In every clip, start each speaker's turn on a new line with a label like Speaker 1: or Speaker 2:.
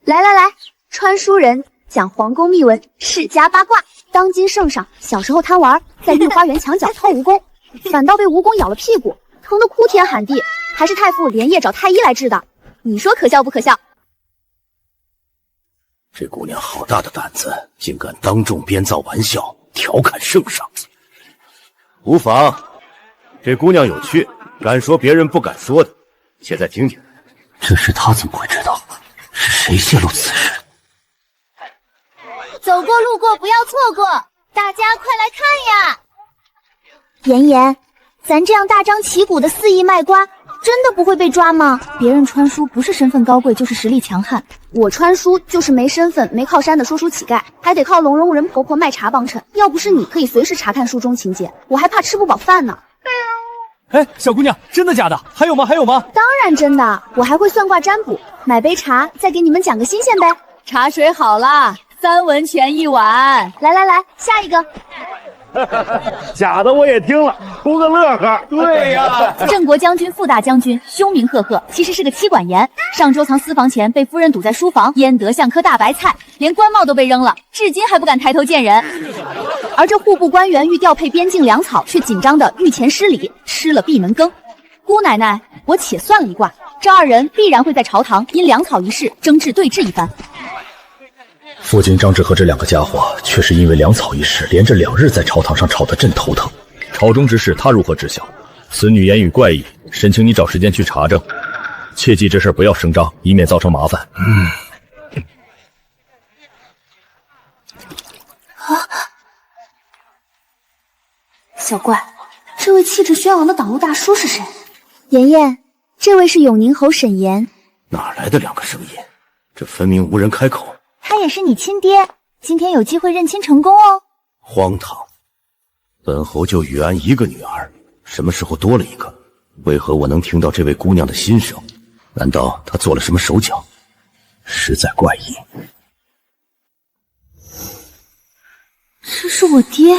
Speaker 1: 来来来，穿书人讲皇宫秘闻，世家八卦。当今圣上小时候贪玩，在御花园墙角掏蜈蚣，反倒被蜈蚣咬了屁股，疼得哭天喊地，还是太傅连夜找太医来治的。你说可笑不可笑？
Speaker 2: 这姑娘好大的胆子，竟敢当众编造玩笑，调侃圣上。无妨，这姑娘有趣，敢说别人不敢说的。且再听听。这事他怎么会知道？是谁泄露此事？
Speaker 3: 走过路过不要错过，大家快来看呀！
Speaker 1: 妍妍，咱这样大张旗鼓的肆意卖瓜，真的不会被抓吗？别人穿书不是身份高贵，就是实力强悍。我穿书就是没身份、没靠山的说书乞丐，还得靠龙人婆婆卖茶帮衬。要不是你可以随时查看书中情节，我还怕吃不饱饭呢。
Speaker 4: 哎，小姑娘，真的假的？还有吗？还有吗？
Speaker 1: 当然真的，我还会算卦占卜。买杯茶，再给你们讲个新鲜呗。
Speaker 3: 茶水好了，3文钱一碗。
Speaker 1: 来来来，下一个。
Speaker 5: 假的我也听了，图个乐呵。
Speaker 4: 对呀，
Speaker 3: 郑国将军、副大将军凶名赫赫，其实是个妻管严。上周藏私房钱，被夫人堵在书房，腌得像颗大白菜，连官帽都被扔了，至今还不敢抬头见人。而这户部官员欲调配边境粮草，却紧张的御前失礼，吃了闭门羹。姑奶奶，我且算了一卦，这2人必然会在朝堂因粮草一事争执对峙一番。
Speaker 2: 父亲张志和这2个家伙，却是因为粮草一事，连着2日在朝堂上吵得朕头疼。朝中之事，他如何知晓？此女言语怪异，审请你找时间去查证。切记这事不要声张，以免造成麻烦。
Speaker 1: 小怪，这位气质轩昂的挡路大叔是谁？妍妍，这位是永宁侯沈岩。
Speaker 2: 哪来的2个声音？这分明无人开口。
Speaker 1: 他也是你亲爹，今天有机会认亲成功哦。
Speaker 2: 荒唐！本侯就禹安1个女儿，什么时候多了一个？为何我能听到这位姑娘的心声？难道她做了什么手脚？实在怪异。
Speaker 1: 这是我爹，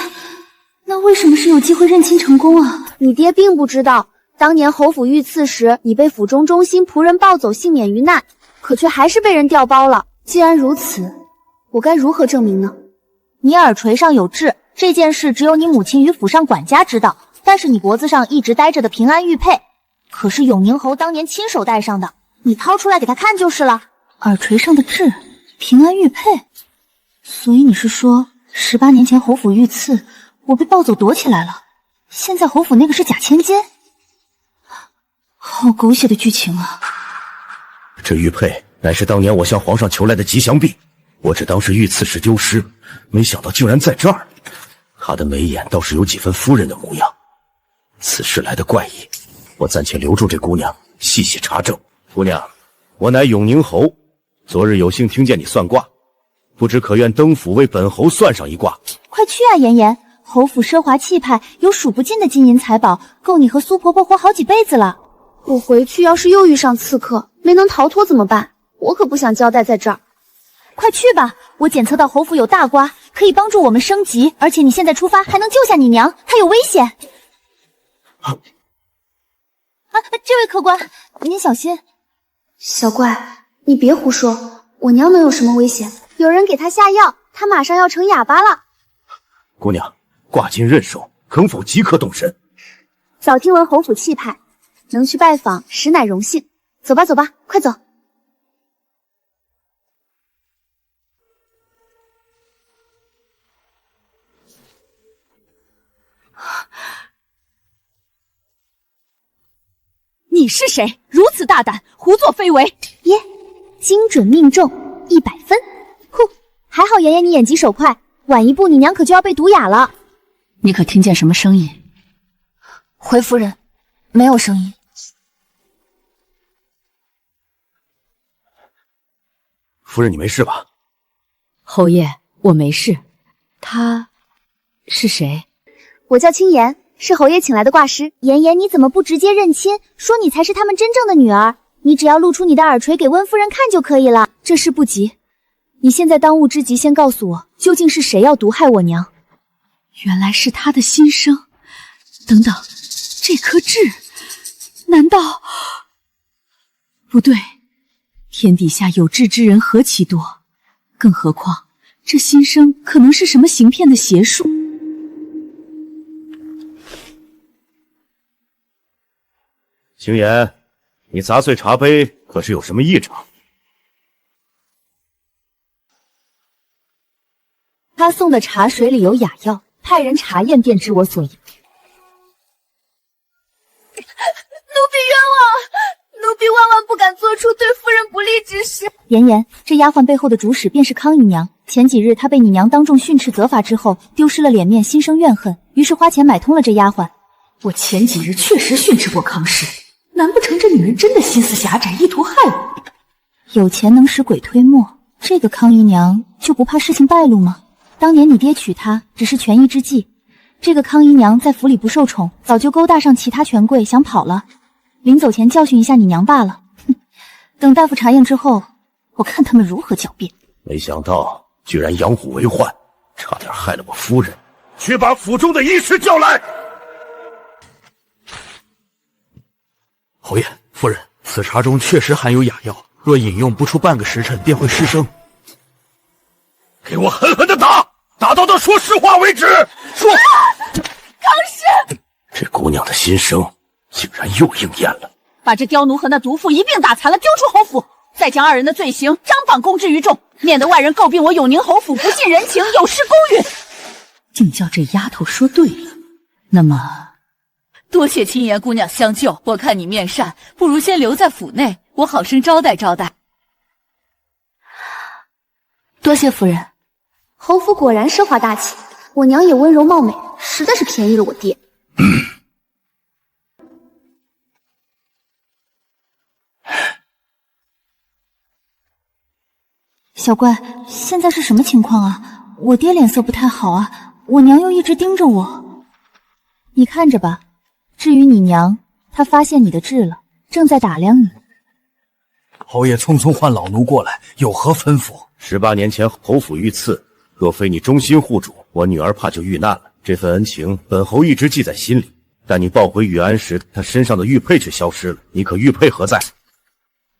Speaker 1: 那为什么是有机会认亲成功啊？你爹并不知道，当年侯府遇刺时，你被府中忠心仆人抱走，幸免于难，可却还是被人调包了。既然如此，我该如何证明呢？你耳垂上有痣，这件事只有你母亲与府上管家知道，但是你脖子上一直戴着的平安玉佩，可是永宁侯当年亲手戴上的，你掏出来给他看就是了。耳垂上的痣，平安玉佩，所以你是说18年前侯府遇刺，我被抱走躲起来了，现在侯府那个是假千金？好狗血的剧情啊！
Speaker 2: 这玉佩乃是当年我向皇上求来的吉祥币，我只当是遇刺时丢失，没想到竟然在这儿。他的眉眼倒是有几分夫人的模样，此事来得怪异，我暂且留住这姑娘，细细查证。姑娘，我乃永宁侯，昨日有幸听见你算卦，不知可愿登府为本侯算上一卦？
Speaker 1: 快去啊，妍妍！侯府奢华气派，有数不尽的金银财宝，够你和苏婆婆活好几辈子了。我回去要是又遇上刺客，没能逃脱怎么办？我可不想交代在这儿。快去吧，我检测到侯府有大瓜，可以帮助我们升级，而且你现在出发还能救下你娘，她有危险。这位客官，您小心。小怪，你别胡说，我娘能有什么危险？有人给她下药，她马上要成哑巴了。
Speaker 2: 姑娘，挂金认手，肯否即刻动身？
Speaker 1: 早听闻侯府气派，能去拜访实乃荣幸。走吧走吧，快走。
Speaker 3: 你是谁？如此大胆，胡作非为！
Speaker 1: 耶，精准命中100分。呼，还好妍妍你眼疾手快，晚一步你娘可就要被毒哑了。
Speaker 3: 你可听见什么声音？
Speaker 1: 回夫人，没有声音。
Speaker 2: 夫人，你没事吧？
Speaker 3: 侯爷，我没事。他是谁？
Speaker 1: 我叫青妍，是侯爷请来的卦师。妍妍，你怎么不直接认亲，说你才是他们真正的女儿？你只要露出你的耳垂给温夫人看就可以了。这事不急，你现在当务之急，先告诉我究竟是谁要毒害我娘？
Speaker 3: 原来是他的心声。等等，这颗痣，难道不对？天底下有志之人何其多，更何况这新生可能是什么行骗的邪术。
Speaker 2: 青言，你砸碎茶杯可是有什么异常？
Speaker 3: 他送的茶水里有哑药，派人查验便知我所言。
Speaker 1: 奴婢冤枉，奴婢万万不敢做出对夫人不利之事。
Speaker 3: 妍妍，这丫鬟背后的主使便是康姨娘。前几日她被你娘当众训斥责罚之后，丢失了脸面，心生怨恨，于是花钱买通了这丫鬟。我前几日确实训斥过康氏，难不成这女人真的心思狭窄，意图害我？有钱能使鬼推磨，这个康姨娘就不怕事情败露吗？当年你爹娶她只是权宜之计，这个康姨娘在府里不受宠，早就勾搭上其他权贵想跑了，临走前教训一下你娘罢了。哼，等大夫查验之后，我看他们如何狡辩。
Speaker 2: 没想到居然养虎为患，差点害了我夫人。去把府中的医师叫来。
Speaker 6: 侯爷、夫人，此茶中确实含有哑药，若饮用不出半个时辰，便会失声。
Speaker 2: 给我狠狠的打，打到他说实话为止。说，
Speaker 1: 康氏，
Speaker 2: 这姑娘的心声竟然又应验了。
Speaker 3: 把这刁奴和那毒妇一并打残了，丢出侯府，再将二人的罪行张榜公之于众，免得外人诟病我永宁侯府不近人情，有失公允。竟叫这丫头说对了，那么
Speaker 7: 多谢青言姑娘相救，我看你面善，不如先留在府内，我好生招待招待。
Speaker 3: 多谢夫人。
Speaker 1: 侯府果然奢华大气，我娘也温柔貌美，实在是便宜了我爹。
Speaker 3: 小怪，现在是什么情况啊？我爹脸色不太好啊，我娘又一直盯着我。你看着吧，至于你娘，她发现你的痣了，正在打量你。
Speaker 6: 侯爷匆匆唤老奴过来，有何吩咐
Speaker 2: ？18年前侯府遇刺，若非你忠心护主，我女儿怕就遇难了。这份恩情，本侯一直记在心里。但你抱回雨安时，她身上的玉佩却消失了，你可玉佩何在？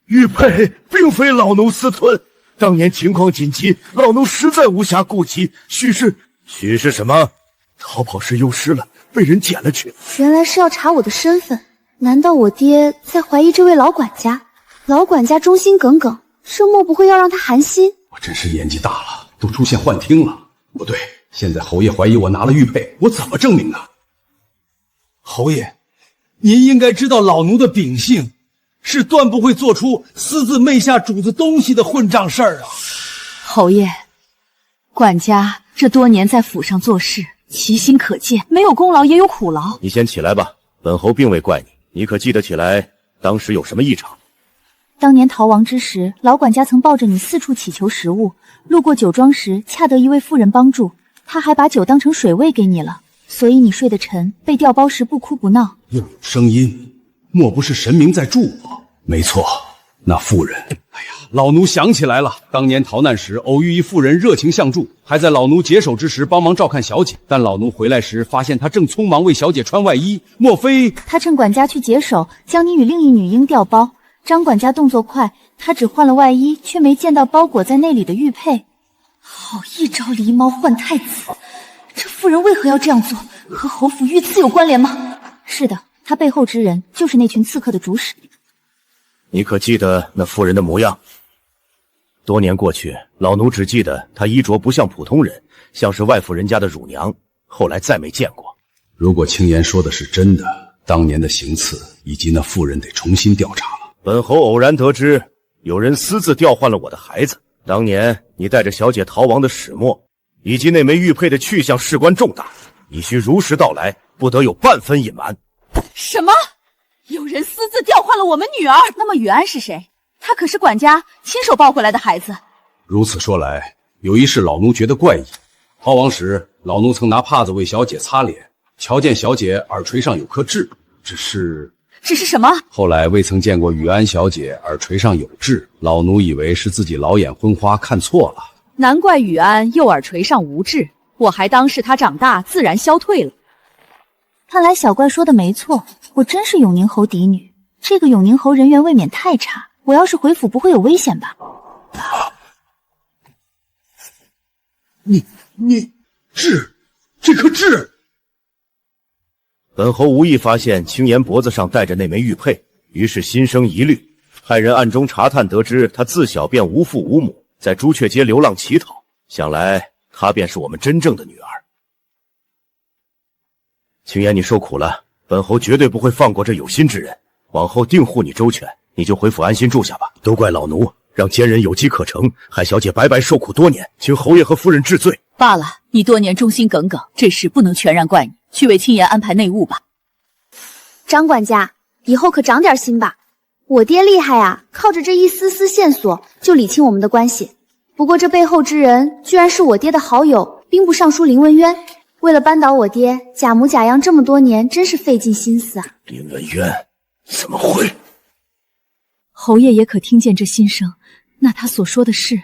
Speaker 2: 玉佩并非老奴私吞，当年情况紧急，老奴实在无暇顾及。许是什么？逃跑时丢失了，被人捡了去。
Speaker 1: 原来是要查我的身份，难道我爹在怀疑这位老管家？老管家忠心耿耿，这莫不会要让他寒心？
Speaker 8: 我真是年纪大了，都出现幻听了。不对，现在侯爷怀疑我拿了玉佩，我怎么证明呢？
Speaker 6: 侯爷，您应该知道老奴的秉性，是断不会做出私自昧下主子东西的混账事儿啊。
Speaker 3: 侯爷，管家这多年在府上做事，其心可见，没有功劳也有苦劳。
Speaker 2: 你先起来吧，本侯并未怪你，你可记得起来当时有什么异常？
Speaker 3: 当年逃亡之时，老管家曾抱着你四处乞求食物，路过酒庄时，恰得一位妇人帮助，他还把酒当成水喂给你了，所以你睡得沉，被调包时不哭不闹。
Speaker 8: 又有声音，莫不是神明在助我？没错，那妇人。哎呀，老奴想起来了，当年逃难时偶遇一妇人热情相助，还在老奴解手之时帮忙照看小姐，但老奴回来时发现她正匆忙为小姐穿外衣，莫非
Speaker 3: 他趁管家去解手，将你与另一女婴调包。张管家动作快，他只换了外衣，却没见到包裹在内里的玉佩。好一招狸猫换太子，这妇人为何要这样做？和侯府遇刺有关联吗？是的，他背后之人就是那群刺客的主使。
Speaker 2: 你可记得那妇人的模样？多年过去，老奴只记得她衣着不像普通人，像是外府人家的乳娘，后来再没见过。
Speaker 8: 如果青言说的是真的，当年的行刺以及那妇人得重新调查了。
Speaker 2: 本侯偶然得知，有人私自调换了我的孩子。当年你带着小姐逃亡的始末，以及那枚玉佩的去向事关重大，你需如实道来，不得有半分隐瞒。
Speaker 7: 什么？有人私自调换了我们女儿？
Speaker 3: 那么雨安是谁？他可是管家亲手抱回来的孩子。
Speaker 8: 如此说来，有一事老奴觉得怪异。逃亡时，老奴曾拿帕子为小姐擦脸，瞧见小姐耳垂上有颗痣，只是
Speaker 3: 什么？
Speaker 8: 后来未曾见过雨安小姐耳垂上有痣，老奴以为是自己老眼昏花看错了。
Speaker 3: 难怪雨安右耳垂上无痣，我还当是他长大自然消退了。看来小怪说的没错，我真是永宁侯嫡女。这个永宁侯人缘未免太差，我要是回府不会有危险吧？
Speaker 6: 你这颗痣。
Speaker 2: 本侯无意发现青岩脖子上戴着那枚玉佩，于是心生疑虑，派人暗中查探，得知他自小便无父无母，在朱雀街流浪乞讨，想来她便是我们真正的女儿。青岩，你受苦了，本侯绝对不会放过这有心之人，往后定护你周全，你就回府安心住下吧。都怪老奴让奸人有机可乘，害小姐白白受苦多年，请侯爷和夫人治罪。
Speaker 7: 罢了，你多年忠心耿耿，这事不能全然怪你，去为青岩安排内务吧。
Speaker 1: 张管家，以后可长点心吧。我爹厉害啊，靠着这一丝丝线索就理清我们的关系。不过这背后之人居然是我爹的好友兵部尚书林文渊。为了扳倒我爹，假模假样这么多年，真是费尽心思啊。
Speaker 2: 林文渊怎么会？
Speaker 3: 侯爷也可听见这心声，那他所说的是？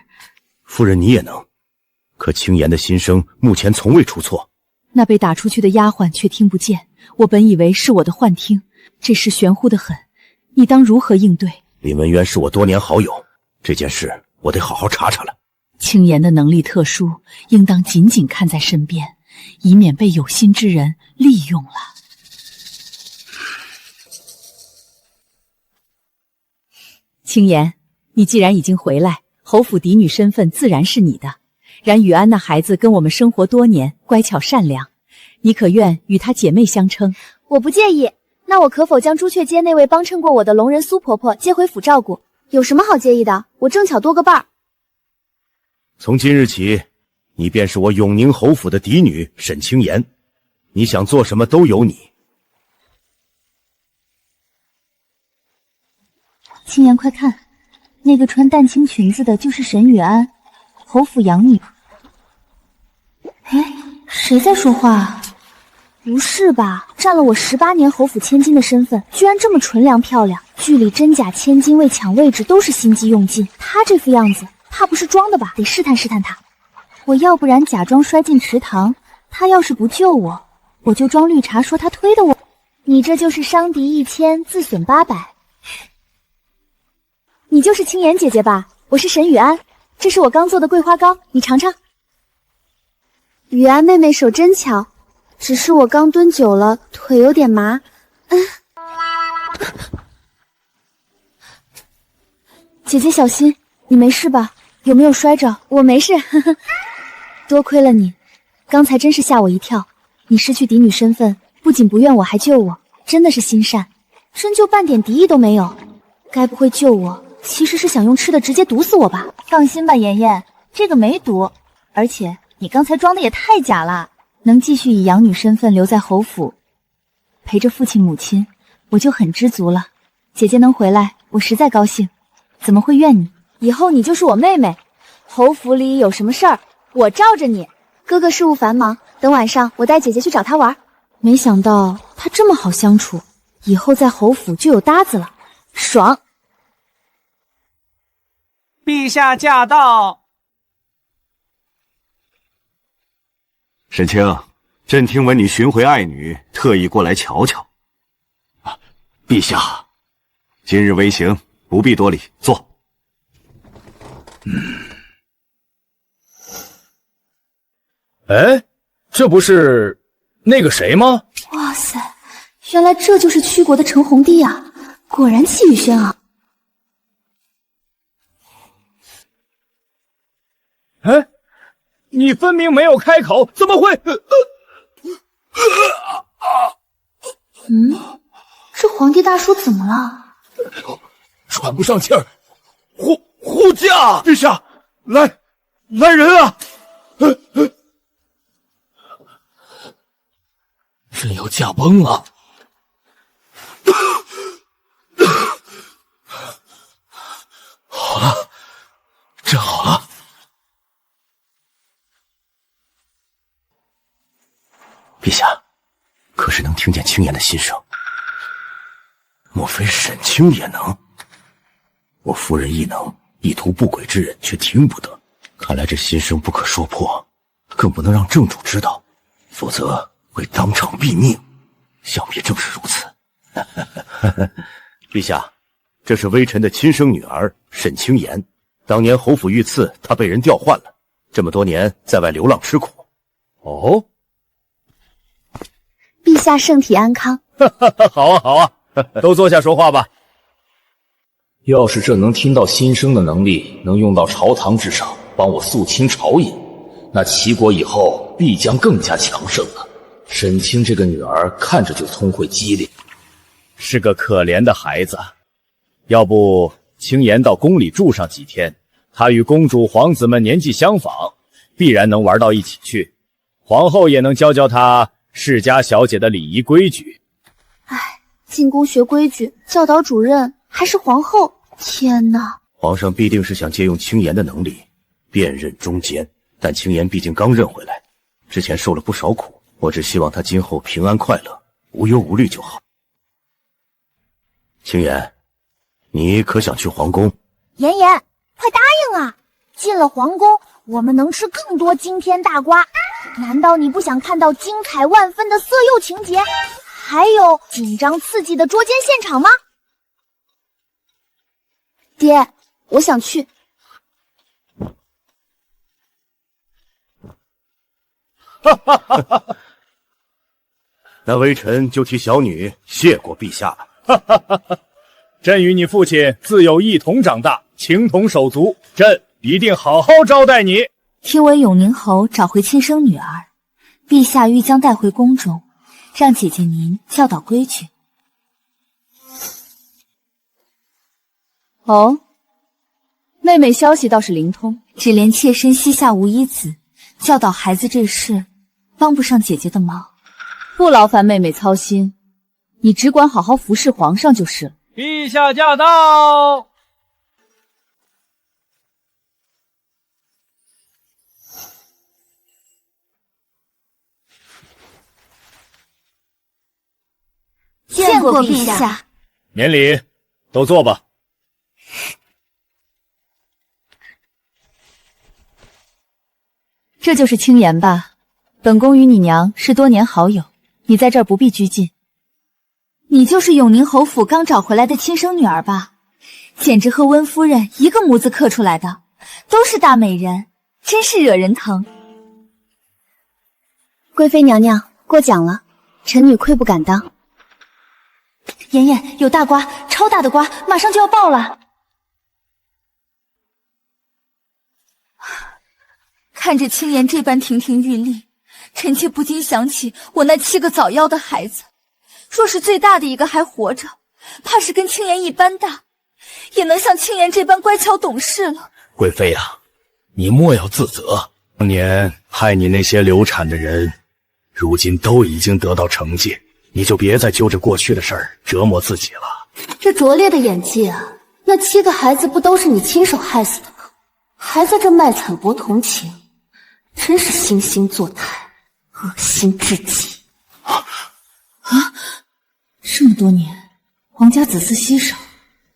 Speaker 2: 夫人你也能，可青岩的心声目前从未出错。
Speaker 3: 那被打出去的丫鬟却听不见，我本以为是我的幻听，这事玄乎得很，你当如何应对？
Speaker 2: 林文渊是我多年好友，这件事我得好好查查了。
Speaker 3: 青岩的能力特殊，应当紧紧看在身边，以免被有心之人利用了。青岩，你既然已经回来，侯府嫡女身份自然是你的。然雨安那孩子跟我们生活多年，乖巧善良，你可愿与她姐妹相称？
Speaker 1: 我不介意。那我可否将朱雀街那位帮衬过我的聋人苏婆婆接回府照顾？有什么好介意的？我正巧多个伴儿。
Speaker 2: 从今日起，你便是我永宁侯府的嫡女沈青岩，你想做什么都由你。
Speaker 3: 青岩，快看，那个穿淡青裙子的就是沈雨安，侯府养女。
Speaker 1: 哎，谁在说话啊？不是吧？占了我18年侯府千金的身份，居然这么纯良漂亮，剧里真假千金为抢位置都是心机用尽，她这副样子怕不是装的吧？得试探试探她。
Speaker 3: 我要不然假装摔进池塘，她要是不救我，我就装绿茶说她推的我。
Speaker 1: 你这就是伤敌1000，自损800。你就是青岩姐姐吧？我是沈雨安，这是我刚做的桂花糕，你尝尝。雨安妹妹手真巧，只是我刚蹲久了，腿有点麻。姐姐小心，你没事吧？有没有摔着？我没事，呵呵。多亏了你，刚才真是吓我一跳。你失去嫡女身份，不仅不怨我，还救我，真的是心善，真就半点敌意都没有。该不会救我，其实是想用吃的直接毒死我吧？
Speaker 3: 放心吧，妍妍，这个没毒，而且你刚才装的也太假了。能继续以养女身份留在侯府，陪着父亲母亲，我就很知足了。姐姐能回来，我实在高兴，怎么会怨你？
Speaker 1: 以后你就是我妹妹，侯府里有什么事儿，我罩着你。哥哥事务繁忙，等晚上我带姐姐去找他玩。
Speaker 3: 没想到他这么好相处，以后在侯府就有搭子了，爽！
Speaker 9: 陛下驾到。
Speaker 5: 沈清，朕听闻你寻回爱女，特意过来瞧瞧。
Speaker 8: 陛下，
Speaker 5: 今日微行，不必多礼，坐。
Speaker 4: 哎，这不是那个谁吗？
Speaker 1: 哇塞，原来这就是曲国的陈弘帝啊，果然气宇轩昂。
Speaker 4: 哎，你分明没有开口，怎么会？
Speaker 1: 这皇帝大叔怎么了？
Speaker 6: 喘不上气儿，护驾！陛下，来人啊！朕要驾崩了！好了，朕好了。
Speaker 2: 陛下，可是能听见青岩的心声？莫非沈清也能？我夫人亦能，意图不轨之人却听不得。看来这心声不可说破，更不能让正主知道，否则会当场毙命。想必正是如此。陛下，这是微臣的亲生女儿沈清妍。当年侯府遇刺，她被人调换了，这么多年在外流浪吃苦。
Speaker 4: 哦，
Speaker 1: 陛下圣体安康。
Speaker 4: 好啊好啊，都坐下说话吧。要是这能听到新生的能力能用到朝堂之上，帮我肃清朝野，那齐国以后必将更加强盛了。沈清这个女儿看着就聪慧机灵，是个可怜的孩子。要不清妍到宫里住上几天，她与公主皇子们年纪相仿，必然能玩到一起去。皇后也能教教她世家小姐的礼仪规矩。
Speaker 1: 唉，进宫学规矩，教导主任还是皇后。天哪！
Speaker 2: 皇上必定是想借用清妍的能力辨认忠奸，但清妍毕竟刚认回来，之前受了不少苦，我只希望她今后平安快乐，无忧无虑就好。清妍，你可想去皇宫？
Speaker 1: 妍妍，快答应啊！进了皇宫，我们能吃更多惊天大瓜。难道你不想看到精彩万分的色诱情节，还有紧张刺激的捉奸现场吗？爹，我想去。
Speaker 2: 那微臣就替小女谢过陛下了。
Speaker 4: 朕与你父亲自幼一同长大，情同手足，朕一定好好招待你。
Speaker 3: 听闻永宁侯找回亲生女儿，陛下欲将带回宫中，让姐姐您教导规矩。
Speaker 7: 哦，妹妹消息倒是灵通，
Speaker 3: 只怜妾身膝下无一子，教导孩子这事帮不上姐姐的忙。
Speaker 7: 不劳烦妹妹操心，你只管好好服侍皇上就是了。
Speaker 9: 陛下驾到！
Speaker 1: 见过陛下。
Speaker 4: 免礼，都坐吧。
Speaker 7: 这就是清妍吧？本宫与你娘是多年好友，你在这儿不必拘禁。
Speaker 3: 你就是永宁侯府刚找回来的亲生女儿吧？简直和温夫人一个模子刻出来的，都是大美人，真是惹人疼。
Speaker 1: 贵妃娘娘过奖了，臣女愧不敢当。
Speaker 3: 妍妍，有大瓜，超大的瓜，马上就要爆了。看着清妍这般亭亭玉立，臣妾不禁想起我那7个早夭的孩子，若是最大的一个还活着，怕是跟清妍一般大，也能像清妍这般乖巧懂事了。
Speaker 4: 贵妃啊，你莫要自责，当年害你那些流产的人，如今都已经得到惩戒，你就别再揪着过去的事儿折磨自己了。
Speaker 1: 这拙劣的演技啊！那7个孩子不都是你亲手害死的吗？还在这卖惨博同情，真是惺惺作态，恶心至极。
Speaker 3: 这么多年，皇家子嗣稀少，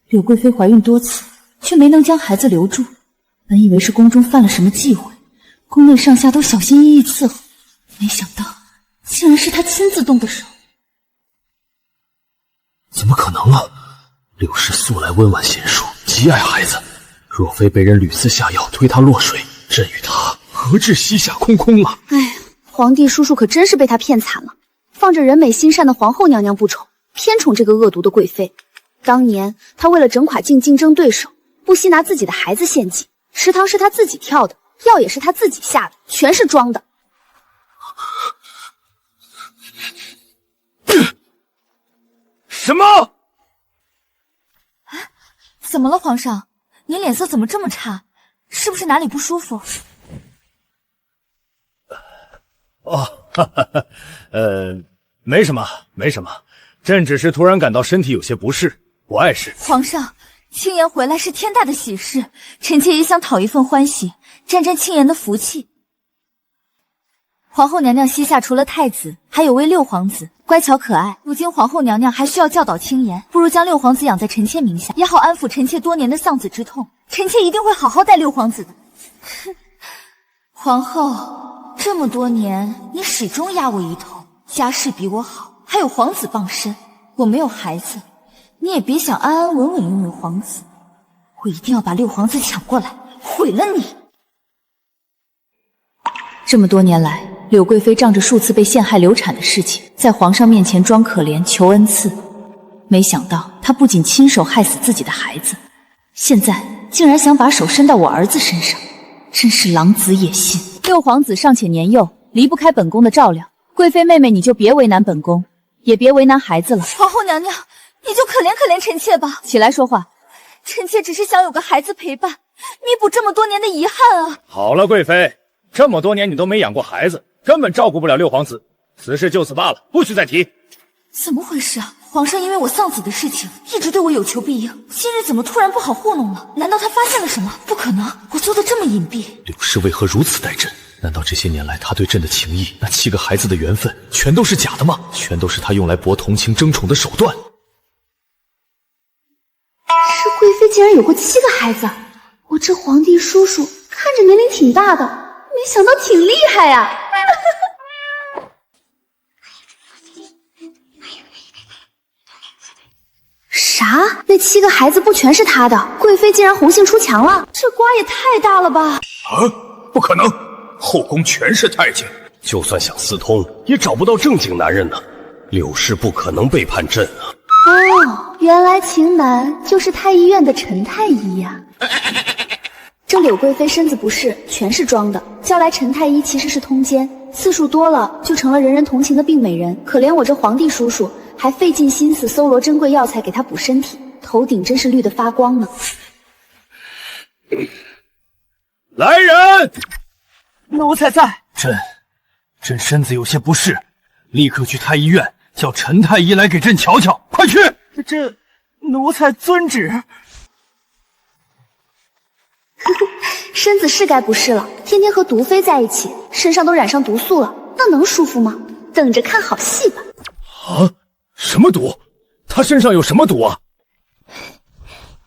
Speaker 3: 柳贵妃怀孕多次，却没能将孩子留住。本以为是宫中犯了什么忌讳，宫内上下都小心翼翼伺候，没想到竟然是她亲自动的手。
Speaker 8: 怎么可能啊！柳氏素来温婉贤淑，极爱孩子，若非被人屡次下药推他落水，朕与他何至膝下空空啊！
Speaker 1: 哎，皇帝叔叔可真是被他骗惨了，放着人美心善的皇后娘娘不宠，偏宠这个恶毒的贵妃。当年他为了整垮竞争对手，不惜拿自己的孩子献祭，食堂是他自己跳的，药也是他自己下的，全是装的。
Speaker 4: 什么？
Speaker 3: 怎么了，皇上？您脸色怎么这么差？是不是哪里不舒服？
Speaker 4: 没什么，没什么，朕只是突然感到身体有些不适，不碍事。
Speaker 3: 皇上，清妍回来是天大的喜事，臣妾也想讨一份欢喜，沾沾清妍的福气。皇后娘娘膝下除了太子，还有位6皇子，乖巧可爱。如今皇后娘娘还需要教导清妍，不如将6皇子养在臣妾名下，也好安抚臣妾多年的丧子之痛。臣妾一定会好好待6皇子的。皇后，这么多年你始终压我一头，家世比我好，还有皇子傍身，我没有孩子，你也别想安安稳稳拥有皇子，我一定要把六皇子抢过来，毁了你！这么多年来，柳贵妃仗着数次被陷害流产的事情，在皇上面前装可怜求恩赐，没想到她不仅亲手害死自己的孩子，现在竟然想把手伸到我儿子身上，真是狼子野心。六皇子尚且年幼，离不开本宫的照料，贵妃妹妹你就别为难本宫，也别为难孩子了。
Speaker 1: 皇后娘娘，你就可怜可怜臣妾吧。
Speaker 3: 起来说话。
Speaker 1: 臣妾只是想有个孩子陪伴，弥补这么多年的遗憾啊。
Speaker 4: 好了，贵妃，这么多年你都没养过孩子，根本照顾不了六皇子，此事就此罢了，不许再提。
Speaker 1: 怎么回事啊？皇上因为我丧子的事情一直对我有求必应，今日怎么突然不好糊弄了？难道他发现了什么？不可能，我做的这么隐蔽。
Speaker 10: 柳氏为何如此待朕？难道这些年来他对朕的情谊，那7个孩子的缘分，全都是假的吗？全都是他用来博同情争宠的手段？
Speaker 1: 是贵妃竟然有过7个孩子，我这皇帝叔叔看着年龄挺大的，没想到挺厉害呀。啥？那7个孩子不全是他的？贵妃竟然红杏出墙了，这瓜也太大了吧！
Speaker 5: 啊，不可能，后宫全是太监，
Speaker 10: 就算想私通，也找不到正经男人呢。柳氏不可能背叛朕啊！
Speaker 1: 哦，原来秦南就是太医院的陈太医呀。这柳贵妃身子不适，全是装的。叫来陈太医其实是通奸，次数多了就成了人人同情的病美人。可怜我这皇帝叔叔还费尽心思搜罗珍贵药材给他补身体，头顶真是绿得发光呢。
Speaker 4: 来人！
Speaker 9: 奴才在。
Speaker 8: 朕身子有些不适，立刻去太医院叫陈太医来给朕瞧瞧，快去！
Speaker 9: 这奴才遵旨。
Speaker 1: 身子是该不是了，天天和毒妃在一起，身上都染上毒素了，那能舒服吗？等着看好戏吧。
Speaker 4: 啊？什么毒？他身上有什么毒啊？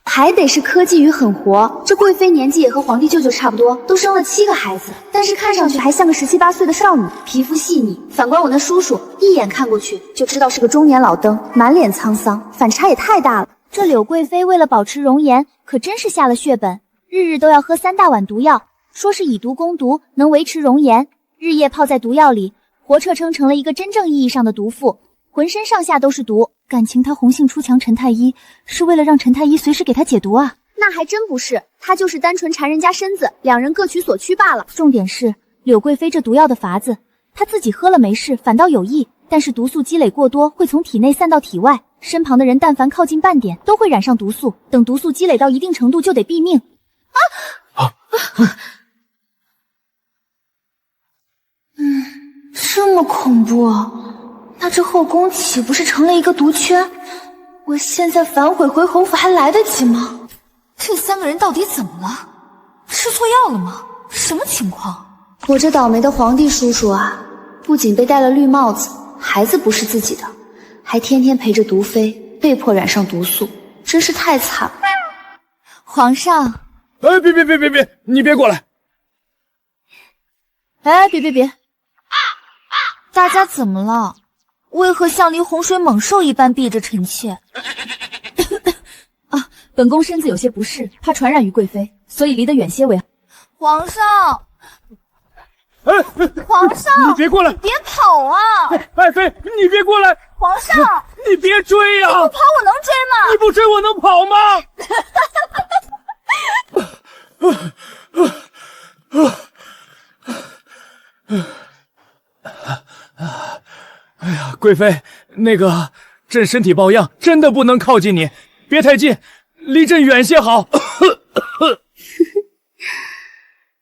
Speaker 1: 还得是科技与狠活。这贵妃年纪也和皇帝舅舅差不多，都生了7个孩子，但是看上去还像个17、18岁的少女，皮肤细腻。反观我那叔叔，一眼看过去就知道是个中年老登，满脸沧桑，反差也太大了。
Speaker 3: 这柳贵妃为了保持容颜，可真是下了血本，日日都要喝3大碗毒药，说是以毒攻毒，能维持容颜，日夜泡在毒药里，活彻称成了一个真正意义上的毒妇，浑身上下都是毒。感情他红杏出墙陈太医，是为了让陈太医随时给他解毒啊？
Speaker 1: 那还真不是，他就是单纯馋人家身子，两人各取所需罢了。
Speaker 3: 重点是柳贵妃这毒药的法子，她自己喝了没事，反倒有益，但是毒素积累过多会从体内散到体外，身旁的人但凡靠近半点都会染上毒素，等毒素积累到一定程度就得毙命。
Speaker 1: 这么恐怖啊！那这后宫岂不是成了一个毒圈？我现在反悔回侯府还来得及吗？这3个人到底怎么了？吃错药了吗？什么情况？我这倒霉的皇帝叔叔啊，不仅被戴了绿帽子，孩子不是自己的，还天天陪着毒妃，被迫染上毒素，真是太惨了。
Speaker 3: 皇上，
Speaker 4: 哎，别，你别过来！
Speaker 3: 哎，别，
Speaker 1: 大家怎么了？为何像离洪水猛兽一般避着臣妾？
Speaker 3: 啊，本宫身子有些不适，怕传染于贵妃，所以离得远些为好。
Speaker 1: 皇上，
Speaker 4: 哎，
Speaker 1: 皇上，
Speaker 4: 你别过来！
Speaker 1: 别跑啊！
Speaker 4: 爱妃，你别过来！
Speaker 1: 皇上，
Speaker 4: 你别追呀！
Speaker 1: 你不跑我能追吗？
Speaker 4: 你不追我能跑吗？哎呀，贵妃，那个，朕身体抱恙，真的不能靠近你，别太近，离朕远些好。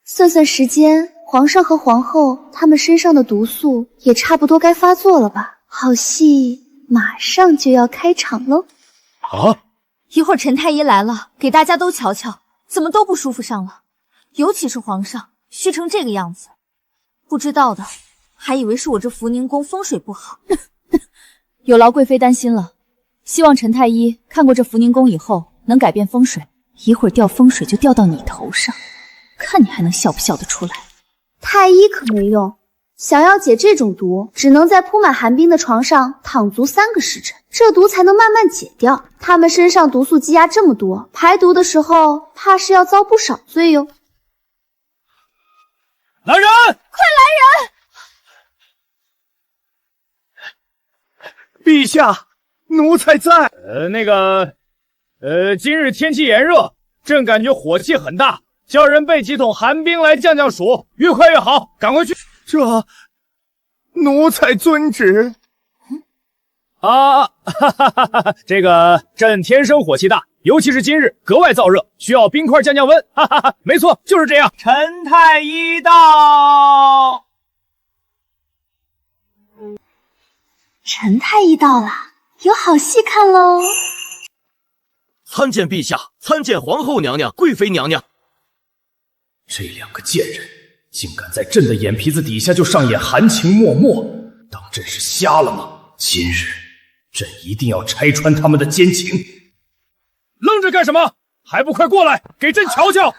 Speaker 1: 算算时间，皇上和皇后他们身上的毒素也差不多该发作了吧？好戏马上就要开场喽！
Speaker 4: 啊！
Speaker 3: 一会儿陈太医来了，给大家都瞧瞧，怎么都不舒服上了，尤其是皇上，虚成这个样子，不知道的还以为是我这福宁宫风水不好。有劳贵妃担心了，希望陈太医看过这福宁宫以后能改变风水，一会儿掉风水就掉到你头上，看你还能笑不笑得出来。
Speaker 1: 太医可没用，想要解这种毒，只能在铺满寒冰的床上躺足3个时辰，这毒才能慢慢解掉。他们身上毒素积压这么多，排毒的时候怕是要遭不少罪哟。
Speaker 4: 来人，
Speaker 1: 快来
Speaker 9: 人！陛下，奴才在。
Speaker 4: 今日天气炎热，朕感觉火气很大，叫人备几桶寒冰来降降暑，越快越好，赶快去。
Speaker 9: 奴才遵旨。
Speaker 4: 朕天生火气大，尤其是今日格外燥热，需要冰块降降温。没错，就是这样。
Speaker 9: 陈太医到。
Speaker 1: 陈太医到了，有好戏看喽！
Speaker 2: 参见陛下，参见皇后娘娘、贵妃娘娘。
Speaker 10: 这2个贱人竟敢在朕的眼皮子底下就上演含情脉脉，当朕是瞎了吗？今日朕一定要拆穿他们的奸情！
Speaker 4: 愣着干什么？还不快过来，给朕瞧瞧！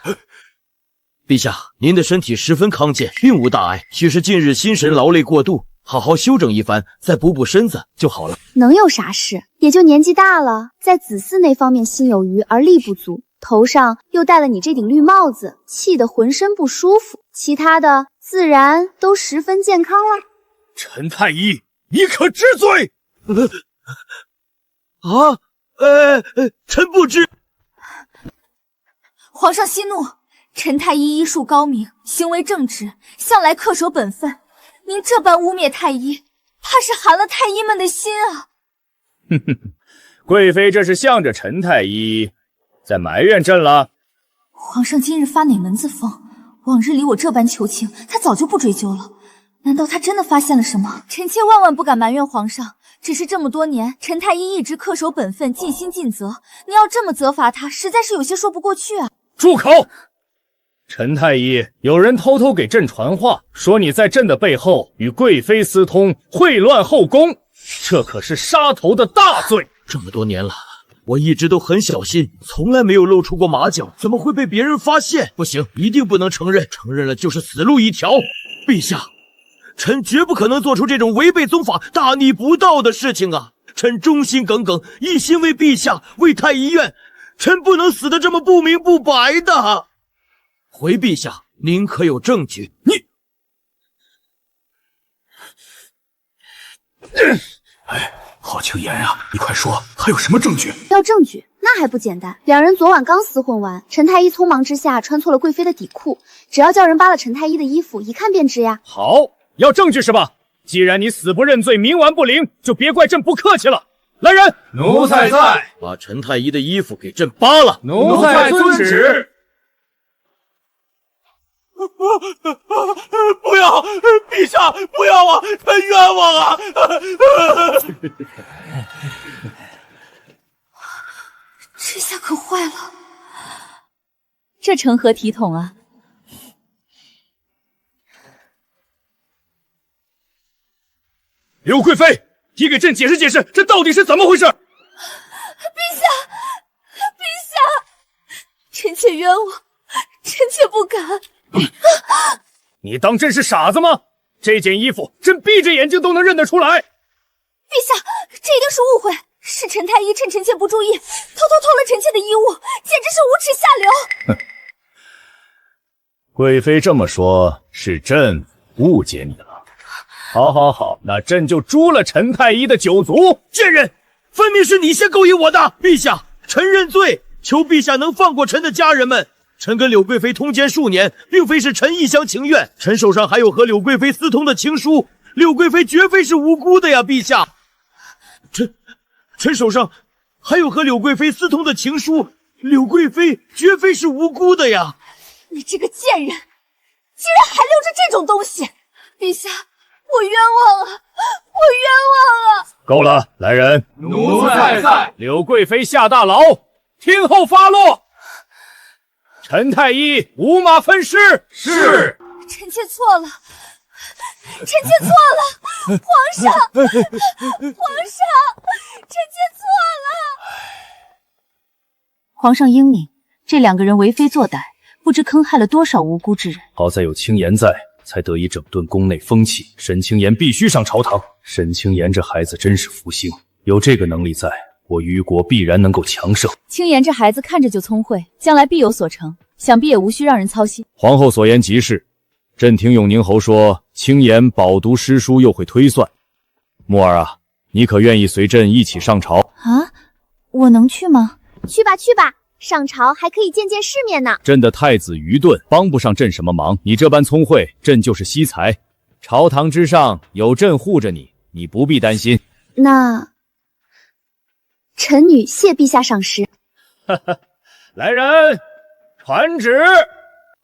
Speaker 2: 陛下，您的身体十分康健，并无大碍，许是近日心神劳累过度，好好休整一番，再补补身子就好了。
Speaker 1: 能有啥事？也就年纪大了，在子嗣那方面心有余而力不足，头上又戴了你这顶绿帽子，气得浑身不舒服。其他的自然都十分健康了。
Speaker 4: 陈太医，你可知罪？
Speaker 2: 臣不知。
Speaker 3: 皇上息怒，陈太医医术高明，行为正直，向来恪守本分。您这般污蔑太医，怕是寒了太医们的心啊！
Speaker 4: 贵妃这是向着陈太医在埋怨朕了。
Speaker 3: 皇上今日发哪门子疯？往日里我这般求情，他早就不追究了。难道他真的发现了什么？臣妾万万不敢埋怨皇上，只是这么多年，陈太医一直恪守本分，尽心尽责。您要这么责罚他，实在是有些说不过去啊！
Speaker 4: 住口！陈太医，有人偷偷给朕传话，说你在朕的背后与贵妃私通，秽乱后宫，这可是杀头的大罪。
Speaker 2: 这么多年了，我一直都很小心，从来没有露出过马脚，怎么会被别人发现？不行，一定不能承认，承认了就是死路一条。陛下，臣绝不可能做出这种违背宗法、大逆不道的事情啊！臣忠心耿耿，一心为陛下，为太医院，臣不能死得这么不明不白的。回陛下，您可有证据？
Speaker 8: 好轻言啊！你快说，还有什么证据？
Speaker 1: 要证据那还不简单，2人昨晚刚厮混完，陈太医匆忙之下穿错了贵妃的底裤，只要叫人扒了陈太医的衣服，一看便知呀。
Speaker 4: 好，要证据是吧？既然你死不认罪，冥顽不灵，就别怪朕不客气了。来人，
Speaker 9: 奴才在。
Speaker 2: 把陈太医的衣服给朕扒了。
Speaker 9: 奴才遵旨。
Speaker 2: 不要，陛下，不要啊！臣冤枉啊！
Speaker 3: 这下可坏了，
Speaker 7: 这成何体统啊！
Speaker 4: 刘贵妃，你给朕解释解释，这到底是怎么回事？陛
Speaker 3: 下，陛下，臣妾冤枉，臣妾不敢。
Speaker 4: 你当朕是傻子吗？这件衣服朕闭着眼睛都能认得出来。
Speaker 3: 陛下，这一定是误会，是陈太医趁臣妾不注意，偷偷了臣妾的衣物，简直是无耻下流。
Speaker 4: 贵妃这么说，是朕误解你了。好，那朕就诛了陈太医的9族。
Speaker 2: 贱人，分明是你先勾引我的！陛下，臣认罪，求陛下能放过臣的家人们。臣跟柳贵妃通奸数年，并非是臣一厢情愿，臣手上还有和柳贵妃私通的情书，柳贵妃绝非是无辜的呀，陛下。臣手上还有和柳贵妃私通的情书，柳贵妃绝非是无辜的呀。
Speaker 3: 你这个贱人，竟然还留着这种东西！陛下，我冤枉啊，我冤枉啊！
Speaker 4: 够了，来人，
Speaker 9: 奴才在。
Speaker 4: 柳贵妃下大牢，听候发落。陈太医五马分尸。
Speaker 9: 是。
Speaker 3: 臣妾错了，臣妾错了，皇上，皇上，臣妾错了。
Speaker 7: 皇上英明，这2个人为非作歹，不知坑害了多少无辜之人。
Speaker 4: 好在有青言在，
Speaker 10: 才得以整顿宫内风气。沈清言必须上朝堂。沈清言这孩子真是福星，有这个能力在，我虞国必然能够强盛。
Speaker 3: 清言这孩子看着就聪慧，将来必有所成，想必也无需让人操心。
Speaker 10: 皇后所言极是，朕听永宁侯说，清言饱读诗书，又会推算。木儿啊，你可愿意随朕一起上朝？
Speaker 3: 啊，我能去吗？
Speaker 1: 去吧去吧，上朝还可以见见世面呢。
Speaker 10: 朕的太子愚钝，帮不上朕什么忙。你这般聪慧，朕就是惜才。朝堂之上有朕护着你，你不必担心。
Speaker 1: 那臣女谢陛下赏识。
Speaker 10: 来人，传旨。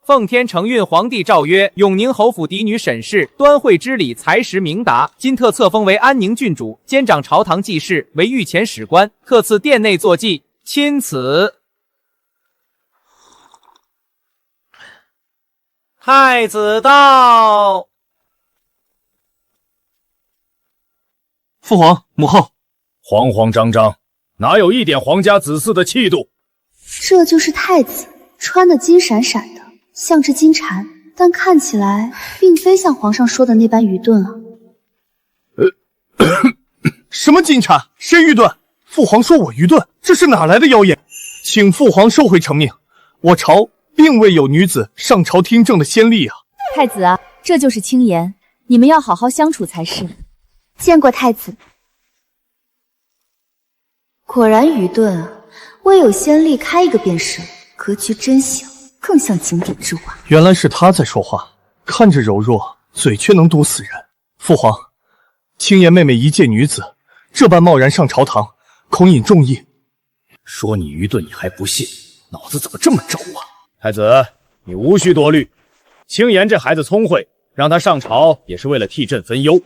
Speaker 11: 奉天承运皇帝诏曰：永宁侯府嫡女沈氏，端会之礼，才识明达，今特册封为安宁郡主，兼掌朝堂记事，为御前史官，特赐殿内坐骑。钦此。太子到。
Speaker 10: 父皇母后，慌慌张张，哪有一点皇家子嗣的气度？
Speaker 1: 这就是太子，穿得金闪闪的，像只金蝉，但看起来并非像皇上说的那般愚钝啊。
Speaker 9: 什么金蝉？谁愚钝？父皇说我愚钝，这是哪来的谣言？请父皇收回成命，我朝并未有女子上朝听政的先例啊！
Speaker 3: 太子啊，这就是清言，你们要好好相处才是。
Speaker 1: 见过太子。果然愚钝啊，未有先例开一个便是，格局真小，更像井底之蛙。
Speaker 9: 原来是他在说话，看着柔弱，嘴却能毒死人。父皇，清言妹妹一介女子，这般贸然上朝堂，恐引众议。
Speaker 10: 说你愚钝你还不信，脑子怎么这么轴啊？太子，你无需多虑，清言这孩子聪慧，让他上朝也是为了替朕分忧。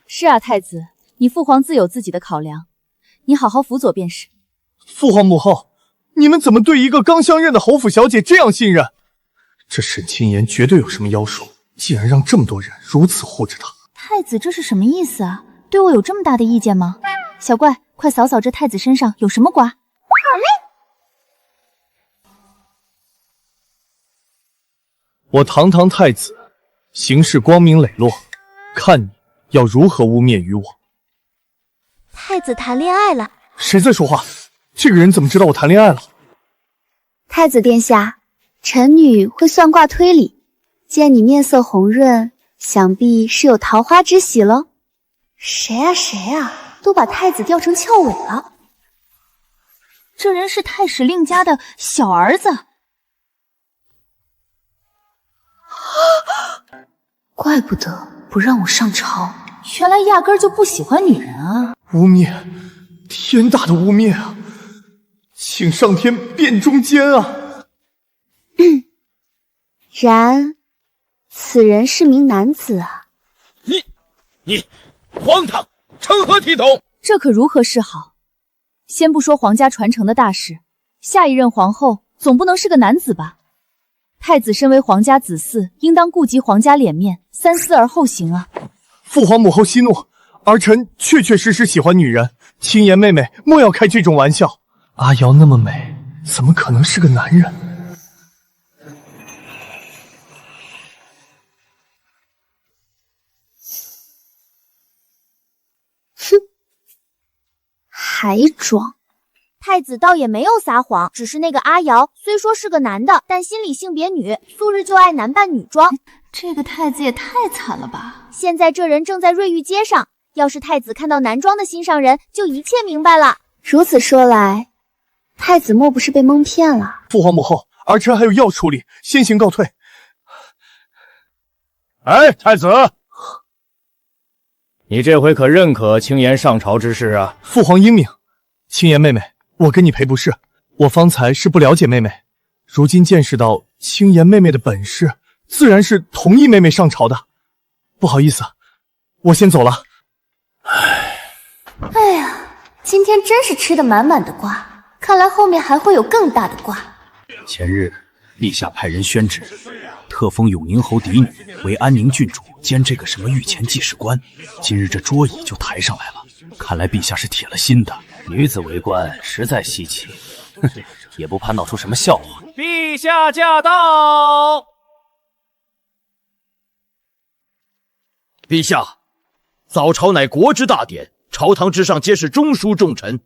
Speaker 3: 是啊，太子，你父皇自有自己的考量，你好好辅佐便是。
Speaker 9: 父皇母后，你们怎么对一个刚相认的侯府小姐这样信任？这沈清言绝对有什么妖术，竟然让这么多人如此护着他。
Speaker 3: 太子这是什么意思啊？对我有这么大的意见吗？小怪，快扫扫这太子身上有什么瓜。
Speaker 1: 好嘞。
Speaker 9: 我堂堂太子，行事光明磊落，看你要如何污蔑于我。
Speaker 1: 太子谈恋爱了。
Speaker 9: 谁在说话？这个人怎么知道我谈恋爱了？
Speaker 1: 太子殿下，臣女会算卦推理，见你面色红润，想必是有桃花之喜喽。谁啊谁啊，都把太子吊成翘尾了。
Speaker 3: 这人是太史令家的小儿子。
Speaker 1: 怪不得不让我上朝，
Speaker 3: 原来压根就不喜欢女人啊！
Speaker 9: 污蔑，天大的污蔑啊！请上天辨忠奸啊！
Speaker 1: 然，此人是名男子啊！
Speaker 10: 你，荒唐，成何体统？
Speaker 3: 这可如何是好？先不说皇家传承的大事，下一任皇后总不能是个男子吧？太子身为皇家子嗣，应当顾及皇家脸面，三思而后行啊！
Speaker 9: 父皇母后息怒，儿臣确确实实喜欢女人，清言妹妹莫要开这种玩笑。阿瑶那么美，怎么可能是个男人？
Speaker 1: 哼，还装。太子倒也没有撒谎，只是那个阿瑶虽说是个男的，但心里性别女，素日就爱男扮女装。
Speaker 3: 这个太子也太惨了吧！
Speaker 1: 现在这人正在瑞玉街上，要是太子看到男装的心上人，就一切明白了。如此说来，太子莫不是被蒙骗了？
Speaker 9: 父皇母后，儿臣还有要处理，先行告退。
Speaker 10: 哎，太子，你这回可认可清言上朝之事啊？
Speaker 9: 父皇英明，清言妹妹，我跟你赔不是。我方才是不了解妹妹，如今见识到清言妹妹的本事，自然是同意妹妹上朝的。不好意思，我先走了。
Speaker 1: 哎呀，今天真是吃得满满的瓜，看来后面还会有更大的瓜。
Speaker 8: 前日陛下派人宣旨，特封永宁侯嫡女为安宁郡主兼这个什么御前记事官。今日这桌椅就抬上来了，看来陛下是铁了心的。
Speaker 10: 女子为官实在稀奇，哼，也不怕闹出什么笑话。
Speaker 11: 陛下驾到！
Speaker 2: 陛下，早朝乃国之大典，朝堂之上皆是中书重臣，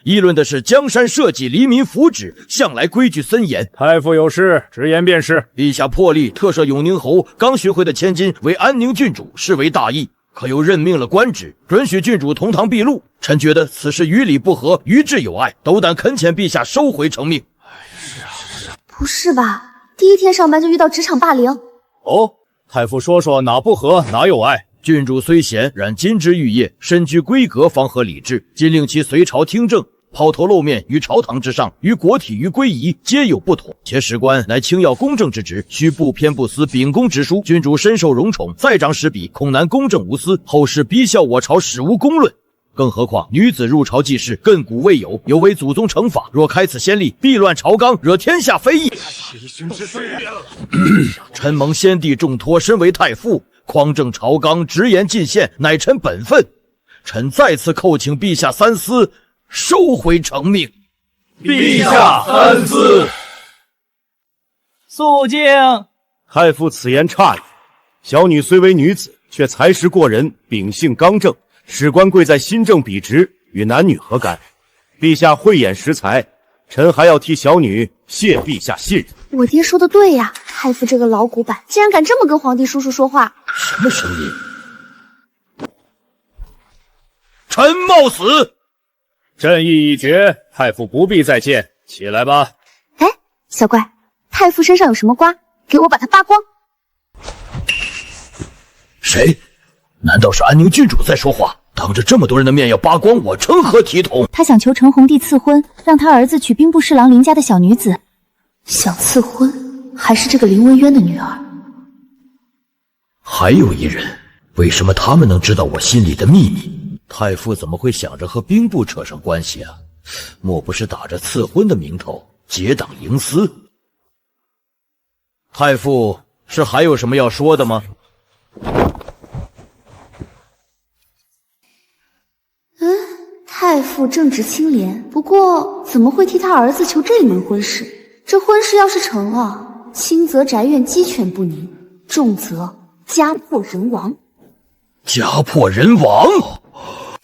Speaker 2: 议论的是江山社稷、黎民福祉，向来规矩森严。
Speaker 10: 太傅有事，直言便是。
Speaker 2: 陛下破例特赦永宁侯刚寻回的千金为安宁郡主，视为大义，可又任命了官职，准许郡主同堂避禄。臣觉得此事于理不合，于志有碍，斗胆恳请陛下收回成命。
Speaker 1: 不是吧？第一天上班就遇到职场霸凌？
Speaker 10: 哦，太傅说说哪不合，哪有碍？
Speaker 2: 郡主虽贤，然金枝玉叶，身居闺阁，方合理制。今令其随朝听政，抛头露面于朝堂之上，于国体于归仪皆有不妥。且史官乃轻要公正之职，须不偏不私，秉公直书。郡主深受荣宠，再长史笔，恐难公正无私，后世逼笑我朝史无公论。更何况女子入朝济世，亘古未有，有违祖宗惩罚。若开此先例，必乱朝纲，惹天下非议。臣蒙先帝重托，身为太傅，匡正朝纲，直言进献，乃臣本分。臣再次叩请陛下三思，收回成命。
Speaker 10: 陛下三思。
Speaker 11: 肃静！
Speaker 5: 太傅此言差矣。小女虽为女子，却才识过人，秉性刚正。史官贵在心正笔直，与男女何干？陛下慧眼识才，臣还要替小女谢陛下信任。
Speaker 1: 我爹说的对呀，太傅这个老古板，竟然敢这么跟皇帝叔叔说话。
Speaker 2: 什么声音？臣冒死！
Speaker 10: 朕意已决，太傅不必再见，起来吧。
Speaker 1: 哎，小怪，太傅身上有什么瓜？给我把它扒光。
Speaker 2: 谁？难道是安宁郡主在说话？当着这么多人的面要扒光我，成何体统？
Speaker 3: 他想求成红帝赐婚，让他儿子娶兵部侍郎林家的小女子。
Speaker 1: 想赐婚，还是这个林文渊的女儿？
Speaker 2: 还有一人，为什么他们能知道我心里的秘密？太傅怎么会想着和兵部扯上关系啊？莫不是打着赐婚的名头结党营私？太傅是还有什么要说的吗？
Speaker 1: 太傅正直清廉，不过怎么会替他儿子求这门婚事？这婚事要是成了，轻则宅院鸡犬不宁，重则家破人亡。
Speaker 2: 家破人亡？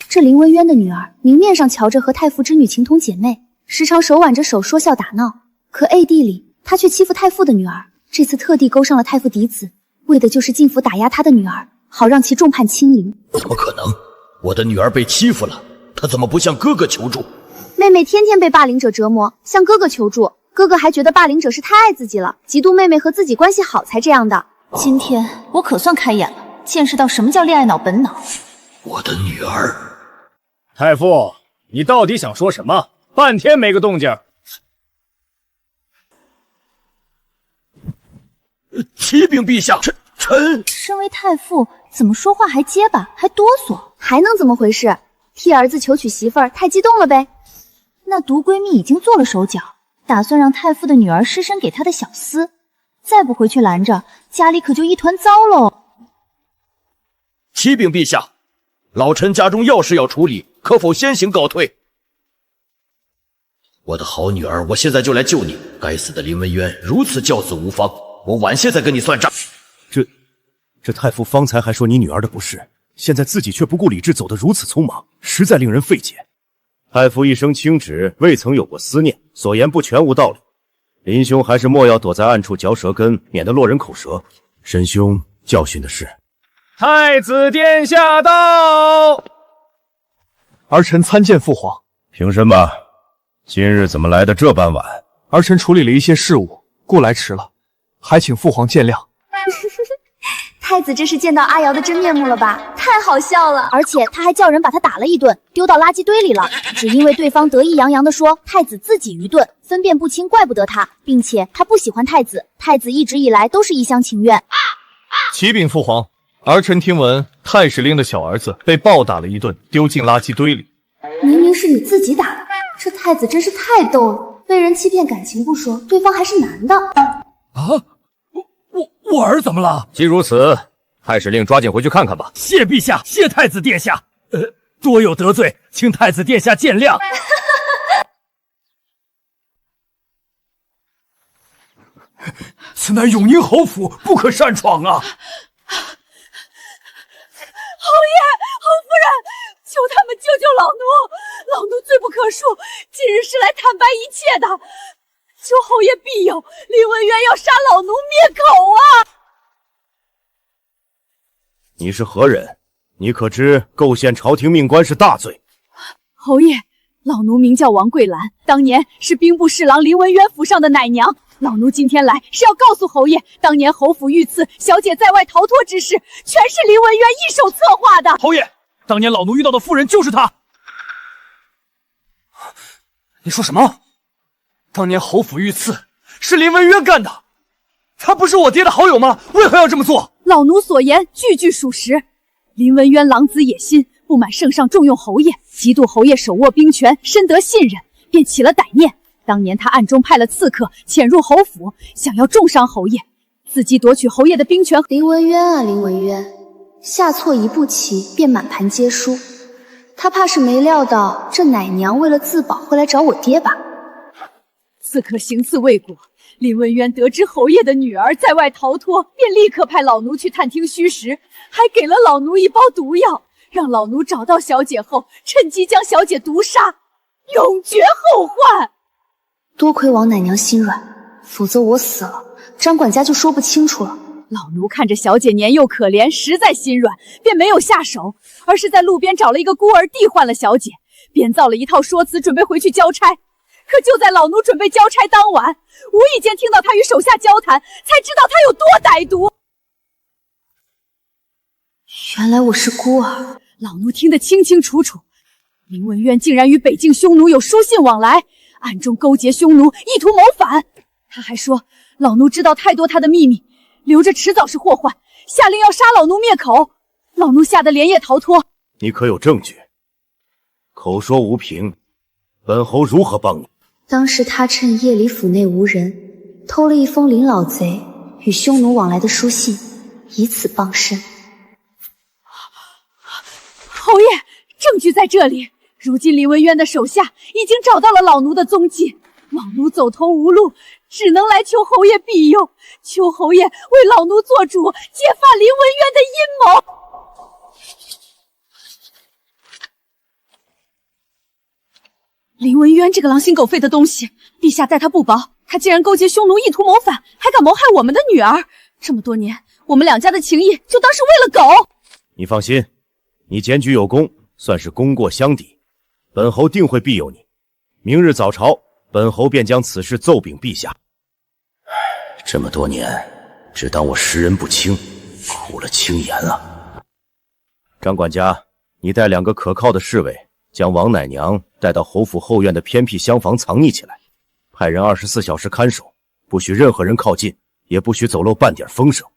Speaker 1: 这林文渊的女儿，明面上瞧着和太傅之女情同姐妹，时常手挽着手说笑打闹，可暗地里她却欺负太傅的女儿。这次特地勾上了太傅嫡子，为的就是进府打压他的女儿，好让其众叛亲陵。
Speaker 2: 怎么可能？我的女儿被欺负了，她怎么不向哥哥求助？
Speaker 1: 妹妹天天被霸凌者折磨，向哥哥求助，哥哥还觉得霸凌者是太爱自己了，嫉妒妹妹和自己关系好才这样的。
Speaker 3: 今天我可算开眼了，见识到什么叫恋爱脑本脑。
Speaker 2: 我的女儿。
Speaker 10: 太傅，你到底想说什么？半天没个动静。
Speaker 2: 启禀陛下，臣
Speaker 3: 身为太傅，怎么说话还结巴，还哆嗦，
Speaker 1: 还能怎么回事？替儿子求娶媳妇儿，太激动了呗。
Speaker 3: 那毒闺蜜已经做了手脚，打算让太傅的女儿失身给他的小厮，再不回去拦着，家里可就一团糟喽。
Speaker 2: 启禀陛下，老臣家中要事要处理，可否先行告退？我的好女儿，我现在就来救你。该死的林文渊如此教子无方，我晚些再跟你算账。
Speaker 5: 这太傅方才还说你女儿的不是，现在自己却不顾理智走得如此匆忙，实在令人费解。太傅一生清直，未曾有过思念，所言不全无道理。林兄还是莫要躲在暗处嚼舌根，免得落人口舌。沈兄教训的是。
Speaker 10: 太子殿下到。
Speaker 9: 儿臣参见父皇。
Speaker 5: 平身吧。今日怎么来的这般晚？
Speaker 9: 儿臣处理了一些事务，故来迟了，还请父皇见谅。
Speaker 1: 太子这是见到阿瑶的真面目了吧？太好笑了！而且他还叫人把他打了一顿，丢到垃圾堆里了，只因为对方得意洋洋地说太子自己愚钝，分辨不清，怪不得他，并且他不喜欢太子，太子一直以来都是一厢情愿。
Speaker 9: 启禀父皇，儿臣听闻太史令的小儿子被暴打了一顿，丢进垃圾堆里。
Speaker 1: 明明是你自己打的，这太子真是太逗了，被人欺骗感情不说，对方还是男的。
Speaker 10: 啊！我儿怎么了？
Speaker 4: 既如此，太史令抓紧回去看看吧。
Speaker 10: 谢陛下，谢太子殿下。多有得罪，请太子殿下见谅。此乃永宁侯府，不可擅闯啊！
Speaker 7: 他们救救老奴！老奴罪不可恕，今日是来坦白一切的。求侯爷庇佑，林文渊要杀老奴灭口啊！
Speaker 5: 你是何人？你可知构陷朝廷命官是大罪？
Speaker 7: 侯爷，老奴名叫王桂兰，当年是兵部侍郎林文渊府上的奶娘。老奴今天来是要告诉侯爷，当年侯府遇刺，小姐在外逃脱之事，全是林文渊一手策划的。
Speaker 9: 侯爷，当年老奴遇到的妇人就是她。你说什么？当年侯府遇刺是林文渊干的？他不是我爹的好友吗？为何要这么做？
Speaker 7: 老奴所言句句属实。林文渊狼子野心，不满圣上重用侯爷，嫉妒侯爷手握兵权，深得信任，便起了歹念。当年他暗中派了刺客潜入侯府，想要重伤侯爷，伺机夺取侯爷的兵权。
Speaker 1: 林文渊啊，林文渊，下错一步棋便满盘皆输。他怕是没料到这奶娘为了自保会来找我爹吧？
Speaker 7: 刺客行刺未果，林文渊得知侯爷的女儿在外逃脱，便立刻派老奴去探听虚实，还给了老奴一包毒药，让老奴找到小姐后，趁机将小姐毒杀，永绝后患。
Speaker 1: 多亏王奶娘心软，否则我死了，张管家就说不清楚了。
Speaker 7: 老奴看着小姐年幼可怜，实在心软，便没有下手，而是在路边找了一个孤儿替换了小姐，编造了一套说辞，准备回去交差。可就在老奴准备交差当晚，无意间听到他与手下交谈，才知道他有多歹毒。
Speaker 1: 原来我是孤儿，
Speaker 7: 老奴听得清清楚楚。林文渊竟然与北境匈奴有书信往来，暗中勾结匈奴，意图谋反。他还说老奴知道太多他的秘密，留着迟早是祸患，下令要杀老奴灭口。老奴吓得连夜逃脱。
Speaker 5: 你可有证据？口说无凭，本侯如何帮你？
Speaker 1: 当时他趁夜里府内无人，偷了一封林老贼与匈奴往来的书信，以此傍身。
Speaker 7: 侯爷，证据在这里。如今林文渊的手下已经找到了老奴的踪迹，老奴走投无路，只能来求侯爷庇佑，求侯爷为老奴做主，揭发林文渊的阴谋。林文渊这个狼心狗肺的东西，陛下待他不薄，他竟然勾结匈奴意图谋反，还敢谋害我们的女儿。这么多年，我们两家的情谊就当是为了狗。
Speaker 5: 你放心，你检举有功，算是功过相抵，本侯定会庇佑你。明日早朝，本侯便将此事奏禀陛下。
Speaker 2: 这么多年，只当我识人不清，苦了青颜啊！
Speaker 5: 张管家，你带2个可靠的侍卫，将王奶娘带到侯府后院的偏僻厢房藏匿起来，派人24小时看守，不许任何人靠近，也不许走漏半点风声。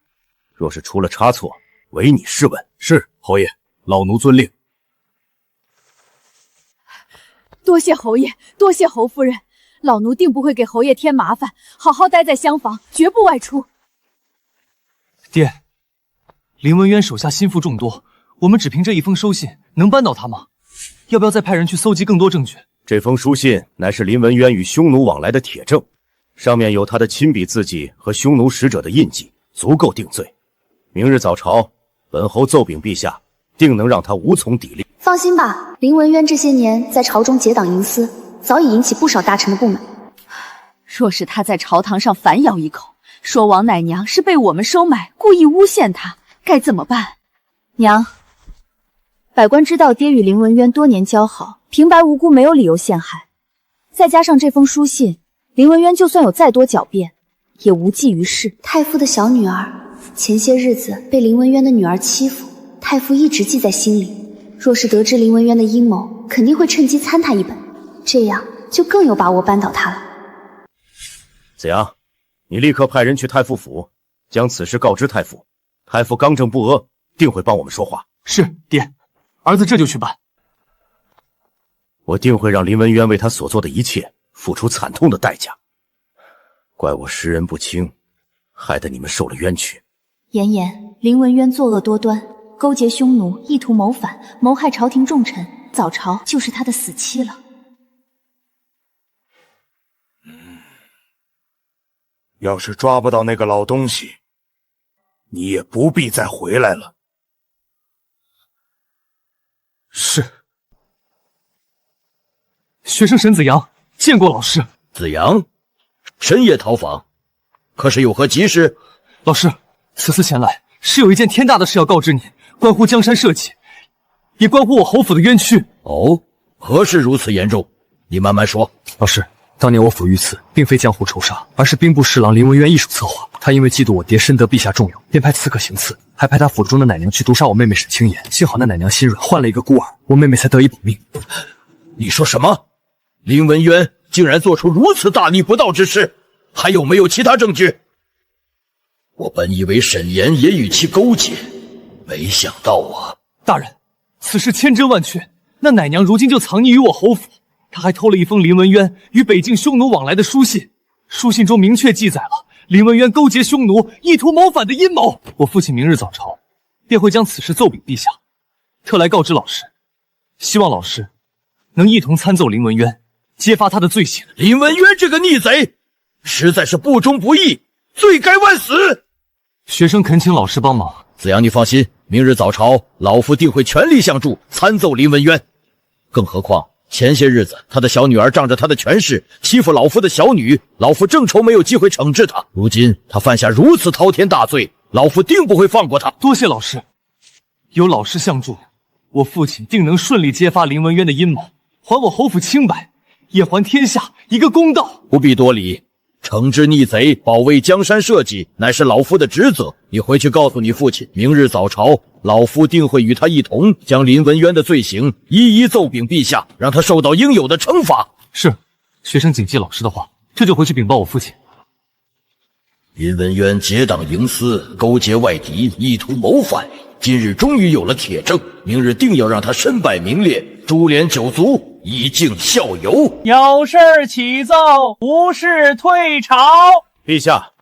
Speaker 5: 若是出了差错，唯你是问。
Speaker 8: 是，侯爷，老奴遵令。
Speaker 7: 多谢侯爷，多谢侯夫人，老奴定不会给侯爷添麻烦，好好待在厢房，绝不外出。
Speaker 9: 爹，林文渊手下心腹众多，我们只凭这一封收信能扳倒他吗？要不要再派人去搜集更多证据？
Speaker 5: 这封书信乃是林文渊与匈奴往来的铁证，上面有他的亲笔字迹和匈奴使者的印记，足够定罪。明日早朝，本侯奏禀陛下，定能让他无从抵力。
Speaker 1: 放心吧，林文渊这些年在朝中结党营私，早已引起不少大臣的不满。
Speaker 7: 若是他在朝堂上反咬一口，说王奶娘是被我们收买，故意诬陷他，该怎么办？
Speaker 3: 娘，百官知道爹与林文渊多年交好，平白无故没有理由陷害，再加上这封书信，林文渊就算有再多狡辩，也无济于事。
Speaker 1: 太傅的小女儿前些日子被林文渊的女儿欺负，太傅一直记在心里。若是得知林文渊的阴谋，肯定会趁机参他一本，这样就更有把握扳倒他了。
Speaker 5: 子阳，你立刻派人去太傅府，将此事告知太傅。太傅刚正不阿，定会帮我们说话。
Speaker 9: 是，爹，儿子这就去办。
Speaker 5: 我定会让林文渊为他所做的一切付出惨痛的代价。怪我识人不清，害得你们受了冤屈。
Speaker 3: 言言，林文渊作恶多端，勾结匈奴，意图谋反，谋害朝廷重臣，早朝就是他的死期了。
Speaker 12: 要是抓不到那个老东西，你也不必再回来了。
Speaker 9: 是，学生沈子阳见过老师。
Speaker 2: 子阳，深夜逃访，可是有何急事？
Speaker 9: 老师，此次前来是有一件天大的事要告知您，关乎江山社稷，也关乎我侯府的冤屈。
Speaker 2: 哦，何事如此严重？你慢慢说。
Speaker 9: 老师，当年我府遇刺，并非江湖仇杀，而是兵部侍郎林文渊一手策划。他因为嫉妒我爹深得陛下重用，便派刺客行刺，还派他府中的奶娘去毒杀我妹妹沈清言。幸好那奶娘心软，换了一个孤儿，我妹妹才得以保命。
Speaker 2: 你说什么？林文渊竟然做出如此大逆不道之事，还有没有其他证据？我本以为沈岩也与其勾结，没想到啊！
Speaker 9: 大人，此事千真万确，那奶娘如今就藏匿于我侯府。她还偷了一封林文渊与北境匈奴往来的书信，书信中明确记载了林文渊勾结匈奴，意图谋反的阴谋。我父亲明日早朝便会将此事奏禀陛下，特来告知老师，希望老师能一同参奏林文渊，揭发他的罪行。
Speaker 2: 林文渊这个逆贼，实在是不忠不义，罪该万死。
Speaker 9: 学生恳请老师帮忙。
Speaker 2: 子阳，你放心，明日早朝，老夫定会全力相助，参奏林文渊。更何况前些日子他的小女儿仗着他的权势欺负老夫的小女，老夫正愁没有机会惩治他。如今他犯下如此滔天大罪，老夫定不会放过他。
Speaker 9: 多谢老师，有老师相助，我父亲定能顺利揭发林文渊的阴谋，还我侯府清白，也还天下一个公道。
Speaker 2: 不必多礼，惩治逆贼，保卫江山社稷，乃是老夫的职责。你回去告诉你父亲，明日早朝，老夫定会与他一同将林文渊的罪行一一奏禀陛下，让他受到应有的惩罚。
Speaker 9: 是，学生谨记老师的话，这就回去禀报我父亲。
Speaker 2: 林文渊结党营私，勾结外敌，意图谋反。今日终于有了铁证，明日定要让他身败名裂，株连九族，以儆效尤。
Speaker 11: 有事启奏，无事退朝。
Speaker 5: 陛下，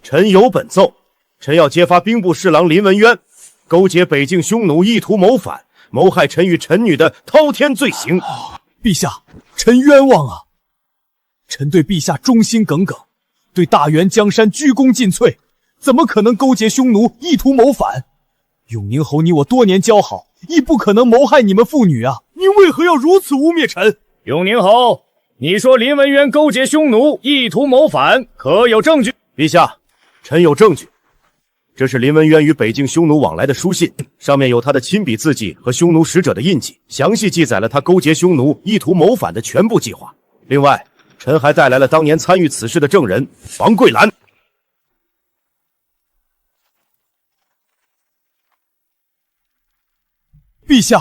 Speaker 5: 臣有本奏，臣要揭发兵部侍郎林文渊勾结北境匈奴，意图谋反，谋害臣与臣女的滔天罪行。
Speaker 9: 陛下，臣冤枉啊！臣对陛下忠心耿耿，对大元江山鞠躬尽瘁，怎么可能勾结匈奴，意图谋反？永宁侯你我多年交好，亦不可能谋害你们父女啊！你为何要如此污蔑臣？
Speaker 10: 永宁侯，你说林文渊勾结匈奴，意图谋反，可有证据？
Speaker 5: 陛下，臣有证据。这是林文渊与北境匈奴往来的书信，上面有他的亲笔字迹和匈奴使者的印记，详细记载了他勾结匈奴、意图谋反的全部计划。另外，臣还带来了当年参与此事的证人王桂兰。
Speaker 9: 陛下，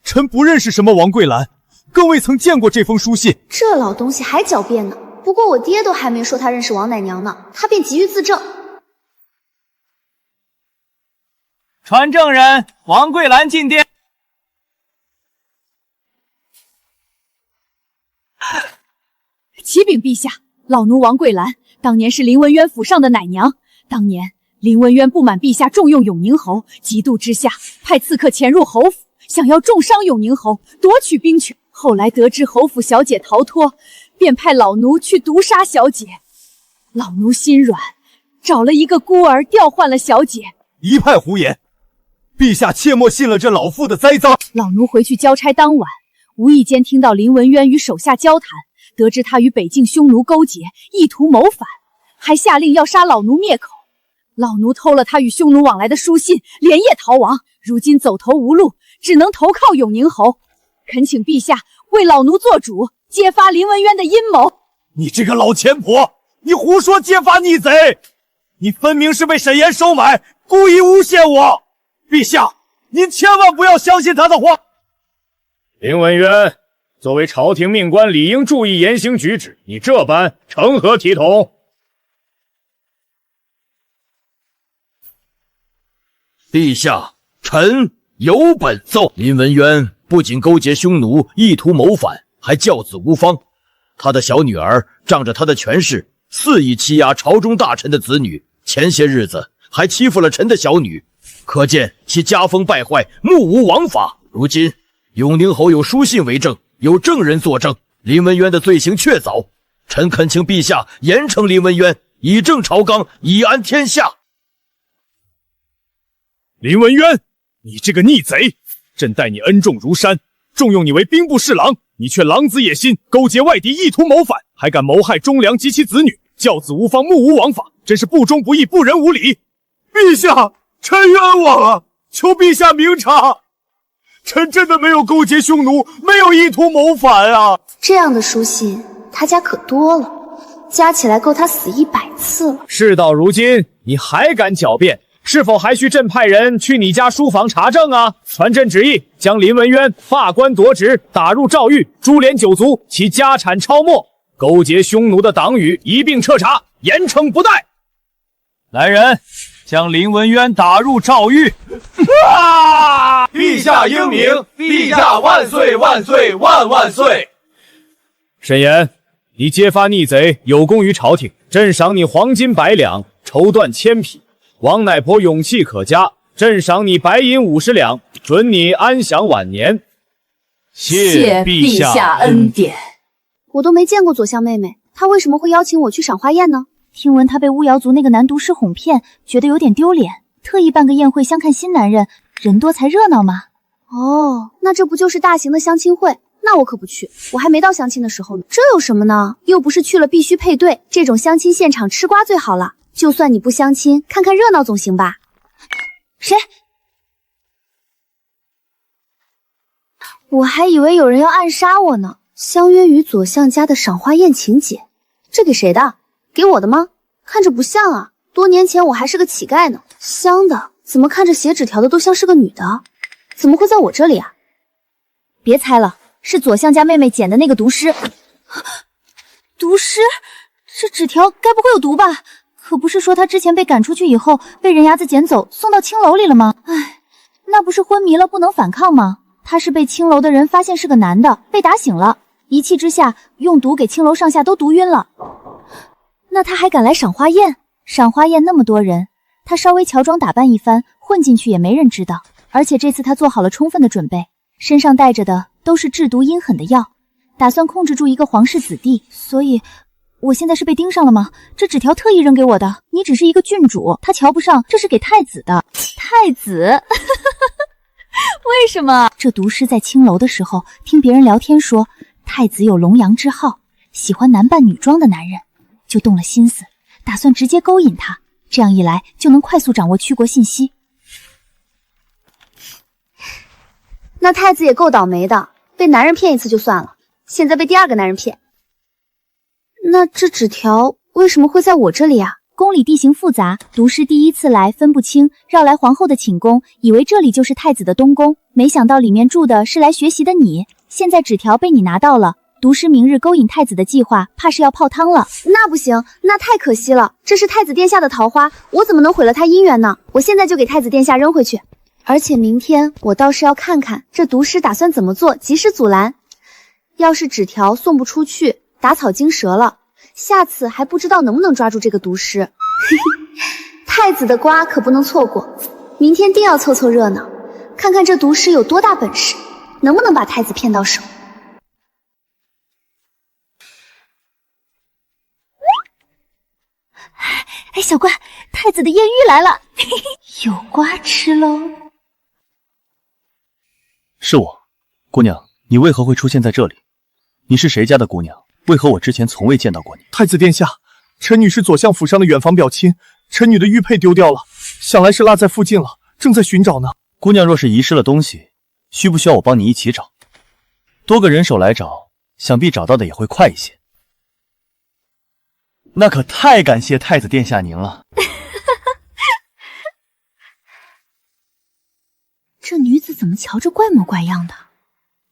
Speaker 9: 臣不认识什么王桂兰，更未曾见过这封书信。
Speaker 1: 这老东西还狡辩呢。不过我爹都还没说他认识王奶娘呢，他便急于自证。
Speaker 11: 传证人王桂兰进殿。
Speaker 7: 启禀陛下，老奴王桂兰当年是林文渊府上的奶娘。当年林文渊不满陛下重用永宁侯，嫉妒之下派刺客潜入侯府，想要重伤永宁侯，夺取兵权。后来得知侯府小姐逃脱，便派老奴去毒杀小姐。老奴心软，找了一个孤儿调换了小姐。
Speaker 9: 一派胡言！陛下切莫信了这老妇的栽赃。
Speaker 7: 老奴回去交差当晚，无意间听到林文渊与手下交谈，得知他与北境匈奴勾结，意图谋反，还下令要杀老奴灭口。老奴偷了他与匈奴往来的书信，连夜逃亡，如今走投无路，只能投靠永宁侯。恳请陛下为老奴做主，揭发林文渊的阴谋。
Speaker 9: 你这个老钱婆，你胡说揭发逆贼！你分明是被沈岩收买，故意诬陷我。陛下，您千万不要相信他的话。
Speaker 10: 林文渊，作为朝廷命官，理应注意言行举止，你这般成何体统？
Speaker 2: 陛下，臣有本奏。林文渊不仅勾结匈奴，意图谋反，还教子无方。他的小女儿仗着他的权势，肆意欺压朝中大臣的子女，前些日子还欺负了臣的小女，可见其家风败坏，目无王法。如今永宁侯有书信为证，有证人作证，林文渊的罪行确凿。臣恳请陛下严惩林文渊，以正朝纲，以安天下。
Speaker 10: 林文渊，你这个逆贼！朕待你恩重如山，重用你为兵部侍郎，
Speaker 9: 你却狼子野心，勾结外敌，意图谋反，还敢谋害忠良及其子女，教子无方，目无王法，真是不忠不义，不仁无礼。陛下，臣冤枉啊！求陛下明察，臣真的没有勾结匈奴，没有意图谋反啊！
Speaker 1: 这样的书信，他家可多了，加起来够他死100次了。
Speaker 11: 事到如今，你还敢狡辩？是否还需朕派人去你家书房查证啊？传朕旨意，将林文渊罢官夺职，打入诏狱，株连9族，其家产抄没，勾结匈奴的党羽一并彻查，严惩不贷。来人，将林文渊打入诏狱。
Speaker 4: 陛下英明，陛下万岁万岁万万岁！
Speaker 11: 沈岩，你揭发逆贼，有功于朝廷，朕赏你黄金100两，绸缎1000匹。王奶婆勇气可嘉，朕赏你白银50两，准你安享晚年。
Speaker 7: 谢陛下恩典。
Speaker 1: 我都没见过左相妹妹，她为什么会邀请我去赏花宴呢？
Speaker 3: 听闻她被巫瑶族那个男毒师哄骗，觉得有点丢脸，特意办个宴会相看新男人，人多才热闹嘛。
Speaker 1: 哦，那这不就是大型的相亲会？那我可不去，我还没到相亲的时候呢。这有什么呢？又不是去了必须配对，这种相亲现场吃瓜最好了。就算你不相亲，看看热闹总行吧？谁？我还以为有人要暗杀我呢。相约于左相家的赏花宴请柬，这给谁的？给我的吗？看着不像啊，多年前我还是个乞丐呢。香的，怎么看着写纸条的都像是个女的？怎么会在我这里啊？
Speaker 3: 别猜了，是左相家妹妹捡的那个毒师。
Speaker 1: 毒师？
Speaker 3: 这纸条该不会有毒吧？可不是说他之前被赶出去以后被人牙子捡走，送到青楼里了吗？唉，那不是昏迷了不能反抗吗？他是被青楼的人发现是个男的，被打醒了，一气之下用毒给青楼上下都毒晕了。那他还敢来赏花宴？赏花宴那么多人，他稍微乔装打扮一番，混进去也没人知道。而且这次他做好了充分的准备，身上带着的都是制毒阴狠的药，打算控制住一个皇室子弟。所以我现在是被盯上了吗？这纸条特意扔给我的，你只是一个郡主，他瞧不上，这是给太子的。太子？为什么？这毒师在青楼的时候听别人聊天说，太子有龙阳之好，喜欢男扮女装的男人，就动了心思，打算直接勾引他，这样一来就能快速掌握去国信息。
Speaker 1: 那太子也够倒霉的，被男人骗一次就算了，现在被第2个男人骗。那这纸条为什么会在我这里啊？
Speaker 3: 宫里地形复杂，毒师第一次来分不清，绕来皇后的寝宫，以为这里就是太子的东宫，没想到里面住的是来学习的你。现在纸条被你拿到了，毒师明日勾引太子的计划怕是要泡汤了。
Speaker 1: 那不行，那太可惜了，这是太子殿下的桃花，我怎么能毁了他姻缘呢？我现在就给太子殿下扔回去。而且明天我倒是要看看这毒师打算怎么做，及时阻拦。要是纸条送不出去，打草惊蛇了，下次还不知道能不能抓住这个毒师。太子的瓜可不能错过，明天定要凑凑热闹，看看这毒师有多大本事，能不能把太子骗到手。
Speaker 3: 哎，小乖，太子的艳遇来了，有瓜吃喽。
Speaker 9: 是我，姑娘，你为何会出现在这里？你是谁家的姑娘？为何我之前从未见到过你？太子殿下，臣女是左相府上的远房表亲，臣女的玉佩丢掉了，想来是落在附近了，正在寻找呢。姑娘若是遗失了东西，需不需要我帮你一起找？多个人手来找，想必找到的也会快一些。那可太感谢太子殿下您了。
Speaker 3: 这女子怎么瞧着怪模怪样的？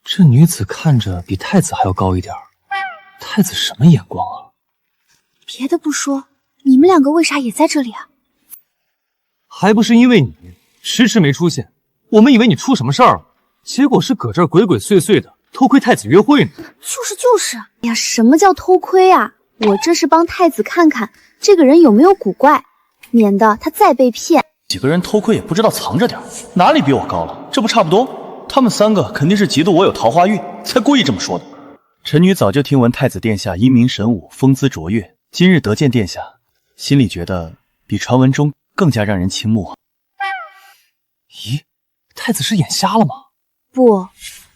Speaker 10: 这女子看着比太子还要高一点，太子什么眼光啊？
Speaker 1: 别的不说，你们2个为啥也在这里啊？
Speaker 10: 还不是因为你迟迟没出现，我们以为你出什么事儿了，结果是搁这儿鬼鬼祟祟的偷窥太子约会呢。
Speaker 1: 就是，哎呀，什么叫偷窥啊？我这是帮太子看看这个人有没有古怪，免得他再被骗。
Speaker 9: 几个人偷窥也不知道藏着点，哪里比我高了？这不差不多？他们3个肯定是嫉妒我有桃花运，才故意这么说的。臣女早就听闻太子殿下英明神武，风姿卓越，今日得见殿下，心里觉得比传闻中更加让人倾慕啊。
Speaker 10: 咦，太子是眼瞎了吗？
Speaker 3: 不，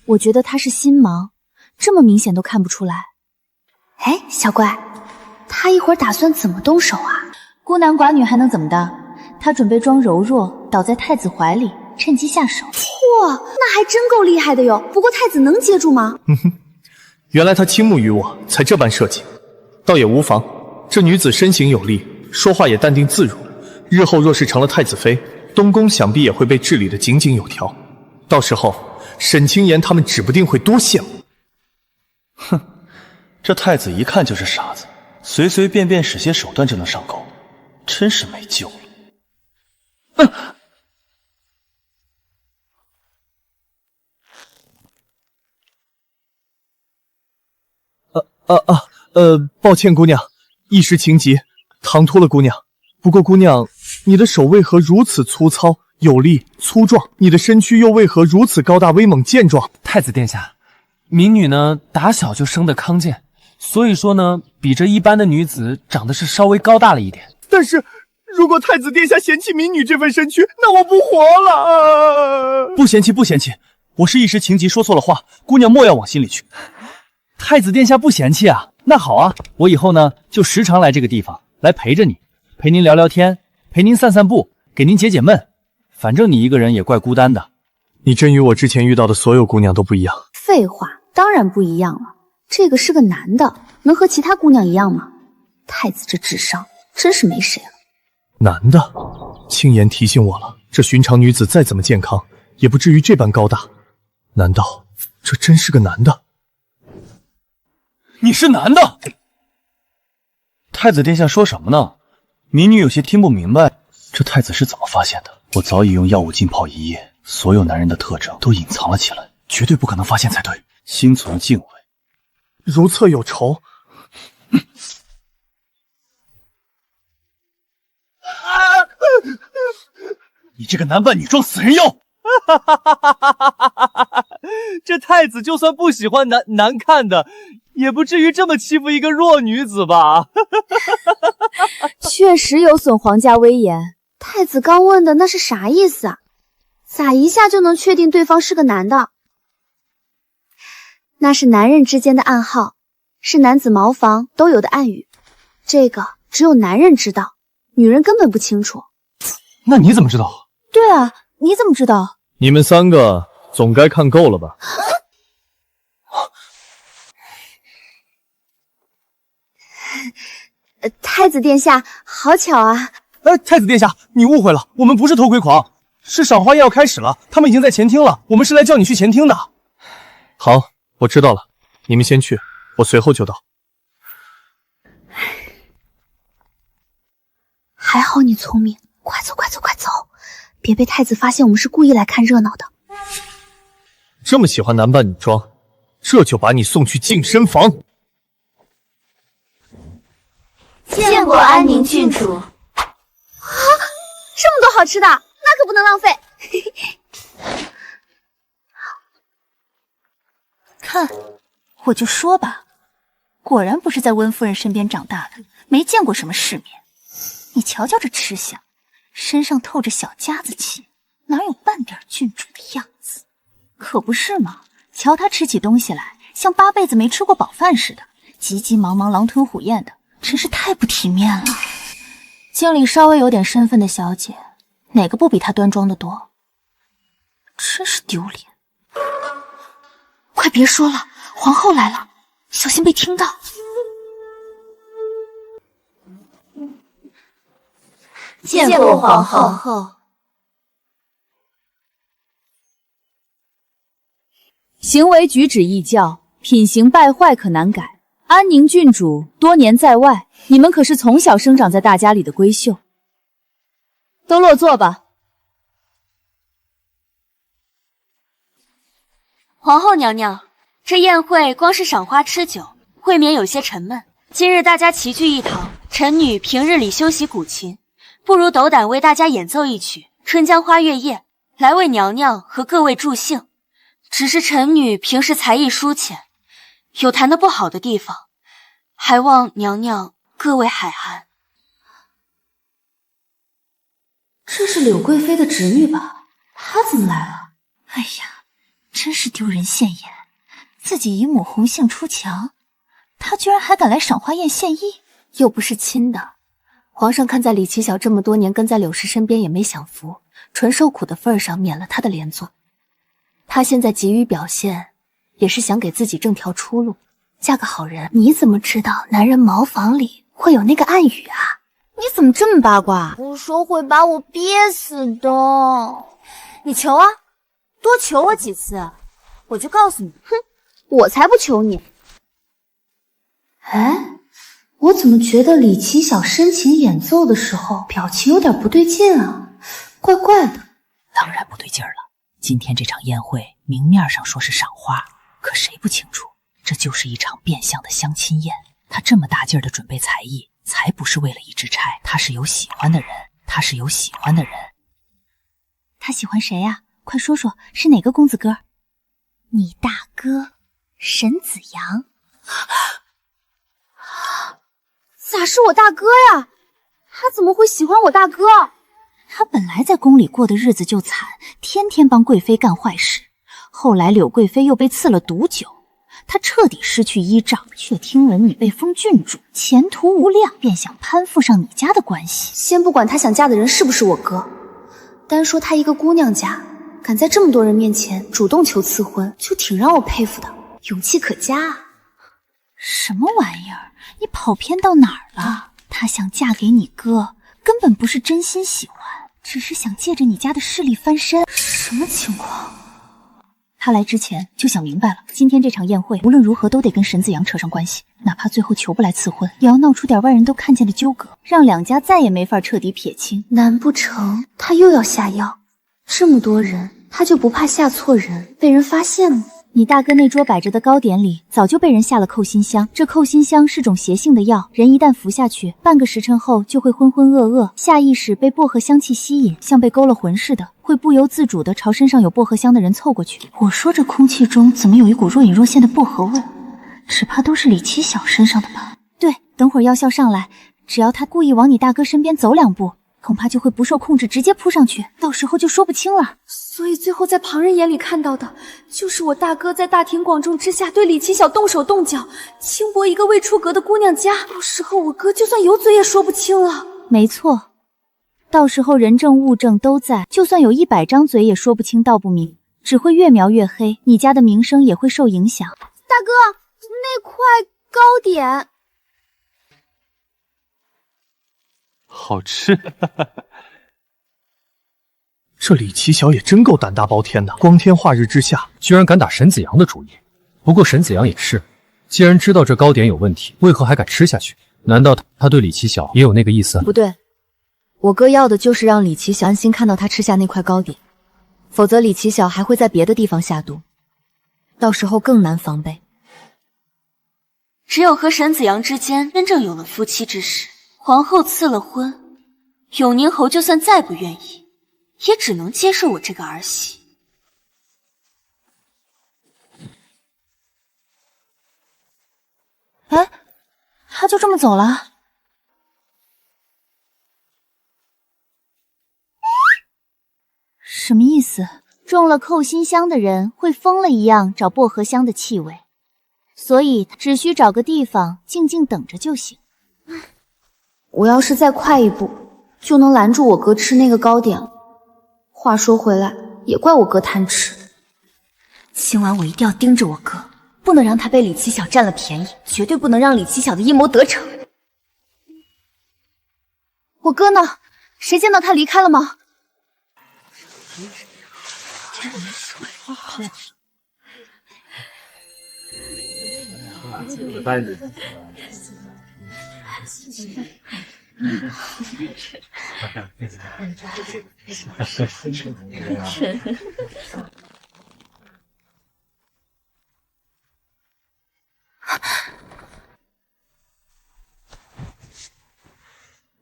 Speaker 3: 我觉得他是心盲。这么明显都看不出来。
Speaker 1: 哎，小怪，他一会儿打算怎么动手啊？
Speaker 3: 孤男寡女还能怎么的？他准备装柔弱，倒在太子怀里，趁机下手。
Speaker 1: 嚯，那还真够厉害的哟。不过太子能接住吗？
Speaker 9: 原来他倾慕于我，才这般设计，倒也无妨。这女子身形有力，说话也淡定自如，日后若是成了太子妃，东宫想必也会被治理得井井有条。到时候沈清言他们指不定会多羡慕。
Speaker 13: 哼，这太子一看就是傻子，随随便便使些手段就能上钩，真是没救了。
Speaker 9: 抱歉姑娘，一时情急，唐突了姑娘。不过姑娘，你的手为何如此粗糙有力粗壮？你的身躯又为何如此高大威猛健壮？
Speaker 14: 太子殿下，民女呢打小就生得康健，所以说呢，比这一般的女子长得是稍微高大了一点。
Speaker 9: 但是如果太子殿下嫌弃民女这份身躯，那我不活了。
Speaker 13: 不嫌弃，不嫌弃，我是一时情急说错了话，姑娘莫要往心里去。
Speaker 14: 太子殿下不嫌弃啊？那好啊，我以后呢就时常来这个地方来陪着你，陪您聊聊天，陪您散散步，给您解解闷。反正你一个人也怪孤单的。
Speaker 9: 你真与我之前遇到的所有姑娘都不一样。
Speaker 1: 废话，当然不一样了。这个是个男的，能和其他姑娘一样吗？太子这智商真是没谁了。
Speaker 9: 男的？青言提醒我了，这寻常女子再怎么健康，也不至于这般高大。难道这真是个男的？
Speaker 13: 你是男的？太子殿下说什么呢？民女有些听不明白，这太子是怎么发现的？我早已用药物浸泡一夜，所有男人的特征都隐藏了起来，绝对不可能发现才对。心存敬畏，
Speaker 9: 如厕有仇。
Speaker 13: 你这个男扮女装死人妖！
Speaker 14: 这太子就算不喜欢难看的，也不至于这么欺负一个弱女子吧？
Speaker 1: 确实有损皇家威严。太子刚问的那是啥意思啊？咋一下就能确定对方是个男的？那是男人之间的暗号，是男子茅房都有的暗语，这个只有男人知道，女人根本不清楚。
Speaker 13: 那你怎么知道？
Speaker 1: 对啊，你怎么知道？
Speaker 9: 你们三个总该看够了吧？
Speaker 1: 太子殿下，好巧啊！
Speaker 13: 太子殿下，你误会了，我们不是偷窥狂，是赏花宴要开始了，他们已经在前厅了，我们是来叫你去前厅的。
Speaker 9: 好，我知道了，你们先去，我随后就到。
Speaker 1: 还好你聪明，快走快走快走，别被太子发现我们是故意来看热闹的。
Speaker 9: 这么喜欢男扮女装，这就把你送去净身房。
Speaker 1: 见过安宁郡主。啊，这么多好吃的，那可不能浪费。
Speaker 3: 看，我就说吧，果然不是在温夫人身边长大的，没见过什么世面。你瞧瞧这吃相，身上透着小家子气，哪有半点郡主的样子？可不是嘛，瞧他吃起东西来，像8辈子没吃过饱饭似的，急急忙忙狼吞虎咽的，真是太不体面了。京里稍微有点身份的小姐，哪个不比她端庄的多？真是丢脸！快别说了，皇后来了，小心被听到。
Speaker 1: 见过皇后。
Speaker 7: 行为举止异教，品行败坏可难改。安宁郡主多年在外，你们可是从小生长在大家里的闺秀。都落座吧。
Speaker 15: 皇后娘娘，这宴会光是赏花吃酒，未免有些沉闷。今日大家齐聚一堂，臣女平日里修习古琴，不如斗胆为大家演奏一曲《春江花月夜》，来为娘娘和各位助兴。只是臣女平时才艺疏浅，有弹得不好的地方，还望娘娘各位海涵。
Speaker 1: 这是柳贵妃的侄女吧？她怎么来了？
Speaker 3: 哎呀，真是丢人现眼！自己姨母红杏出墙，他居然还敢来赏花宴献艺，
Speaker 1: 又不是亲的。皇上看在李奇晓这么多年跟在柳氏身边也没享福，纯受苦的份上免了他的连坐。他现在急于表现，也是想给自己挣条出路，嫁个好人。你怎么知道男人茅房里会有那个暗语啊？
Speaker 3: 你怎么这么八卦？
Speaker 1: 我说会把我憋死的。
Speaker 3: 你求啊，多求我几次，我就告诉你。
Speaker 1: 哼，我才不求你。哎，我怎么觉得李奇晓深情演奏的时候表情有点不对劲啊，怪怪的。
Speaker 14: 当然不对劲儿了。今天这场宴会明面上说是赏花，可谁不清楚这就是一场变相的相亲宴。他这么大劲儿的准备才艺，才不是为了一支钗，他是有喜欢的人，他是有喜欢的人。
Speaker 3: 他喜欢谁呀？快说说，是哪个公子哥？你大哥沈子阳。
Speaker 1: 咋是我大哥呀？他怎么会喜欢我大哥？
Speaker 3: 他本来在宫里过的日子就惨，天天帮贵妃干坏事。后来柳贵妃又被赐了毒酒，他彻底失去依仗，却听闻你被封郡主，前途无量，便想攀附上你家的关系。
Speaker 1: 先不管他想嫁的人是不是我哥，单说他一个姑娘家，敢在这么多人面前主动求赐婚，就挺让我佩服的，勇气可嘉啊。
Speaker 3: 什么玩意儿？你跑偏到哪儿了？她想嫁给你哥，根本不是真心喜欢，只是想借着你家的势力翻身。
Speaker 1: 什么情况？
Speaker 3: 他来之前就想明白了，今天这场宴会无论如何都得跟沈子阳扯上关系，哪怕最后求不来赐婚，也要闹出点外人都看见的纠葛，让两家再也没法彻底撇清。
Speaker 1: 难不成他又要下药？这么多人，他就不怕下错人，被人发现吗？
Speaker 3: 你大哥那桌摆着的糕点里早就被人下了扣心香，这扣心香是种邪性的药，人一旦服下去，半个时辰后就会浑浑噩噩，下意识被薄荷香气吸引，像被勾了魂似的，会不由自主地朝身上有薄荷香的人凑过去。
Speaker 1: 我说这空气中怎么有一股若隐若现的薄荷味？只怕都是李奇晓身上的吧？
Speaker 3: 对，等会儿药效上来，只要他故意往你大哥身边走两步，恐怕就会不受控制直接扑上去，到时候就说不清了。
Speaker 1: 所以最后在旁人眼里看到的，就是我大哥在大庭广众之下对李奇晓动手动脚，轻薄一个未出阁的姑娘家，到时候我哥就算有嘴也说不清了。
Speaker 3: 没错，到时候人证物证都在，就算有100张嘴也说不清道不明，只会越描越黑，你家的名声也会受影响。
Speaker 1: 大哥，那块糕点
Speaker 9: 好吃。这李奇晓也真够胆大包天的，光天化日之下
Speaker 10: 居然敢打沈子阳的主意。不过沈子阳也是，既然知道这糕点有问题，为何还敢吃下去？难道他对李奇晓也有那个意思？
Speaker 16: 不对，我哥要的就是让李奇晓安心看到他吃下那块糕点，否则李奇晓还会在别的地方下毒，到时候更难防备。
Speaker 15: 只有和沈子阳之间真正有了夫妻之实，皇后赐了婚，永宁侯就算再不愿意，也只能接受我这个儿媳。
Speaker 3: 哎，他就这么走了？什么意思？中了扣心香的人会疯了一样找薄荷香的气味，所以只需找个地方静静等着就行。
Speaker 1: 我要是再快一步，就能拦住我哥吃那个糕点了。话说回来，也怪我哥贪吃。
Speaker 3: 今晚我一定要盯着我哥，不能让他被李奇晓占了便宜，绝对不能让李奇晓的阴谋得逞。
Speaker 1: 我哥呢？谁见到他离开了吗？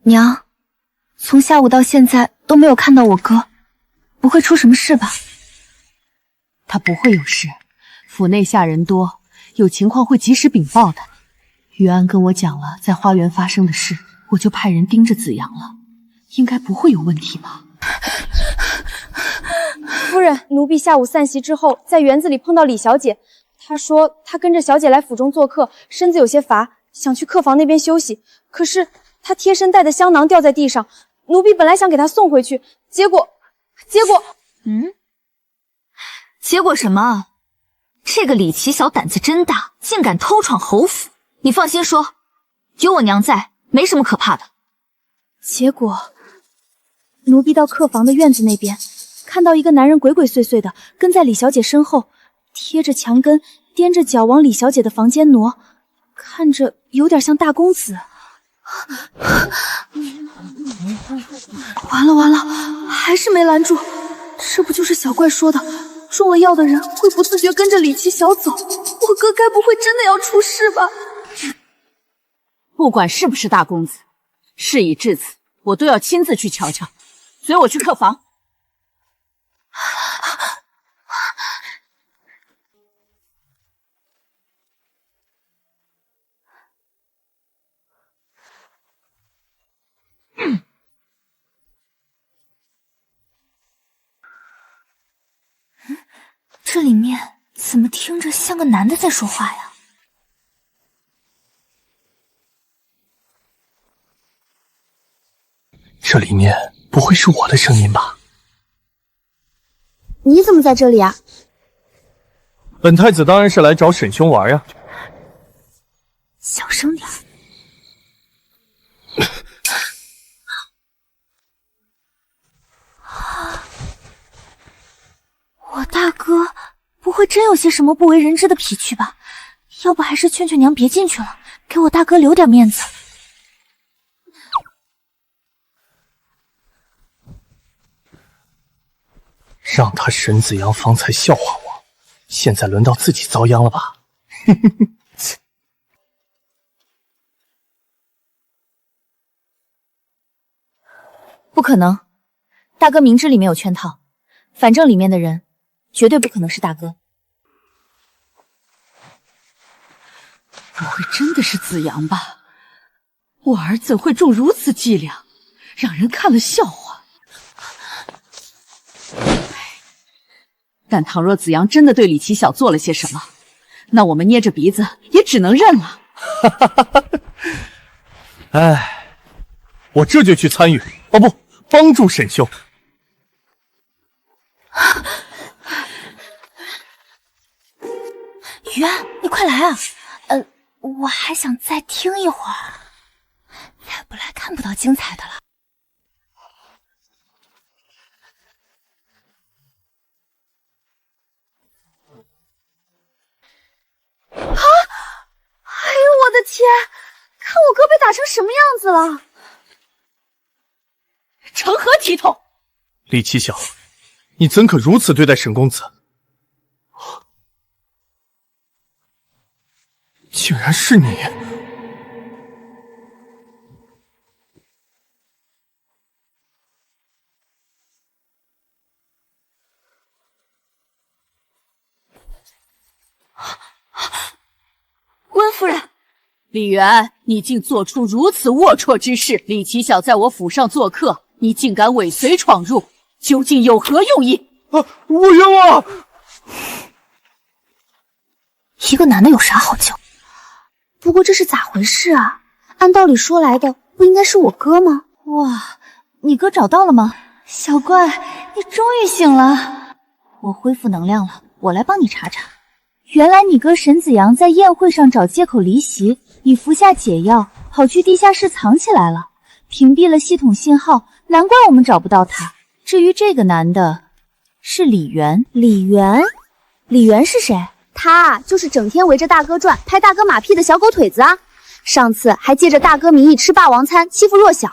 Speaker 1: 娘，从下午到现在都没有看到我哥，不会出什么事吧？
Speaker 7: 他不会有事，府内下人多，有情况会及时禀报的。于安跟我讲了在花园发生的事，我就派人盯着子阳了，应该不会有问题吧？
Speaker 17: 夫人，奴婢下午散席之后，在园子里碰到李小姐，他说他跟着小姐来府中做客，身子有些乏，想去客房那边休息。可是他贴身带的香囊掉在地上，奴婢本来想给他送回去，结果，
Speaker 16: 结果什么？这个李奇小胆子真大，竟敢偷闯侯府。你放心说，有我娘在，没什么可怕的。
Speaker 17: 结果，奴婢到客房的院子那边，看到一个男人鬼鬼祟祟的跟在李小姐身后，贴着墙根，踮着脚往李小姐的房间挪，看着有点像大公子。完了完了，还是没拦住，这不就是小怪说的，中了药的人会不自觉跟着李奇小走，我哥该不会真的要出事吧？
Speaker 7: 不管是不是大公子，事已至此，我都要亲自去瞧瞧。随我去客房。
Speaker 16: 这里面怎么听着像个男的在说话呀？
Speaker 9: 这里面不会是我的声音吧？
Speaker 1: 你怎么在这里啊？
Speaker 9: 本太子当然是来找沈兄玩呀。
Speaker 16: 小声点。我大哥不会真有些什么不为人知的脾气吧？要不还是劝劝娘别进去了，给我大哥留点面子。
Speaker 9: 让他沈子阳方才笑话我，现在轮到自己遭殃了吧？
Speaker 16: 不可能，大哥明知里面有圈套，反正里面的人绝对不可能是大哥。
Speaker 7: 不会真的是子阳吧？我儿怎会中如此伎俩，让人看了笑话。但倘若子阳真的对李奇晓做了些什么，那我们捏着鼻子也只能认了。
Speaker 9: 哎，我这就去参与，哦不，帮助沈兄。
Speaker 16: 雨安，你快来啊！我还想再听一会儿，再不来看不到精彩的了。
Speaker 1: 啊！哎呦我的天，看我哥被打成什么样子了，
Speaker 7: 成何体统！
Speaker 9: 李奇晓，你怎可如此对待沈公子？竟然是你！
Speaker 7: 温夫人，李元，你竟做出如此龌龊之事！李奇晓在我府上做客，你竟敢尾随闯入，究竟有何用意？
Speaker 9: 我冤枉！
Speaker 16: 一个男的有啥好救？
Speaker 1: 不过这是咋回事啊？按道理说来的不应该是我哥吗？
Speaker 16: 哇，你哥找到了吗？小怪，你终于醒了！我恢复能量了，我来帮你查查。原来你哥沈子阳在宴会上找借口离席，已服下解药，跑去地下室藏起来了，屏蔽了系统信号，难怪我们找不到他。至于这个男的，是李元。
Speaker 1: 李元是谁？他啊，就是整天围着大哥转，拍大哥马屁的小狗腿子啊！上次还借着大哥名义吃霸王餐，欺负弱小。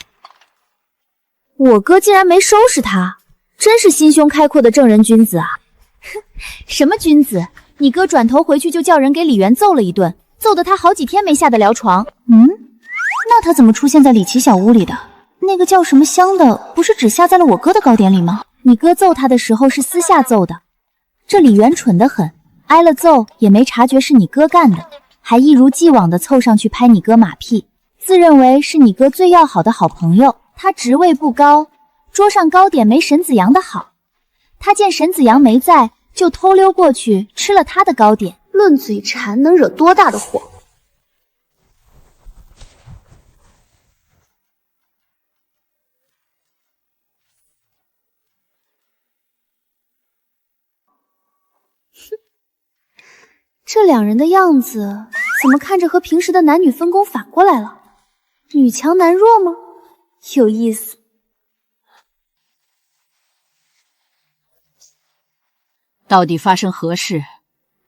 Speaker 1: 我哥竟然没收拾他，真是心胸开阔的正人君子啊！
Speaker 16: 哼，什么君子？你哥转头回去就叫人给李元揍了一顿，揍得他好几天没下得了床。那他怎么出现在李奇小屋里的？那个叫什么香的，不是只下在了我哥的糕点里吗？你哥揍他的时候是私下揍的，这李元蠢得很。挨了揍也没察觉是你哥干的，还一如既往的凑上去拍你哥马屁，自认为是你哥最要好的好朋友。他职位不高，桌上糕点没沈子阳的好，他见沈子阳没在，就偷溜过去吃了他的糕点，
Speaker 1: 论嘴馋能惹多大的祸？
Speaker 17: 这两人的样子，怎么看着和平时的男女分工反过来了？女强男弱吗？有意思。
Speaker 7: 到底发生何事？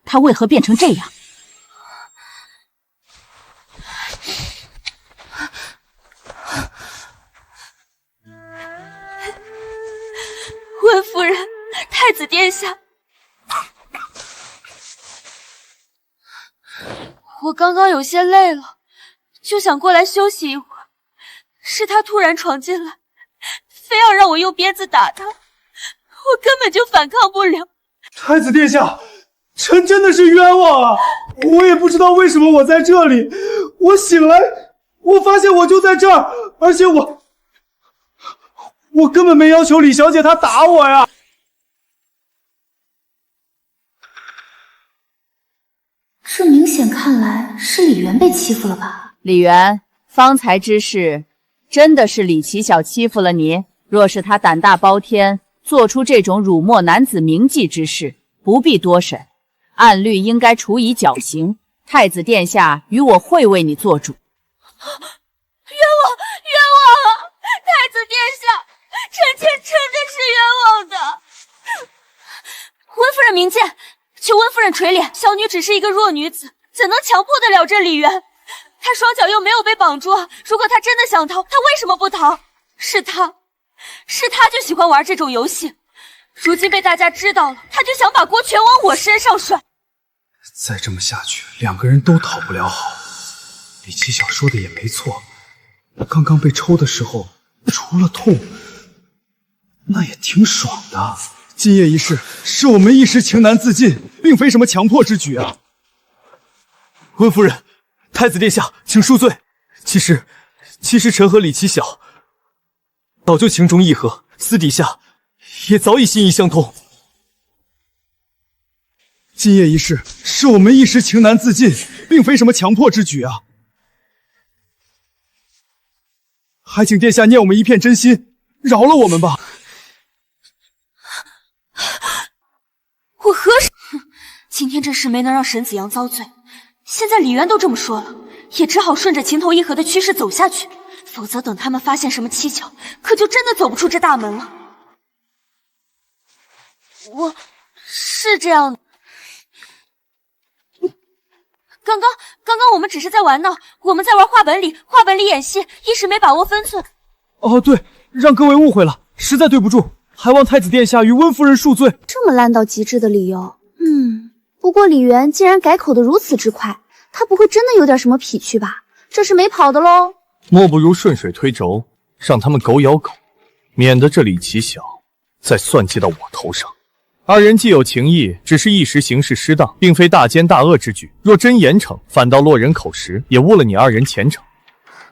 Speaker 7: 他为何变成这样？
Speaker 15: 温夫人，太子殿下，我刚刚有些累了，就想过来休息一会儿，是他突然闯进来，非要让我用鞭子打他，我根本就反抗不了。
Speaker 6: 太子殿下，臣真的是冤枉啊！我也不知道为什么我在这里，我醒来，我发现我就在这儿，而且我根本没要求李小姐她打我呀。
Speaker 17: 这明显看来是李媛被欺负了吧？
Speaker 7: 李媛，方才之事真的是李奇小欺负了你？若是他胆大包天，做出这种辱没男子铭记之事，不必多审，按律应该处以绞刑。太子殿下与我会为你做主。
Speaker 15: 冤枉，冤枉啊！太子殿下，臣妾真的是冤枉的。温夫人明鉴，求温夫人垂怜，小女只是一个弱女子，怎能强迫得了这李媛？她双脚又没有被绑住，如果她真的想逃，她为什么不逃？是她就喜欢玩这种游戏，如今被大家知道了，她就想把锅全往我身上甩。
Speaker 6: 再这么下去，两个人都讨不了好。李七小说的也没错，刚刚被抽的时候，除了痛，那也挺爽的。今夜一事是我们一时情难自禁，并非什么强迫之举啊。
Speaker 9: 温夫人，太子殿下，请恕罪。其实臣和李奇小早就情重义和，私底下也早已心意相通。
Speaker 6: 今夜一事是我们一时情难自禁，并非什么强迫之举啊。还请殿下念我们一片真心，饶了我们吧。
Speaker 15: 我何时？今天这事没能让沈子阳遭罪，现在李渊都这么说了，也只好顺着情投意合的趋势走下去，否则等他们发现什么蹊跷，可就真的走不出这大门了。我是这样的。刚刚我们只是在玩闹，我们在玩话本里演戏，一时没把握分寸。
Speaker 9: 哦，对，让各位误会了，实在对不住，还望太子殿下与温夫人恕罪。
Speaker 1: 这么烂到极致的理由，不过李媛竟然改口得如此之快，他不会真的有点什么痞去吧？这是没跑的喽。
Speaker 9: 莫不如顺水推舟，让他们狗咬狗，免得这李奇小再算计到我头上。二人既有情谊，只是一时行事失当，并非大奸大恶之举。若真严惩，反倒落人口实，也误了你二人前程。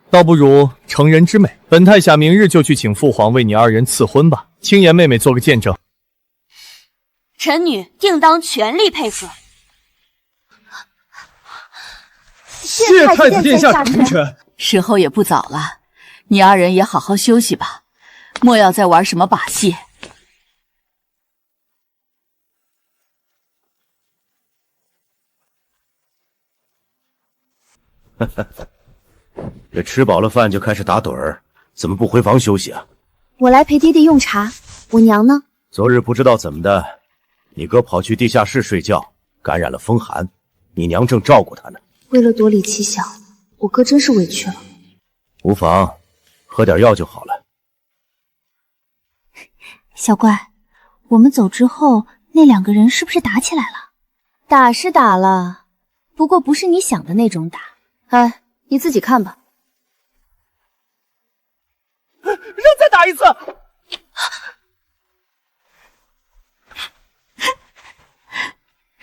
Speaker 9: 倒不如成人之美，本太侠明日就去请父皇为你二人赐婚吧。青颜妹妹做个见证。
Speaker 15: 臣女定当全力配合。
Speaker 6: 谢太子殿下成全。
Speaker 7: 时候也不早了，你二人也好好休息吧，莫要再玩什么把戏。
Speaker 2: 这吃饱了饭就开始打盹儿，怎么不回房休息啊？
Speaker 1: 我来陪爹爹用茶，我娘呢？
Speaker 2: 昨日不知道怎么的，你哥跑去地下室睡觉，感染了风寒，你娘正照顾他呢。
Speaker 1: 为了躲李奇小，我哥真是委屈了。
Speaker 2: 无妨，喝点药就好了。
Speaker 17: 小怪，我们走之后，那两个人是不是打起来了？
Speaker 1: 打是打了，不过不是你想的那种打。哎，你自己看吧。
Speaker 9: 让再打一次！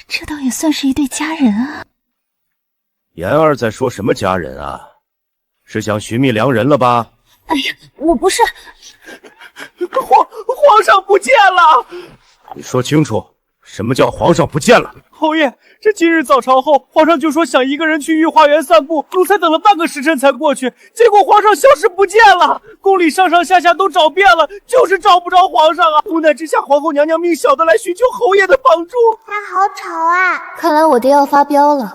Speaker 17: 这倒也算是一对佳人啊。
Speaker 2: 妍儿在说什么佳人啊？是想寻觅良人了吧？
Speaker 17: 哎呀，我不是。
Speaker 9: 皇上不见了！
Speaker 2: 你说清楚，
Speaker 5: 什么叫皇上不见了？
Speaker 9: 侯爷，这今日早朝后，皇上就说想一个人去御花园散步，奴才等了半个时辰才过去，结果皇上消失不见了。宫里上上下下都找遍了，就是找不着皇上啊！无奈之下，皇后娘娘命小的来寻求侯爷的帮助。
Speaker 1: 他好吵啊！
Speaker 16: 看来我爹要发飙了。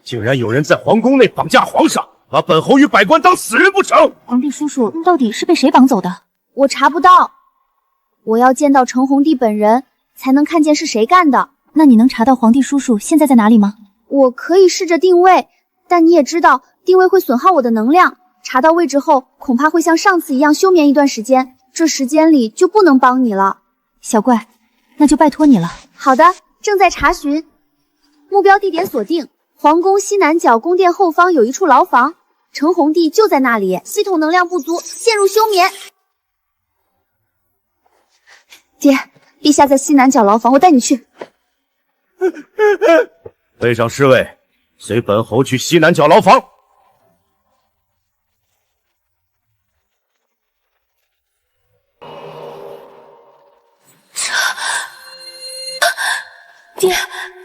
Speaker 5: 竟然有人在皇宫内绑架皇上，把本侯与百官当死人不成？
Speaker 16: 皇帝叔叔到底是被谁绑走的？
Speaker 1: 我查不到，我要见到成红帝本人，才能看见是谁干的。
Speaker 16: 那你能查到皇帝叔叔现在在哪里吗？
Speaker 1: 我可以试着定位，但你也知道，定位会损耗我的能量。查到位置后，恐怕会像上次一样休眠一段时间，这时间里就不能帮你了。
Speaker 16: 小怪，那就拜托你了。
Speaker 1: 好的，正在查询，目标地点锁定，皇宫西南角宫殿后方有一处牢房，成红帝就在那里。系统能量不足，陷入休眠。爹，陛下在西南角牢房，我带你去。
Speaker 5: 背上侍卫，随本侯去西南角牢房。
Speaker 16: 爹，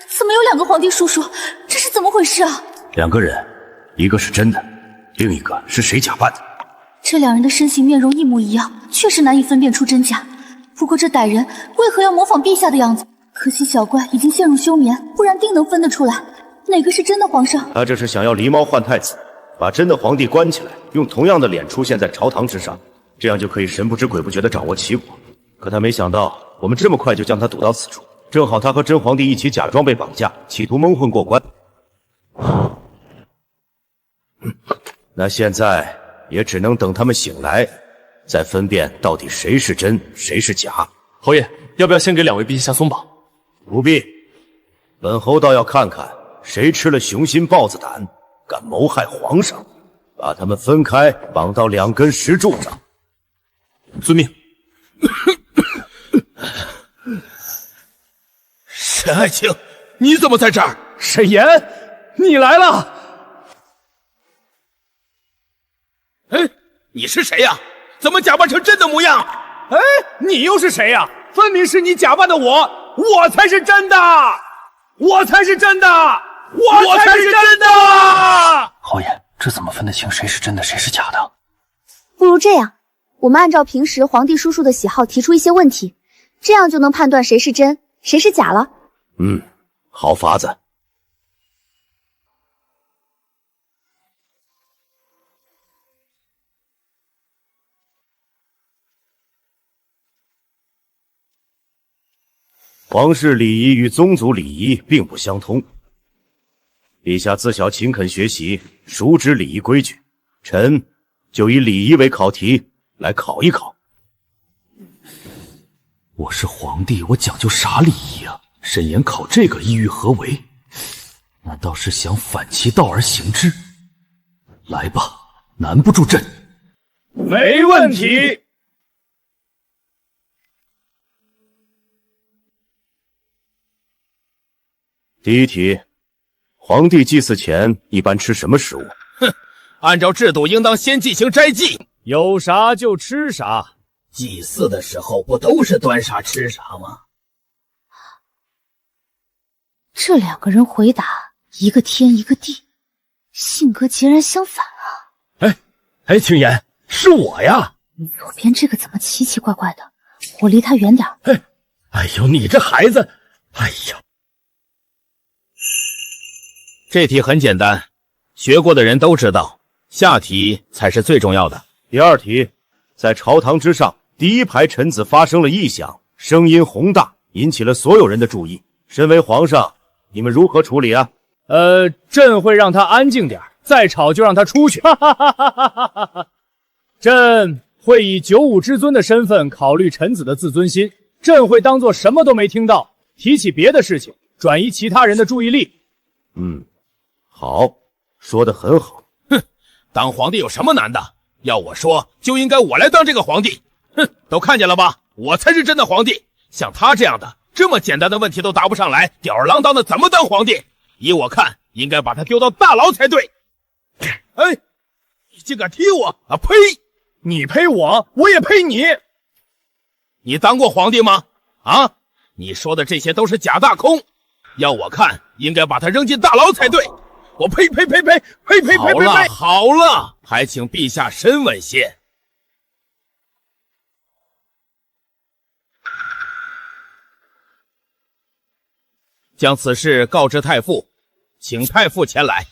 Speaker 16: 怎么有2个皇帝叔叔？这是怎么回事啊
Speaker 2: ？2个人，一个是真的，另一个是谁假扮的？
Speaker 16: 这2人的身形面容一模一样，确实难以分辨出真假。不过这歹人为何要模仿陛下的样子？可惜小怪已经陷入休眠，不然定能分得出来哪个是真的皇上。
Speaker 5: 他这是想要狸猫换太子，把真的皇帝关起来，用同样的脸出现在朝堂之上，这样就可以神不知鬼不觉地掌握齐国。可他没想到我们这么快就将他堵到此处，正好他和真皇帝一起假装被绑架，企图蒙混过关。那现在也只能等他们醒来，再分辨到底谁是真谁是假。
Speaker 10: 侯爷，要不要先给2位陛下松绑？
Speaker 5: 不必，本侯倒要看看谁吃了雄心豹子胆，敢谋害皇上，把他们分开，绑到2根石柱上。
Speaker 10: 遵命。
Speaker 4: 沈爱卿，你怎么在这儿？
Speaker 9: 沈岩，你来了！
Speaker 4: 哎，你是谁呀？怎么假扮成真的模样？
Speaker 9: 哎，你又是谁呀？分明是你假扮的我才是真的，我才是真的，我才是真的！
Speaker 13: 侯爷，这怎么分得清谁是真的，谁是假的？
Speaker 1: 不如这样，我们按照平时皇帝叔叔的喜好提出一些问题，这样就能判断谁是真，谁是假了。
Speaker 5: 好法子。皇室礼仪与宗族礼仪并不相通，陛下自小勤恳学习，熟知礼仪规矩，臣就以礼仪为考题来考一考。
Speaker 8: 我是皇帝，我讲究啥礼仪啊？沈岩考这个意欲何为？难道是想反其道而行之？来吧，难不住朕。
Speaker 9: 没问题。
Speaker 5: 第一题，皇帝祭祀前一般吃什么食物？
Speaker 4: 哼，按照制度应当先进行斋祭，
Speaker 9: 有啥就吃啥。
Speaker 10: 祭祀的时候不都是端啥吃啥吗？
Speaker 16: 这2个人回答，一个天一个地，性格截然相反啊！
Speaker 10: 哎，青岩，是我呀！
Speaker 16: 左边这个怎么奇奇怪怪的？我离他远点。
Speaker 10: 哎呦，你这孩子，哎呀！
Speaker 4: 这题很简单，学过的人都知道，下题才是最重要的。
Speaker 5: 第2题，在朝堂之上，第1排臣子发生了异响，声音宏大，引起了所有人的注意。身为皇上，你们如何处理啊？
Speaker 9: 朕会让他安静点，再吵就让他出去。朕会以95之尊的身份考虑臣子的自尊心，朕会当作什么都没听到，提起别的事情，转移其他人的注意力。
Speaker 5: 好，说得很好。
Speaker 4: 哼，当皇帝有什么难的？要我说，就应该我来当这个皇帝。哼，都看见了吧，我才是真的皇帝。像他这样的，这么简单的问题都答不上来，吊儿郎当的怎么当皇帝？依我看，应该把他丢到大牢才对。哎，你竟敢踢我啊！呸！
Speaker 9: 你呸我，我也呸你。
Speaker 4: 你当过皇帝吗？啊，你说的这些都是假大空，要我看，应该把他扔进大牢才对。我呸！好了好了，还请陛下审问些。将此事告知太傅，请太傅前来。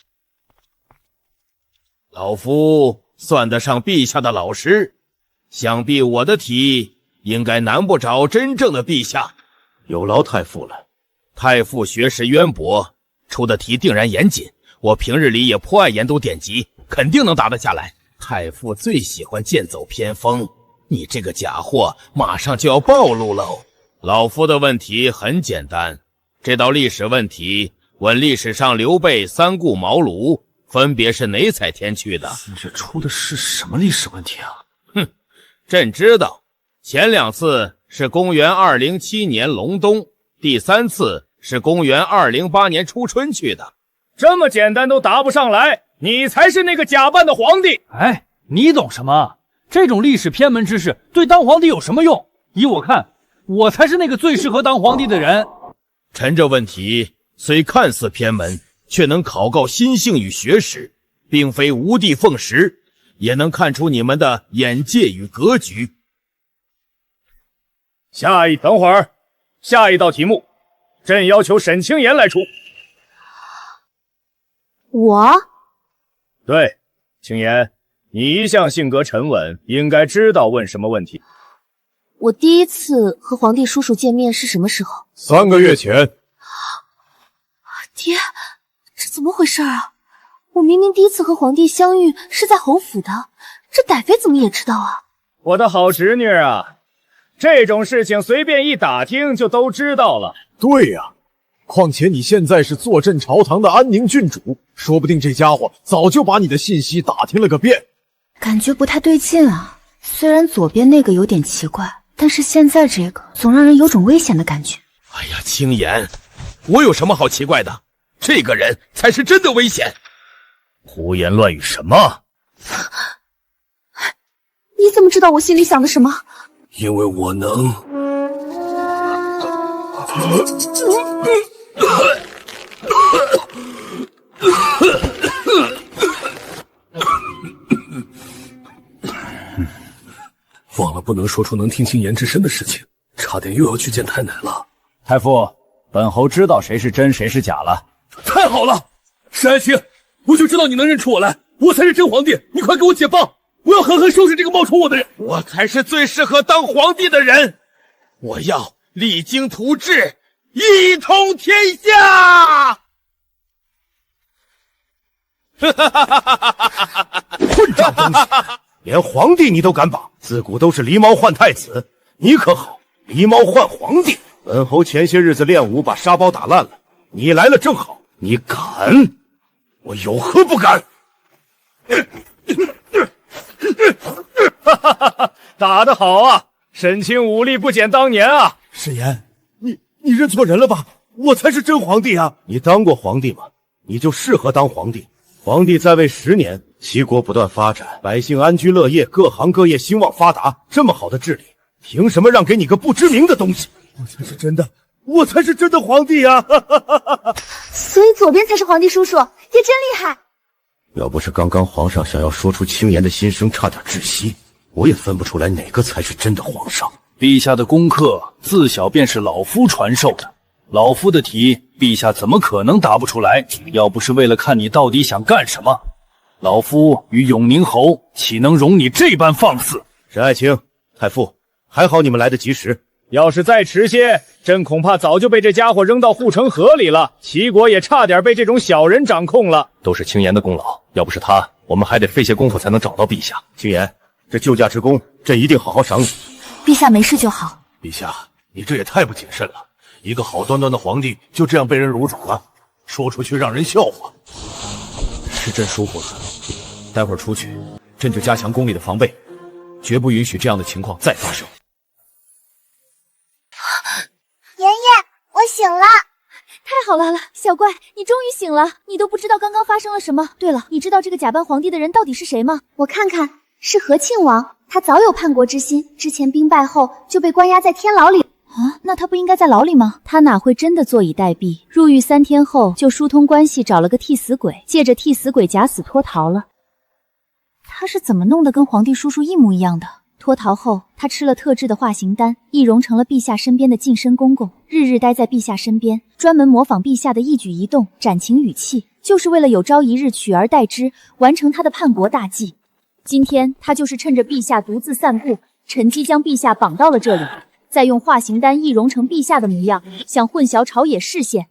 Speaker 4: 老夫算得上陛下的老师，想必我的题应该难不着真正的陛下。
Speaker 2: 有劳太傅了。
Speaker 4: 太傅学识渊博，出的题定然严谨，我平日里也颇爱研读典籍，肯定能答得下来。太傅最喜欢剑走偏锋，你这个假货马上就要暴露喽。老夫的问题很简单，这道历史问题问历史上刘备、三顾、茅庐分别是哪载天去的？
Speaker 10: 你这出的是什么历史问题啊？
Speaker 4: 哼，朕知道，前2次是公元207年隆冬，第3次是公元208年初春去的。
Speaker 11: 这么简单都答不上来，你才是那个假扮的皇帝。
Speaker 14: 哎，你懂什么？这种历史偏门知识对当皇帝有什么用？依我看，我才是那个最适合当皇帝的人。
Speaker 4: 臣这问题虽看似偏门，却能考告心性与学识，并非无的奉食，也能看出你们的眼界与格局。
Speaker 11: 等会儿，下一道题目，朕要求沈清言来出。
Speaker 1: 我？
Speaker 11: 对，清言，你一向性格沉稳，应该知道问什么问题。
Speaker 1: 我第一次和皇帝叔叔见面是什么时候
Speaker 12: ？3个月前。
Speaker 1: 爹，这怎么回事啊？我明明第一次和皇帝相遇是在侯府的，这歹妃怎么也知道啊？
Speaker 11: 我的好侄女啊，这种事情随便一打听就都知道了。
Speaker 12: 对呀，况且你现在是坐镇朝堂的安宁郡主，说不定这家伙早就把你的信息打听了个遍。
Speaker 17: 感觉不太对劲啊，虽然左边那个有点奇怪，但是现在这个总让人有种危险的感觉。
Speaker 4: 哎呀，清言，我有什么好奇怪的？这个人才是真的危险。
Speaker 2: 胡言乱语什么？
Speaker 1: 你怎么知道我心里想的什么？
Speaker 12: 因为我能。忘了不能说出能听清言之身的事情，差点又要去见太奶了。
Speaker 14: 太傅，本侯知道谁是真谁是假了。
Speaker 8: 太好了，沈爱卿，我就知道你能认出我来，我才是真皇帝，你快给我解放！我要狠狠收拾这个冒充我的人。
Speaker 4: 我才是最适合当皇帝的人，我要励精图治，一统天下！
Speaker 2: 混账东西，连皇帝你都敢绑！自古都是狸猫换太子，你可好，狸猫换皇帝。本侯前些日子练武把沙包打烂了，你来了正好，你敢？我有何不敢？
Speaker 11: 打得好啊！沈清武力不减当年啊！
Speaker 2: 沈岩，你认错人了吧？我才是真皇帝啊！你当过皇帝吗？你就适合当皇帝。皇帝在位10年，齐国不断发展，百姓安居乐业，各行各业兴旺发达，这么好的治理，凭什么让给你个不知名的东西？我才是真的皇帝啊！
Speaker 1: 所以左边才是皇帝叔叔，爹真厉害。
Speaker 2: 要不是刚刚皇上想要说出清言的心声，差点窒息，我也分不出来哪个才是真的皇上。
Speaker 14: 陛下的功课自小便是老夫传授的，老夫的题，陛下怎么可能答不出来？要不是为了看你到底想干什么，老夫与永宁侯岂能容你这般放肆？
Speaker 2: 沈爱卿、太傅，还好你们来得及时。
Speaker 11: 要是再迟些，朕恐怕早就被这家伙扔到护城河里了。齐国也差点被这种小人掌控了。
Speaker 5: 都是清言的功劳，要不是他，我们还得费些功夫才能找到陛下。
Speaker 2: 清言，这救驾之功，朕一定好好赏你。
Speaker 17: 陛下没事就好。
Speaker 12: 陛下，你这也太不谨慎了，一个好端端的皇帝就这样被人掳走了，说出去让人笑话。
Speaker 10: 是朕疏忽了，待会儿出去，朕就加强宫里的防备，绝不允许这样的情况再发生。
Speaker 1: 爷爷，我醒了！
Speaker 16: 太好了，小怪，你终于醒了！你都不知道刚刚发生了什么。对了，你知道这个假扮皇帝的人到底是谁吗？
Speaker 1: 我看看，是和庆王，他早有叛国之心，之前兵败后就被关押在天牢里。
Speaker 16: 啊，那他不应该在牢里吗？他哪会真的坐以待毙？入狱3天后就疏通关系，找了个替死鬼，借着替死鬼假死脱逃了。他是怎么弄得跟皇帝叔叔一模一样的？脱逃后，他吃了特制的化形丹，易容成了陛下身边的近身公公，日日待在陛下身边，专门模仿陛下的一举一动、感情语气，就是为了有朝一日取而代之，完成他的叛国大计。今天他就是趁着陛下独自散步，趁机将陛下绑到了这里，再用化形丹易容成陛下的模样，想混淆朝野视线，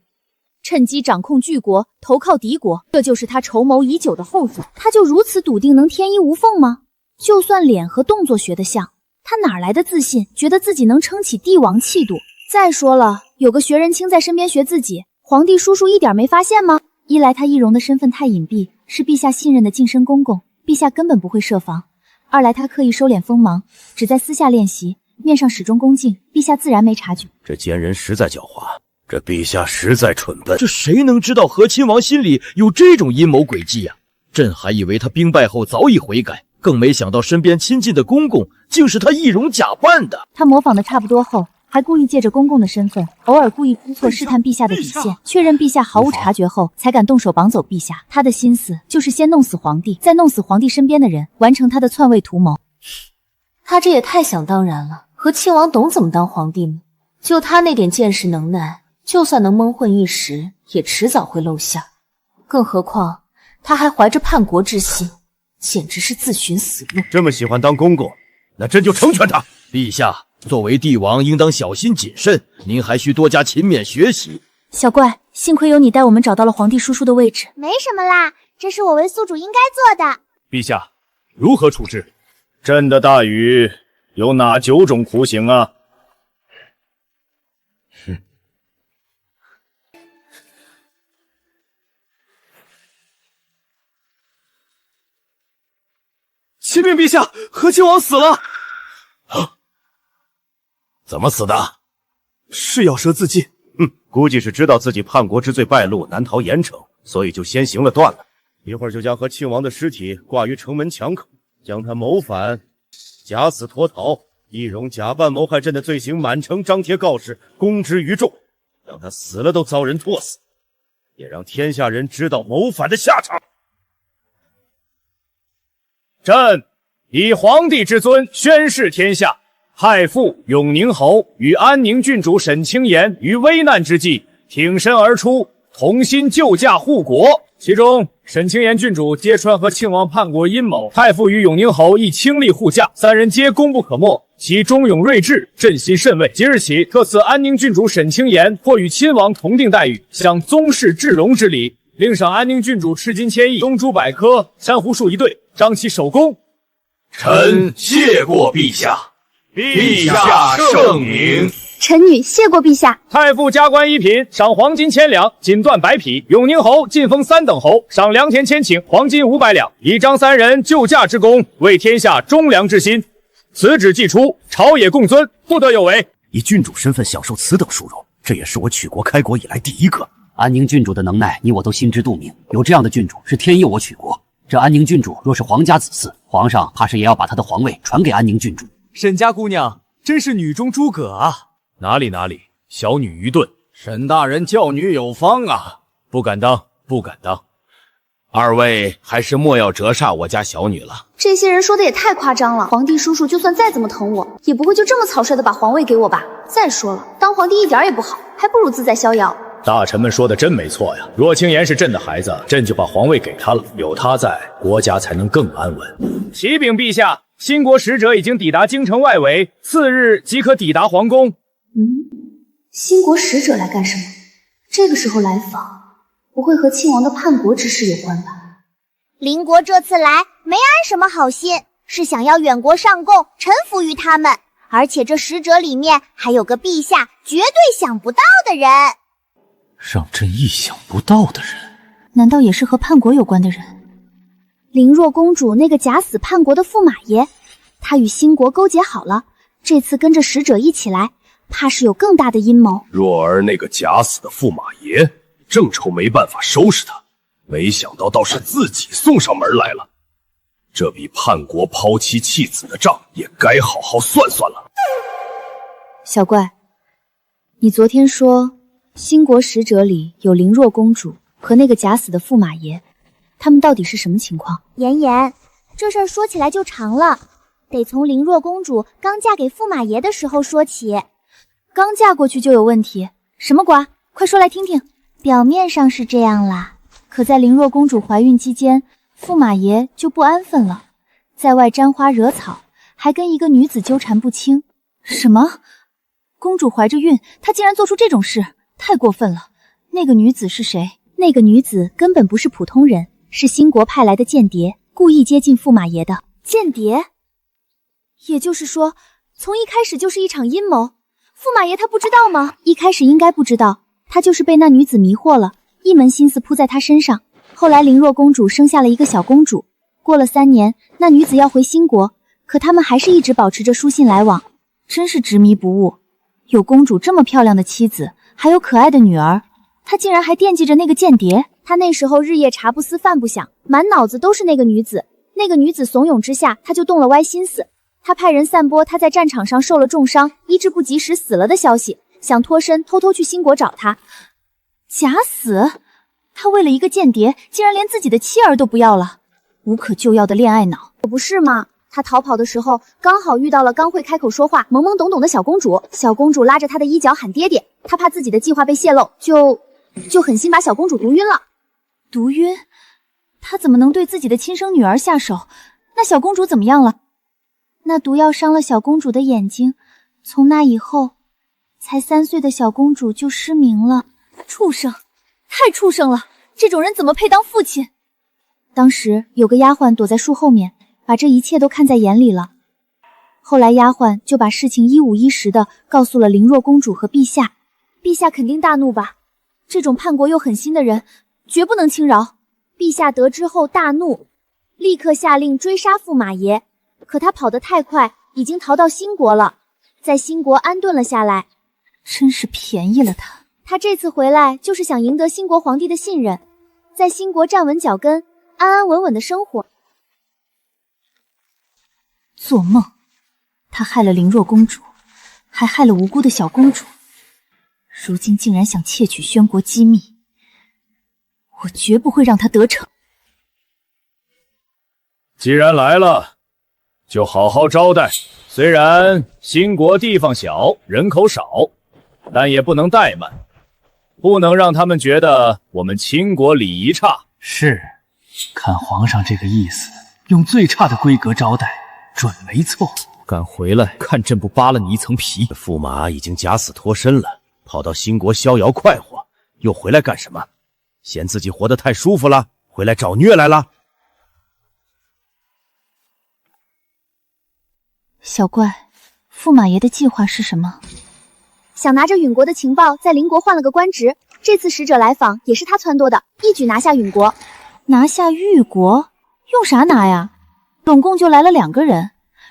Speaker 16: 趁机掌控巨国，投靠敌国，这就是他筹谋已久的后果。他就如此笃定能天衣无缝吗？就算脸和动作学得像，他哪来的自信，觉得自己能撑起帝王气度？再说了，有个学人卿在身边学自己，皇帝叔叔一点没发现吗？一来他易容的身份太隐蔽，是陛下信任的近身公公，陛下根本不会设防；二来他刻意收敛锋芒，只在私下练习，面上始终恭敬，陛下自然没察觉。
Speaker 5: 这奸人实在狡猾，这陛下实在蠢笨。
Speaker 10: 这谁能知道和亲王心里有这种阴谋诡计呀？朕还以为他兵败后早已悔改，更没想到身边亲近的公公竟是他易容假扮的。
Speaker 16: 他模仿的差不多后，还故意借着公公的身份，偶尔故意出错试探陛下的底线，确认陛下毫无察觉后，才敢动手绑走陛下。他的心思就是先弄死皇帝，再弄死皇帝身边的人，完成他的篡位图谋。
Speaker 1: 他这也太想当然了，和亲王懂怎么当皇帝吗？就他那点见识能耐，就算能蒙混一时，也迟早会露馅。更何况他还怀着叛国之心，简直是自寻死路。
Speaker 5: 这么喜欢当公公，那朕就成全他。
Speaker 10: 陛下作为帝王，应当小心谨慎，您还需多加勤勉学习。
Speaker 16: 小怪，幸亏有你带我们找到了皇帝叔叔的位置。
Speaker 18: 没什么啦，这是我为宿主应该做的。
Speaker 4: 陛下，如何处置？朕的大禹有哪9种酷刑啊？
Speaker 9: 启禀陛下，和亲王死了。
Speaker 5: 怎么死的？
Speaker 9: 是咬舌自尽。
Speaker 5: 估计是知道自己叛国之罪败露，难逃严惩，所以就先行了断了。一会儿就将和亲王的尸体挂于城门墙口，将他谋反、假死脱逃、易容假扮谋害朕的罪行满城张贴告示，公之于众，让他死了都遭人唾死，也让天下人知道谋反的下场。
Speaker 4: 朕以皇帝之尊宣示天下，太傅永宁侯与安宁郡主沈清言于危难之际挺身而出，同心救驾护国。其中沈清言郡主揭穿和庆王叛国阴谋，太傅与永宁侯亦倾力护驾，3人皆功不可没，其忠勇睿智，朕心甚慰。即日起特赐安宁郡主沈清言或与亲王同定待遇，享宗室至荣之礼。另赏安宁郡主赤金千亿、龙珠100颗、珊瑚树1对，彰其首功。
Speaker 10: 臣谢过陛下。陛下圣明。
Speaker 18: 臣女谢过陛下。
Speaker 4: 太傅加官1品，赏黄金1000两，锦缎100匹。永宁侯晋封3等侯，赏良田1000顷，黄金500两，以彰3人救驾之功，为天下忠良之心。此旨既出，朝野共尊，不得有违。
Speaker 5: 以郡主身份享受此等殊荣，这也是我取国开国以来第一个。
Speaker 19: 安宁郡主的能耐，你我都心知肚明。有这样的郡主，是天佑我取国。这安宁郡主若是皇家子嗣，皇上怕是也要把她的皇位传给安宁郡主。
Speaker 11: 沈家姑娘真是女中诸葛啊！
Speaker 4: 哪里，小女愚钝。
Speaker 8: 沈大人教女有方啊！
Speaker 4: 不敢当。2位还是莫要折煞我家小女了。
Speaker 1: 这些人说的也太夸张了，皇帝叔叔就算再怎么疼我，也不会就这么草率的把皇位给我吧？再说了，当皇帝一点也不好，还不如自在逍遥。
Speaker 4: 大臣们说的真没错呀！若清言是朕的孩子，朕就把皇位给他了，有他在，国家才能更安稳。启禀陛下，新国使者已经抵达京城外围，次日即可抵达皇宫。
Speaker 1: 新国使者来干什么？这个时候来访，不会和亲王的叛国之事有关吧？
Speaker 18: 邻国这次来没安什么好心，是想要远国上贡，臣服于他们。而且这使者里面还有个陛下绝对想不到的人。
Speaker 13: 让朕意想不到的人，
Speaker 16: 难道也是和叛国有关的人？凌若公主那个假死叛国的驸马爷，他与新国勾结好了，这次跟着使者一起来，怕是有更大的阴谋。
Speaker 8: 若儿那个假死的驸马爷，正愁没办法收拾他，没想到倒是自己送上门来了。这笔叛国抛妻弃子的账也该好好算算了。
Speaker 16: 小怪，
Speaker 17: 你昨天说兴国使者里有灵若公主和那个假死的驸马爷，他们到底是什么情况？
Speaker 18: 妍妍，这事儿说起来就长了，得从灵若公主刚嫁给驸马爷的时候说起。
Speaker 17: 刚嫁过去就有问题？什么瓜？快说来听听。
Speaker 18: 表面上是这样啦，
Speaker 17: 可在灵若公主怀孕期间，驸马爷就不安分了，在外沾花惹草，还跟一个女子纠缠不清。什么？公主怀着孕，她竟然做出这种事，太过分了。那个女子是谁？那个女子根本不是普通人，是兴国派来的间谍，故意接近驸马爷的。
Speaker 16: 间谍？也就是说，从一开始就是一场阴谋。驸马爷他不知道吗？
Speaker 17: 一开始应该不知道，他就是被那女子迷惑了，一门心思扑在她身上。后来灵若公主生下了一个小公主，过了3年，那女子要回兴国，可他们还是一直保持着书信来往，真是执迷不悟。有公主这么漂亮的妻子，还有可爱的女儿，他竟然还惦记着那个间谍。
Speaker 16: 他那时候日夜茶不思饭不想，满脑子都是那个女子。那个女子怂恿之下，他就动了歪心思。他派人散播他在战场上受了重伤，医治不及时死了的消息，想脱身偷偷去兴国找他。
Speaker 17: 假死？他为了一个间谍，竟然连自己的妻儿都不要了，无可救药的恋爱脑。
Speaker 16: 可不是吗？他逃跑的时候，刚好遇到了刚会开口说话、懵懵懂懂的小公主。小公主拉着他的衣角喊爹爹，他怕自己的计划被泄露，就狠心把小公主毒晕了。
Speaker 17: 毒晕？他怎么能对自己的亲生女儿下手？那小公主怎么样了？那毒药伤了小公主的眼睛，从那以后，才3岁的小公主就失明了。
Speaker 16: 畜生，太畜生了！这种人怎么配当父亲？
Speaker 17: 当时有个丫鬟躲在树后面，把这一切都看在眼里了。后来丫鬟就把事情一五一十的告诉了灵若公主和陛下。
Speaker 16: 陛下肯定大怒吧？这种叛国又狠心的人，绝不能轻饶。陛下得知后大怒，立刻下令追杀驸马爷。可他跑得太快，已经逃到兴国了，在兴国安顿了下来。
Speaker 17: 真是便宜了他。
Speaker 16: 他这次回来就是想赢得兴国皇帝的信任，在兴国站稳脚跟，安安稳稳的生活。
Speaker 17: 做梦！他害了灵若公主，还害了无辜的小公主，如今竟然想窃取宣国机密，我绝不会让他得逞。
Speaker 4: 既然来了，就好好招待。虽然兴国地方小，人口少，但也不能怠慢，不能让他们觉得我们秦国礼仪差。
Speaker 14: 是，看皇上这个意思，用最差的规格招待，准没错。
Speaker 5: 敢回来，看朕不扒了你一层皮！驸马已经假死脱身了，跑到兴国逍遥快活，又回来干什么？嫌自己活得太舒服了，回来找虐来了？
Speaker 17: 小怪，驸马爷的计划是什么？
Speaker 16: 想拿着允国的情报，在邻国换了个官职。这次使者来访也是他撺掇的，一举拿下允国。
Speaker 17: 拿下玉国？用啥拿呀？总共就来了2个人，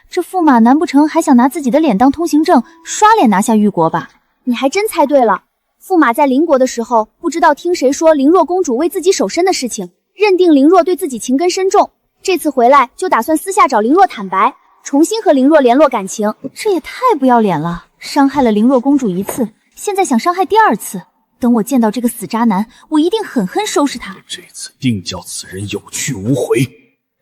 Speaker 17: 这驸马难不成还想拿自己的脸当通行证，刷脸拿下玉国吧？
Speaker 16: 你还真猜对了。驸马在邻国的时候，不知道听谁说灵若公主为自己守身的事情，认定灵若对自己情根深重。这次回来就打算私下找灵若坦白，重新和灵若联络感情。
Speaker 17: 这也太不要脸了！伤害了灵若公主1次，现在想伤害第2次。等我见到这个死渣男，我一定狠狠收拾他。
Speaker 10: 这次定叫此人有去无回，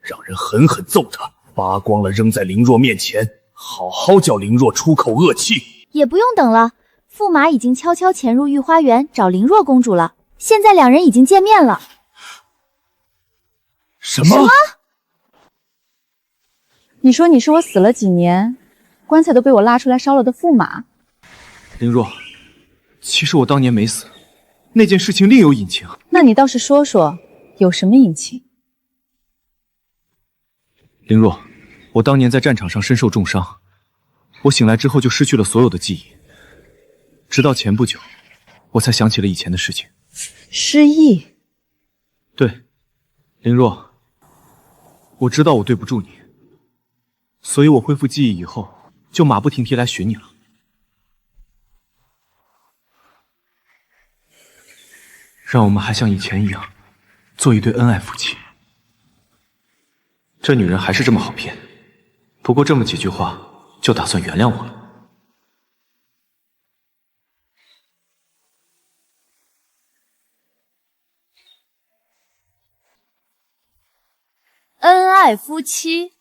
Speaker 10: 让人狠狠揍他，扒光了扔在灵若面前，好好叫灵若出口恶气。
Speaker 16: 也不用等了，驸马已经悄悄潜入御花园找灵若公主了，现在2人已经见面了。
Speaker 10: 什么？
Speaker 7: 你说你是我死了几年，棺材都被我拉出来烧了的驸马？
Speaker 9: 灵若，其实我当年没死，那件事情另有隐情。
Speaker 7: 那你倒是说说，有什么隐情？
Speaker 9: 灵若，我当年在战场上身受重伤，我醒来之后就失去了所有的记忆，直到前不久，我才想起了以前的事情。
Speaker 7: 失忆？
Speaker 9: 对，灵若，我知道我对不住你，所以我恢复记忆以后，就马不停蹄来寻你了。让我们还像以前一样，做一对恩爱夫妻。这女人还是这么好骗，不过这么几句话就打算原谅我了。
Speaker 3: 爱夫妻，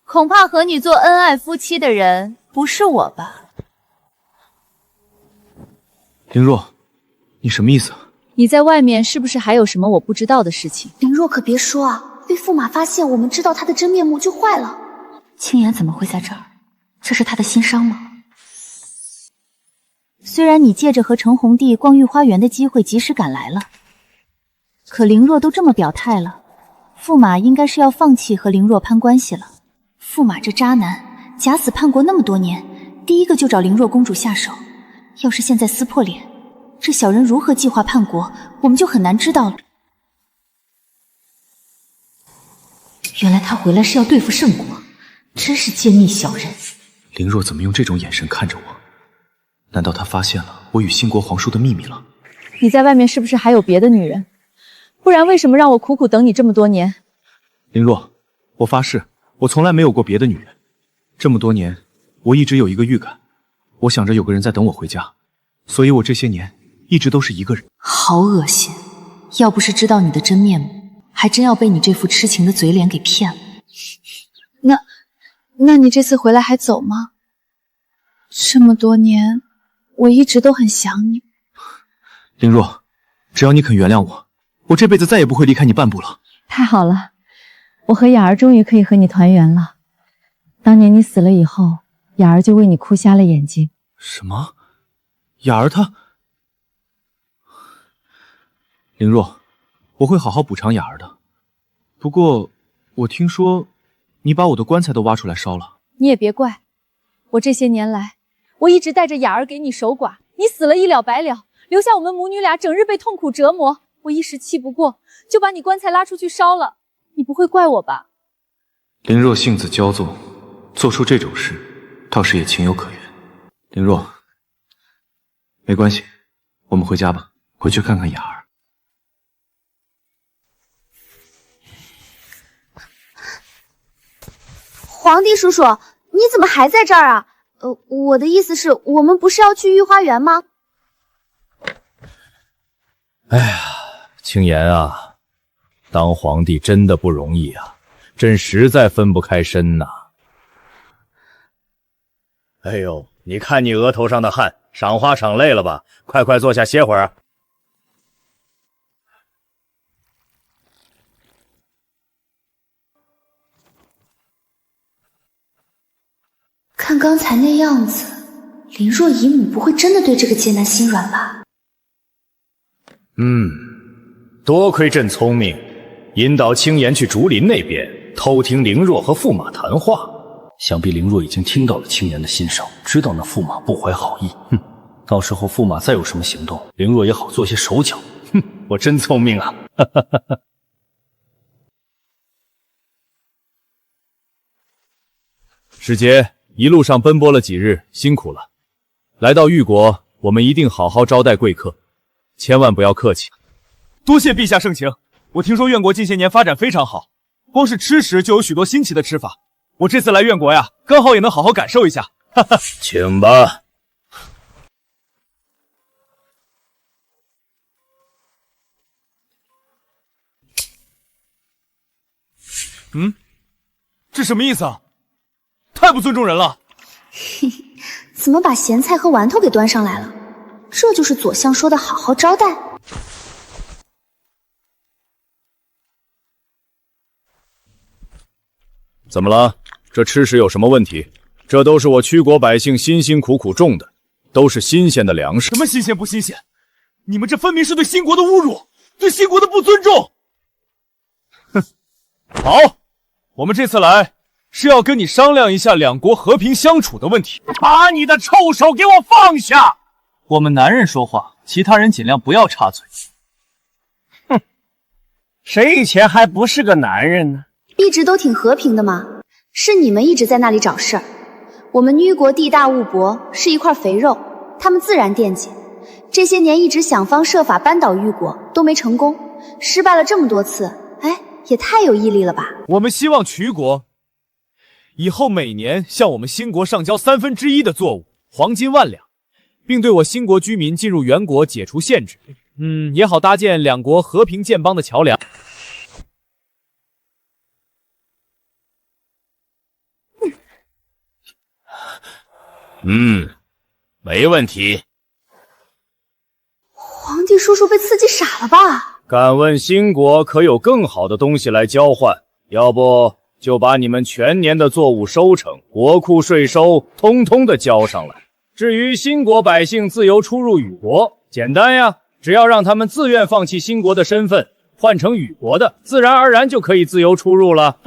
Speaker 3: 恐怕和你做恩爱夫妻的人不是我吧？
Speaker 9: 凌若，你什么意思？
Speaker 7: 你在外面是不是还有什么我不知道的事情？
Speaker 1: 林若可别说啊，被驸马发现我们知道他的真面目就坏了。青岩怎么会在这儿？这是他的心伤吗？
Speaker 16: 虽然你借着和程红帝逛御花园的机会及时赶来了，可凌若都这么表态了，驸马应该是要放弃和凌若攀关系了。驸马这渣男，假死叛国那么多年，第一个就找凌若公主下手。要是现在撕破脸，这小人如何计划叛国，我们就很难知道了。
Speaker 1: 原来他回来是要对付圣国，真是奸佞小人。
Speaker 9: 凌若怎么用这种眼神看着我？难道他发现了我与新国皇叔的秘密了？
Speaker 7: 你在外面是不是还有别的女人？不然为什么让我苦苦等你这么多年？
Speaker 9: 凌若，我发誓，我从来没有过别的女人。这么多年，我一直有一个预感，我想着有个人在等我回家，所以我这些年一直都是一个人。
Speaker 1: 好恶心！要不是知道你的真面目，还真要被你这副痴情的嘴脸给骗了。
Speaker 7: 那你这次回来还走吗？这么多年，我一直都很想你。
Speaker 9: 凌若，只要你肯原谅我，我这辈子再也不会离开你半步了。
Speaker 7: 太好了，我和雅儿终于可以和你团圆了。当年你死了以后，雅儿就为你哭瞎了眼睛。
Speaker 9: 什么？雅儿她……凌若，我会好好补偿雅儿的。不过，我听说你把我的棺材都挖出来烧了。
Speaker 7: 你也别怪我，这些年来我一直带着雅儿给你守寡，你死了一了百了，留下我们母女俩整日被痛苦折磨。我一时气不过，就把你棺材拉出去烧了。你不会怪我吧？
Speaker 9: 凌若性子骄纵，做出这种事，倒是也情有可原。凌若，没关系，我们回家吧，回去看看雅儿。
Speaker 1: 皇帝叔叔，你怎么还在这儿啊？我的意思是，我们不是要去御花园吗？
Speaker 4: 哎呀，青岩啊，当皇帝真的不容易啊，朕实在分不开身呐。
Speaker 2: 哎呦，你看你额头上的汗，赏花赏累了吧？快快坐下歇会儿。
Speaker 1: 看刚才那样子，林若姨母不会真的对这个贱男心软吧？
Speaker 2: 多亏朕聪明，引导青岩去竹林那边偷听凌若和驸马谈话。
Speaker 13: 想必凌若已经听到了青岩的心声，知道那驸马不怀好意。到时候驸马再有什么行动，凌若也好做些手脚。
Speaker 2: 我真聪明啊！
Speaker 4: 使节一路上奔波了几日，辛苦了。来到玉国，我们一定好好招待贵客，千万不要客气。
Speaker 9: 多谢陛下盛情。我听说苑国近些年发展非常好，光是吃食就有许多新奇的吃法。我这次来苑国呀，刚好也能好好感受一下。
Speaker 2: 请吧。
Speaker 9: 这什么意思啊？太不尊重人了！
Speaker 1: 嘿嘿，怎么把咸菜和丸头给端上来了？这就是左相说的好好招待。
Speaker 4: 怎么了？这吃食有什么问题？这都是我曲国百姓辛辛苦苦种的，都是新鲜的粮食。
Speaker 9: 什么新鲜不新鲜？你们这分明是对新国的侮辱，对新国的不尊重！哼，好，我们这次来是要跟你商量一下两国和平相处的问题。
Speaker 10: 把你的臭手给我放下！
Speaker 14: 我们男人说话，其他人尽量不要插嘴。
Speaker 10: 哼，谁以前还不是个男人呢？
Speaker 1: 一直都挺和平的嘛，是你们一直在那里找事儿。我们女国地大物博，是一块肥肉，他们自然惦记。这些年一直想方设法扳倒玉国，都没成功，失败了这么多次，哎，也太有毅力了吧！
Speaker 9: 我们希望曲国以后每年向我们新国上交1/3的作物，黄金1万两，并对我新国居民进入原国解除限制。也好搭建两国和平建邦的桥梁。
Speaker 4: 没问题。
Speaker 17: 皇帝叔叔被刺激傻了吧？
Speaker 4: 敢问新国可有更好的东西来交换？要不就把你们全年的作物收成、国库税收通通的交上来。至于新国百姓自由出入羽国，简单呀，只要让他们自愿放弃新国的身份，换成羽国的，自然而然就可以自由出入了。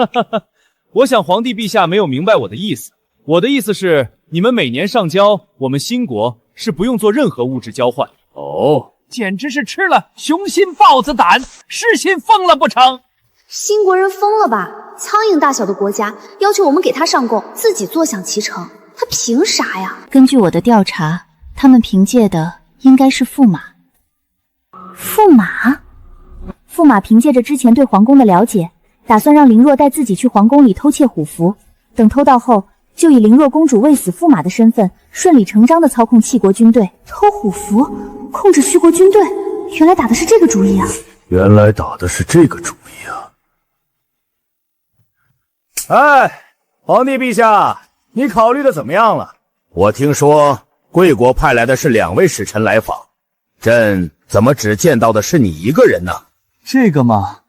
Speaker 11: 我想皇帝陛下没有明白我的意思。我的意思是，你们每年上交，我们新国是不用做任何物质交换。
Speaker 4: 哦，
Speaker 11: 简直是吃了雄心豹子胆，是心疯了不成？
Speaker 17: 新国人疯了吧？苍蝇大小的国家要求我们给他上贡，自己坐享其成，他凭啥呀？
Speaker 16: 根据我的调查，他们凭借的应该是驸马。驸马？驸马凭借着之前对皇宫的了解，打算让凌若带自己去皇宫里偷窃虎符，等偷到后，就以凌若公主未死驸马的身份，顺理成章地操控弃国军队，偷虎符，控制虚国军队。原来打的是这个主意啊！
Speaker 5: 原来打的是这个主意啊！
Speaker 4: 哎，皇帝陛下，你考虑的怎么样了？
Speaker 2: 我听说贵国派来的是2位使臣来访，朕怎么只见到的是你一个人呢？
Speaker 14: 这个嘛，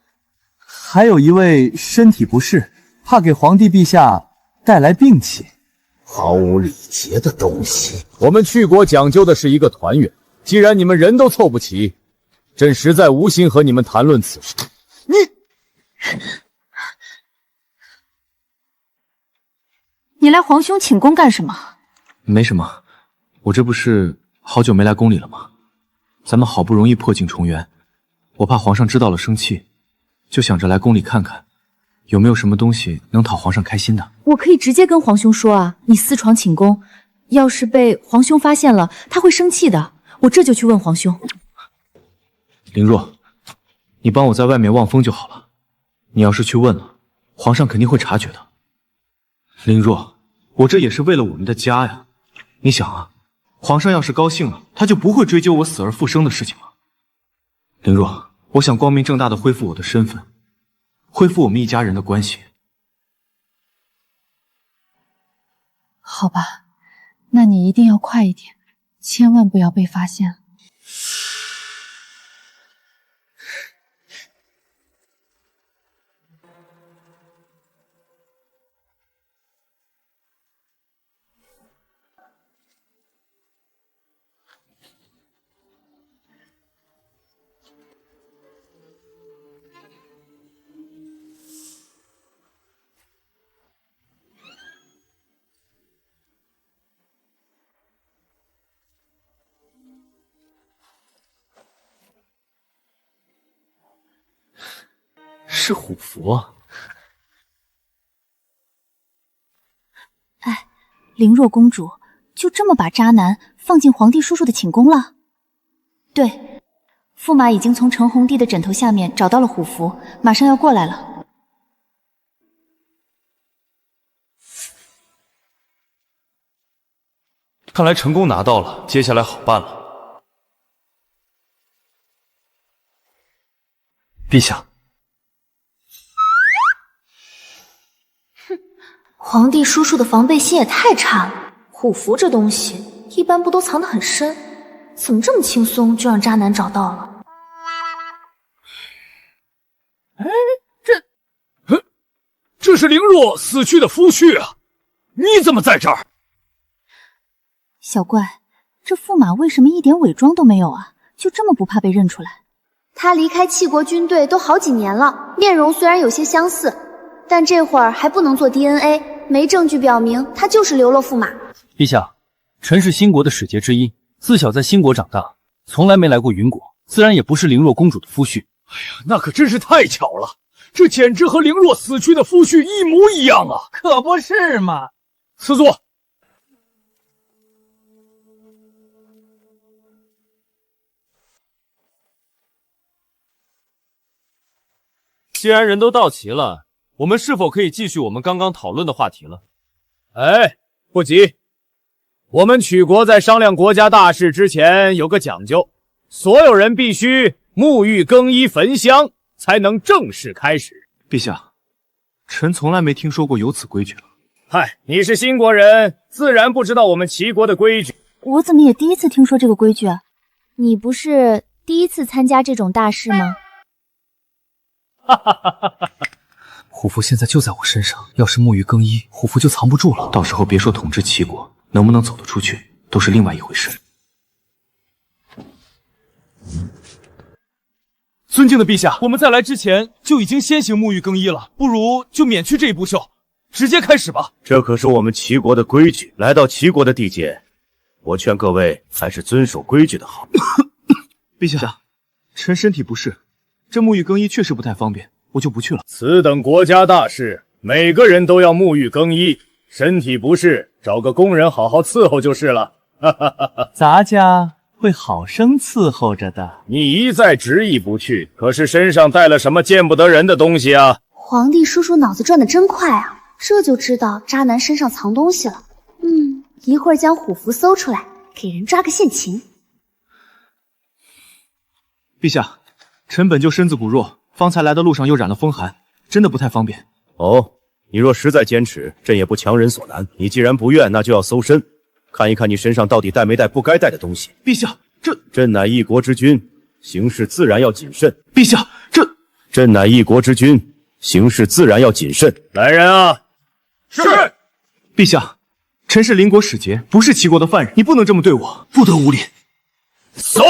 Speaker 14: 还有一位身体不适，怕给皇帝陛下带来病气。
Speaker 2: 毫无礼节的东西！
Speaker 4: 我们去国讲究的是一个团圆，既然你们人都凑不齐，朕实在无心和你们谈论此事。
Speaker 16: 你来皇兄寝宫干什么？
Speaker 13: 没什么，我这不是好久没来宫里了吗？咱们好不容易破镜重圆，我怕皇上知道了生气，就想着来宫里看看，有没有什么东西能讨皇上开心的。
Speaker 16: 我可以直接跟皇兄说啊，你私闯寝宫，要是被皇兄发现了，他会生气的。我这就去问皇兄。
Speaker 13: 凌若，你帮我在外面望风就好了。你要是去问了，皇上肯定会察觉的。凌若，我这也是为了我们的家呀。你想啊，皇上要是高兴了，他就不会追究我死而复生的事情了。凌若，我想光明正大的恢复我的身份，恢复我们一家人的关系。
Speaker 7: 好吧，那你一定要快一点，千万不要被发现。
Speaker 13: 是虎符啊！
Speaker 16: 哎，凌若公主就这么把渣男放进皇帝叔叔的寝宫了？对，驸马已经从陈红帝的枕头下面找到了虎符，马上要过来了。
Speaker 13: 看来成功拿到了，接下来好办了。陛下。
Speaker 17: 皇帝叔叔的防备心也太差了，虎符这东西一般不都藏得很深，怎么这么轻松就让渣男找到了？
Speaker 10: 哎，这是凌若死去的夫婿啊！你怎么在这儿？
Speaker 16: 小怪，这驸马为什么一点伪装都没有啊？就这么不怕被认出来？
Speaker 17: 他离开弃国军队都好几年了，面容虽然有些相似，但这会儿还不能做 DNA， 没证据表明他就是流落驸马。
Speaker 14: 陛下，臣是新国的使节之一，自小在新国长大，从来没来过云国，自然也不是凌若公主的夫婿。
Speaker 10: 哎呀，那可真是太巧了，这简直和凌若死去的夫婿一模一样啊！
Speaker 11: 可不是嘛！
Speaker 10: 赐座。
Speaker 11: 既然人都到齐了，我们是否可以继续我们刚刚讨论的话题了？
Speaker 4: 哎，不急，我们曲国在商量国家大事之前有个讲究，所有人必须沐浴更衣焚香，才能正式开始。
Speaker 13: 陛下，臣从来没听说过有此规矩了。
Speaker 4: 嗨，你是新国人，自然不知道我们齐国的规矩。
Speaker 16: 我怎么也第一次听说这个规矩啊？你不是第一次参加这种大事吗？
Speaker 6: 虎符现在就在我身上，要是沐浴更衣，虎符就藏不住了。到时候别说统治齐国，能不能走得出去，都是另外一回事。
Speaker 9: 尊敬的陛下，我们在来之前就已经先行沐浴更衣了，不如就免去这一步秀，直接开始吧。
Speaker 5: 这可是我们齐国的规矩，来到齐国的地界，我劝各位还是遵守规矩的好。
Speaker 9: 陛下，臣身体不适，这沐浴更衣确实不太方便，我就不去了。
Speaker 4: 此等国家大事，每个人都要沐浴更衣，身体不适，找个工人好好伺候就是了。
Speaker 14: 咱家会好生伺候着的。
Speaker 4: 你一再执意不去，可是身上带了什么见不得人的东西啊？
Speaker 1: 皇帝叔叔脑子转得真快啊，这就知道渣男身上藏东西了。一会儿将虎符搜出来，给人抓个现行。
Speaker 9: 陛下，臣本就身子骨弱，方才来的路上又染了风寒，真的不太方便。
Speaker 5: 哦，你若实在坚持，朕也不强人所难。你既然不愿，那就要搜身，看一看你身上到底带没带不该带的东西。
Speaker 9: 陛下，
Speaker 5: 朕乃一国之君，行事自然要谨慎。
Speaker 9: 陛下，
Speaker 5: 朕乃一国之君，行事自然要谨慎。
Speaker 4: 来人啊！
Speaker 9: 是。陛下，臣是邻国使节，不是齐国的犯人，你不能这么对我，不得无礼。
Speaker 4: 搜！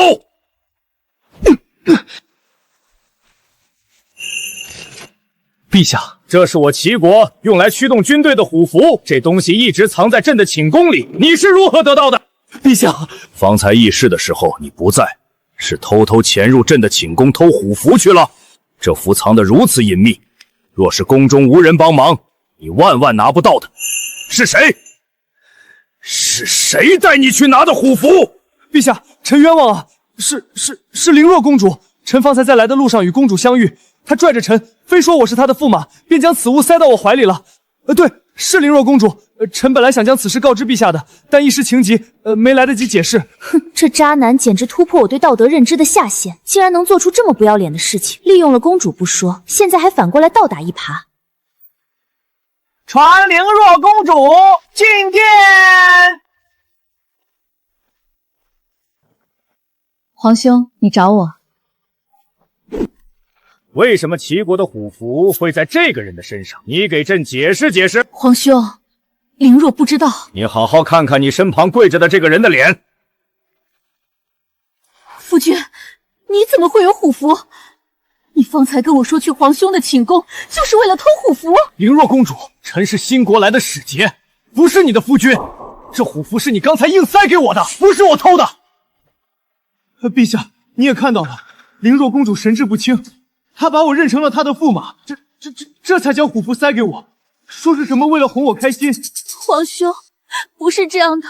Speaker 9: 陛下，
Speaker 4: 这是我齐国用来驱动军队的虎符，这东西一直藏在朕的寝宫里，你是如何得到的？
Speaker 9: 陛下，
Speaker 4: 方才议事的时候你不在，是偷偷潜入朕的寝宫偷虎符去了。这符藏得如此隐秘，若是宫中无人帮忙，你万万拿不到的。是谁？是谁带你去拿的虎符？
Speaker 9: 陛下，臣冤枉啊！是灵若公主，臣方才在来的路上与公主相遇，她拽着臣，非说我是她的驸马，便将此物塞到我怀里了。对，是灵若公主。臣本来想将此事告知陛下的，但一时情急，没来得及解释。
Speaker 16: 哼，这渣男简直突破我对道德认知的下限，竟然能做出这么不要脸的事情，利用了公主不说，现在还反过来倒打一耙。
Speaker 11: 传灵若公主进殿。
Speaker 7: 皇兄，你找我？
Speaker 4: 为什么齐国的虎符会在这个人的身上？你给朕解释解释。
Speaker 7: 皇兄，灵若不知道。
Speaker 4: 你好好看看你身旁跪着的这个人的脸。
Speaker 7: 夫君，你怎么会有虎符？你方才跟我说去皇兄的寝宫，就是为了偷虎符？
Speaker 9: 灵若公主，臣是新国来的使节，不是你的夫君。这虎符是你刚才硬塞给我的，不是我偷的。陛下，你也看到了，灵若公主神志不清，她把我认成了她的驸马，这才将虎符塞给我，说是什么为了哄我开心。
Speaker 7: 皇兄，不是这样的，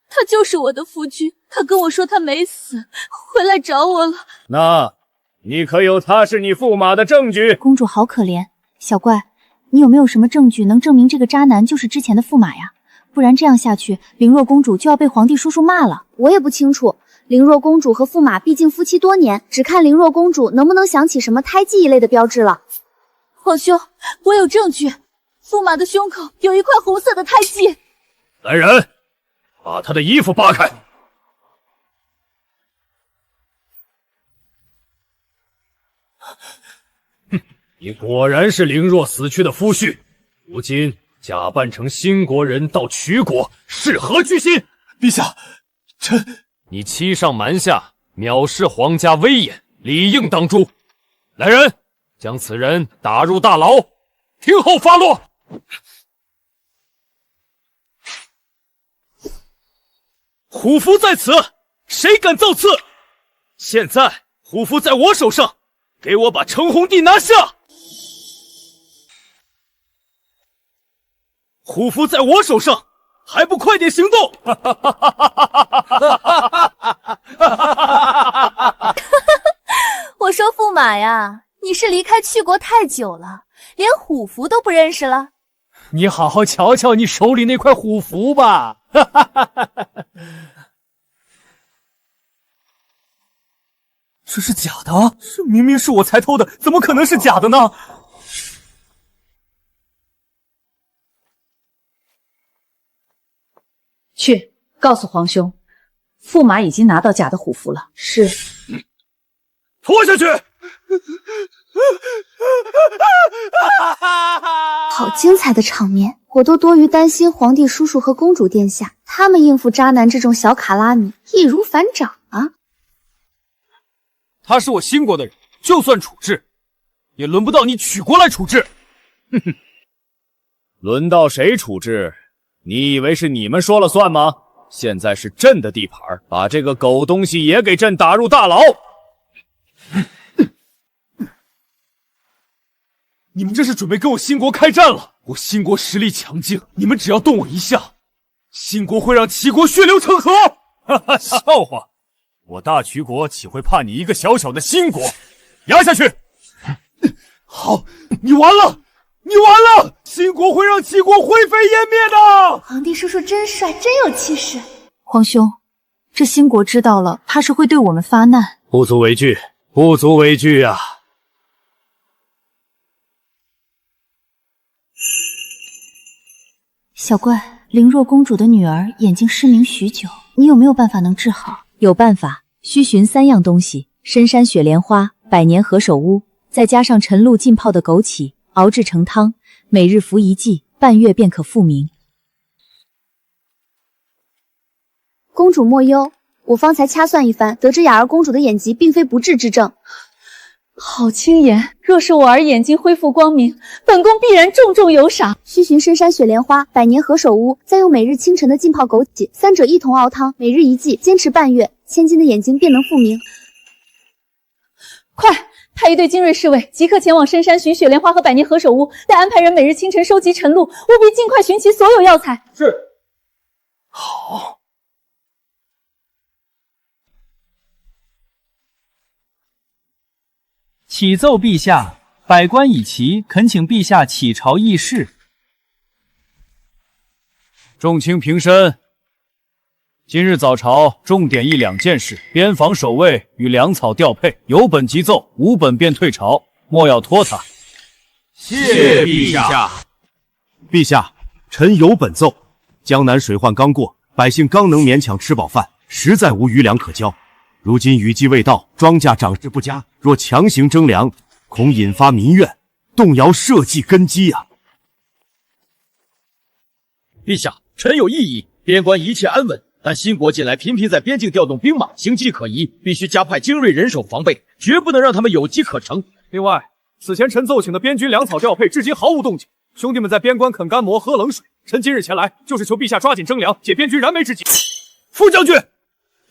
Speaker 7: 他就是我的夫君，他跟我说他没死，回来找我了。
Speaker 4: 那你可有他是你驸马的证据？
Speaker 16: 公主好可怜，小怪，你有没有什么证据能证明这个渣男就是之前的驸马呀？不然这样下去，灵若公主就要被皇帝叔叔骂了。
Speaker 1: 我也不清楚，灵若公主和驸马毕竟夫妻多年，只看灵若公主能不能想起什么胎记一类的标志了。
Speaker 7: 皇兄，我有证据，驸马的胸口有一块红色的胎记。
Speaker 4: 来人，把他的衣服扒开。哼，你果然是灵若死去的夫婿，如今假扮成新国人到齐国，是何居心？
Speaker 9: 陛下，
Speaker 4: 你欺上瞒下，藐视皇家威严，理应当诛。来人，将此人打入大牢，听候发落。虎符在此，谁敢造次？现在虎符在我手上，给我把程弘帝拿下！虎符在我手上，还不快点行动！
Speaker 3: 我说驸马呀，你是离开去国太久了，连虎符都不认识了？
Speaker 11: 你好好瞧瞧你手里那块虎符吧。
Speaker 9: 这是假的？这明明是我才偷的，怎么可能是假的呢？
Speaker 7: 去告诉皇兄，驸马已经拿到假的虎符了。
Speaker 1: 是。
Speaker 5: 拖下去！
Speaker 1: 好精彩的场面，我都多余担心皇帝叔叔和公主殿下，他们应付渣男这种小卡拉米易如反掌啊！
Speaker 10: 他是我新国的人，就算处置，也轮不到你曲国来处置。
Speaker 4: 哼哼，轮到谁处置？你以为是你们说了算吗？现在是朕的地盘，把这个狗东西也给朕打入大牢！
Speaker 10: 你们这是准备跟我新国开战了？我新国实力强劲，你们只要动我一下，新国会让齐国血流成河！
Speaker 4: 哈哈，笑话！我大曲国岂会怕你一个小小的新国？压下去！
Speaker 10: 好，你完了，你完了！新国会让齐国灰飞烟灭的！
Speaker 1: 皇帝叔叔真帅，真有气势。
Speaker 7: 皇兄，这新国知道了，怕是会对我们发难。
Speaker 4: 不足为惧，不足为惧啊！
Speaker 16: 小怪，灵若公主的女儿眼睛失明许久，你有没有办法能治好？
Speaker 3: 有办法，需寻3样东西：深山雪莲花、百年何首乌，再加上晨露浸泡的枸杞，熬制成汤，每日服1剂，半月便可复明。
Speaker 1: 公主莫忧，我方才掐算一番，得知雅儿公主的眼疾并非不治之症。
Speaker 7: 好轻言，若是我儿眼睛恢复光明，本宫必然重重有赏。
Speaker 1: 需寻深山雪莲花、百年何首乌，再用每日清晨的浸泡枸杞，3者一同熬汤，每日1剂，坚持半月，千金的眼睛便能复明。
Speaker 7: 快派一队精锐侍卫，即刻前往深山寻雪莲花和百年何首乌，再安排人每日清晨收集晨露，务必尽快寻齐所有药材。
Speaker 10: 是。
Speaker 5: 好。
Speaker 14: 启奏陛下，百官已齐，恳请陛下启朝议事。
Speaker 4: 众卿平身。今日早朝重点1、2件事：边防守卫与粮草调配，有本即奏，无本便退朝，莫要拖沓。
Speaker 5: 谢陛下。陛下，臣有本奏。江南水患刚过，百姓刚能勉强吃饱饭，实在无余粮可交。如今雨季未到，庄稼长势不佳，若强行征粮，恐引发民怨，动摇社稷根基啊！
Speaker 10: 陛下，臣有异议。边关一切安稳，但新国近来频频在边境调动兵马，形迹可疑，必须加派精锐人手防备，绝不能让他们有机可乘。
Speaker 11: 另外，此前臣奏请的边军粮草调配，至今毫无动静。兄弟们在边关啃干馍，喝冷水。臣今日前来，就是求陛下抓紧征粮，解边军燃眉之急。
Speaker 10: 副将军，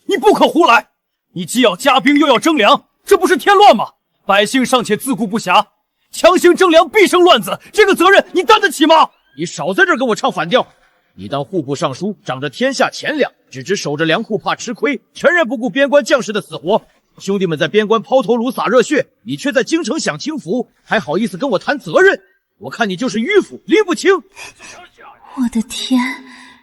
Speaker 10: 你不可胡来！你既要加兵，又要征粮，这不是添乱吗？百姓尚且自顾不暇，强行征粮必生乱子，这个责任你担得起吗？你少在这儿跟我唱反调！你当户部尚书，掌着天下钱粮，只知守着粮库怕吃亏，全然不顾边关将士的死活。兄弟们在边关抛头颅洒热血，你却在京城享清福，还好意思跟我谈责任？我看你就是迂腐，拎不清。
Speaker 16: 我的天，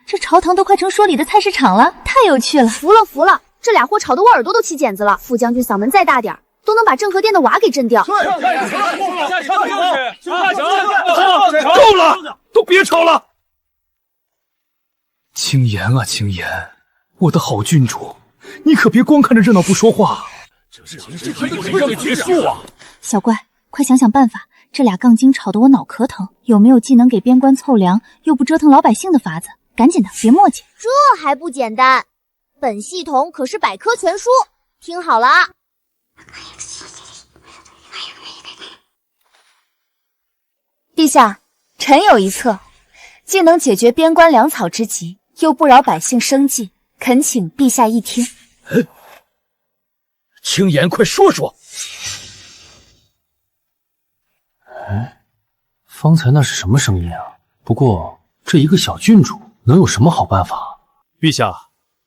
Speaker 16: 这朝堂都快成说理的菜市场了，太有趣了！
Speaker 1: 服了服了，这俩货吵得我耳朵都起茧子了。副将军嗓门再大点，都能把郑和殿的瓦给震掉。
Speaker 10: 够了，都别吵了。
Speaker 6: 轻言啊，轻言，我的好郡主，你可别光看着热闹不说话。
Speaker 10: 这还有没结束啊？
Speaker 16: 小怪，快想想办法！这俩杠精吵得我脑壳疼，有没有既能给边关凑粮，又不折腾老百姓的法子？赶紧的，别磨叽。
Speaker 18: 这还不简单？本系统可是百科全书，听好了啊！
Speaker 3: 陛下，臣有一策，既能解决边关粮草之急，又不扰百姓生计，恳请陛下一听。
Speaker 10: 轻言，快说说。
Speaker 13: 哎，方才那是什么声音啊？不过这一个小郡主能有什么好办法？
Speaker 11: 陛下，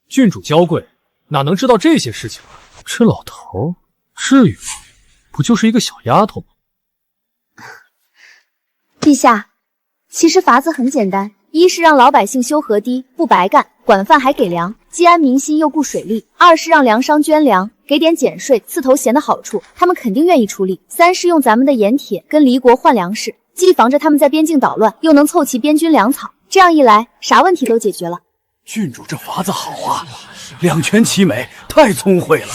Speaker 11: 郡主娇贵，哪能知道这些事情？
Speaker 13: 这老头至于吗？不就是一个小丫头吗？
Speaker 1: 陛下，其实法子很简单，一是让老百姓修河堤，不白干，管饭还给粮，既安民心又顾水利；二是让粮商捐粮，给点减税、刺头衔的好处，他们肯定愿意出力；三是用咱们的盐铁跟离国换粮食，既防着他们在边境捣乱，又能凑齐边军粮草。这样一来，啥问题都解决了。
Speaker 10: 郡主这法子好啊，两全其美，太聪慧了。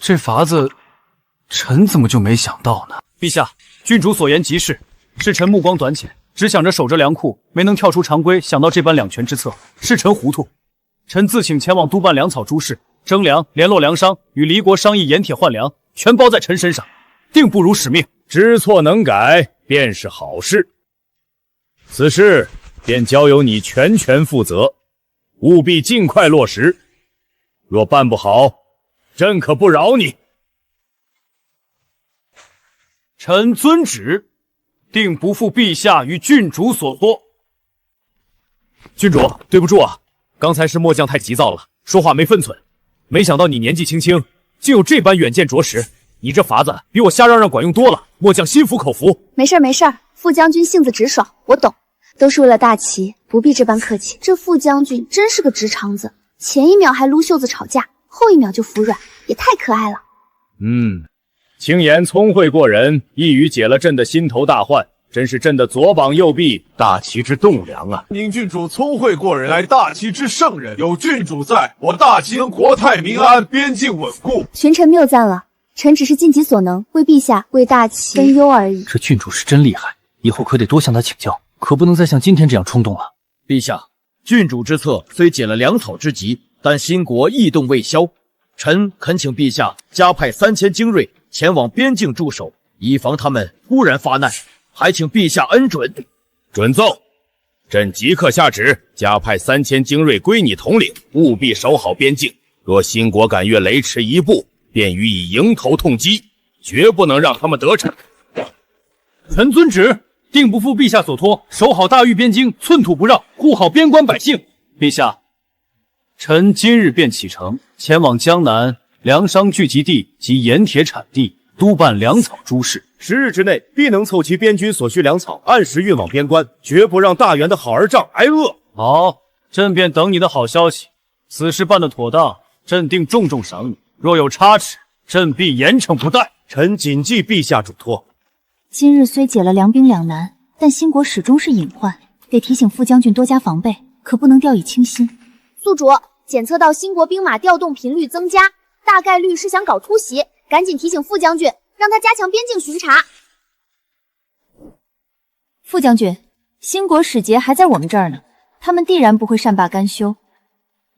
Speaker 10: 这法子，臣怎么就没想到呢？
Speaker 14: 陛下，郡主所言极是，是臣目光短浅，只想着守着粮库，没能跳出常规，想到这般两全之策，是臣糊涂。臣自请前往督办粮草诸事，征粮，联络粮商，与离国商议盐铁换粮，全包在臣身上，定不辱使命。
Speaker 4: 知错能改，便是好事。此事便交由你全权负责，务必尽快落实。若办不好，朕可不饶你。
Speaker 14: 臣遵旨，定不负陛下与郡主所托。
Speaker 4: 郡主，对不住啊，刚才是末将太急躁了，说话没分寸。没想到你年纪轻轻，竟有这般远见卓识。你这法子比我瞎嚷嚷管用多了，末将心服口服。
Speaker 1: 没事没事，副将军性子直爽，我懂，都是为了大齐，不必这般客气。这副将军真是个直肠子，前一秒还撸袖子吵架，后一秒就服软，也太可爱了。
Speaker 4: 青颜聪慧过人，一语解了朕的心头大患，真是朕的左膀右臂，大齐之栋梁啊！
Speaker 12: 宁郡主聪慧过人，乃大齐之圣人，有郡主在，我大齐能国泰民安，边境稳固。
Speaker 1: 群臣谬赞了，臣只是尽己所能，为陛下、为大齐分忧而已。
Speaker 14: 这郡主是真厉害，以后可得多向她请教，可不能再像今天这样冲动了。
Speaker 20: 陛下，郡主之策虽解了粮草之急，但新国异动未消，臣恳请陛下加派3000精锐前往边境驻守，以防他们突然发难，还请陛下恩准。
Speaker 4: 准奏，朕即刻下旨，加派3000精锐归你统领，务必守好边境。若新国敢越雷池一步，便予以迎头痛击，绝不能让他们得逞。
Speaker 14: 臣遵旨，定不负陛下所托，守好大域边境，寸土不让，护好边关百姓。陛下，臣今日便启程，前往江南粮商聚集地及盐铁产地，督办粮草诸事。
Speaker 5: 10日之内必能凑齐边军所需粮草，按时运往边关，绝不让大元的好儿仗挨饿。
Speaker 14: 好，朕便等你的好消息。此事办得妥当，朕定重重赏你。若有差池，朕必严惩不贷。
Speaker 5: 臣谨记陛下嘱托。
Speaker 16: 今日虽解了粮兵两难，但新国始终是隐患，得提醒副将军多加防备，可不能掉以轻心。
Speaker 1: 宿主，检测到新国兵马调动频率增加，大概率是想搞突袭，赶紧提醒副将军，让他加强边境巡查。
Speaker 16: 副将军，新国使节还在我们这儿呢，他们必然不会善罢甘休。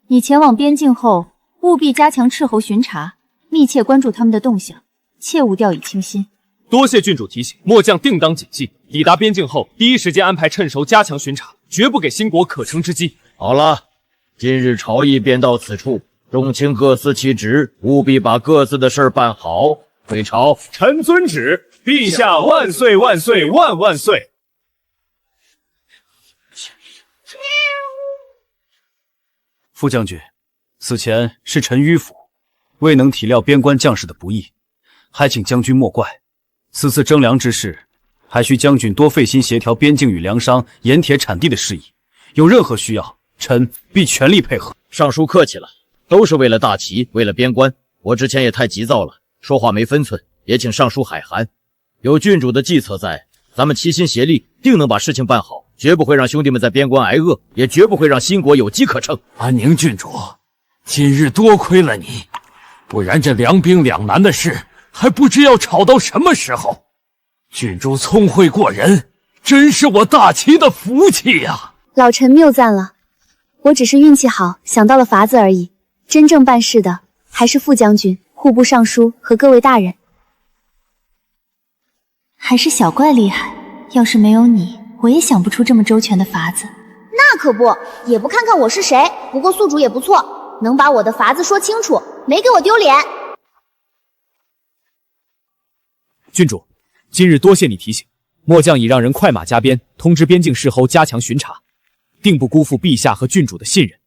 Speaker 16: 你前往边境后，务必加强斥候巡查，密切关注他们的动向，切勿掉以轻心。
Speaker 11: 多谢郡主提醒，末将定当谨记。抵达边境后，第一时间安排趁手加强巡查，绝不给新国可乘之机。
Speaker 20: 好了，今日朝议便到此处，众卿各司其职，务必把各自的事儿办好。退朝。
Speaker 4: 臣遵旨。陛下万岁万岁万万岁！
Speaker 14: 副将军，此前是臣迂腐，未能体谅边关将士的不易，还请将军莫怪。此次征粮之事，还需将军多费心协调边境与粮商、盐铁产地的事宜。有任何需要，臣必全力配合。
Speaker 20: 尚书客气了，都是为了大齐，为了边关。我之前也太急躁了，说话没分寸，也请尚书海涵。有郡主的计策在，咱们齐心协力，定能把事情办好，绝不会让兄弟们在边关挨饿，也绝不会让新国有机可乘。
Speaker 21: 安宁郡主，今日多亏了你，不然这粮兵两难的事还不知要吵到什么时候。郡主聪慧过人，真是我大齐的福气呀！
Speaker 1: 老臣谬赞了，我只是运气好，想到了法子而已。真正办事的还是副将军、户部尚书和各位大人。
Speaker 16: 还是小怪厉害，要是没有你，我也想不出这么周全的法子。
Speaker 1: 那可不，也不看看我是谁。不过宿主也不错，能把我的法子说清楚，没给我丢脸。
Speaker 11: 郡主，今日多谢你提醒，末将已让人快马加鞭，通知边境侍候加强巡查，定不辜负陛下和郡主的信任。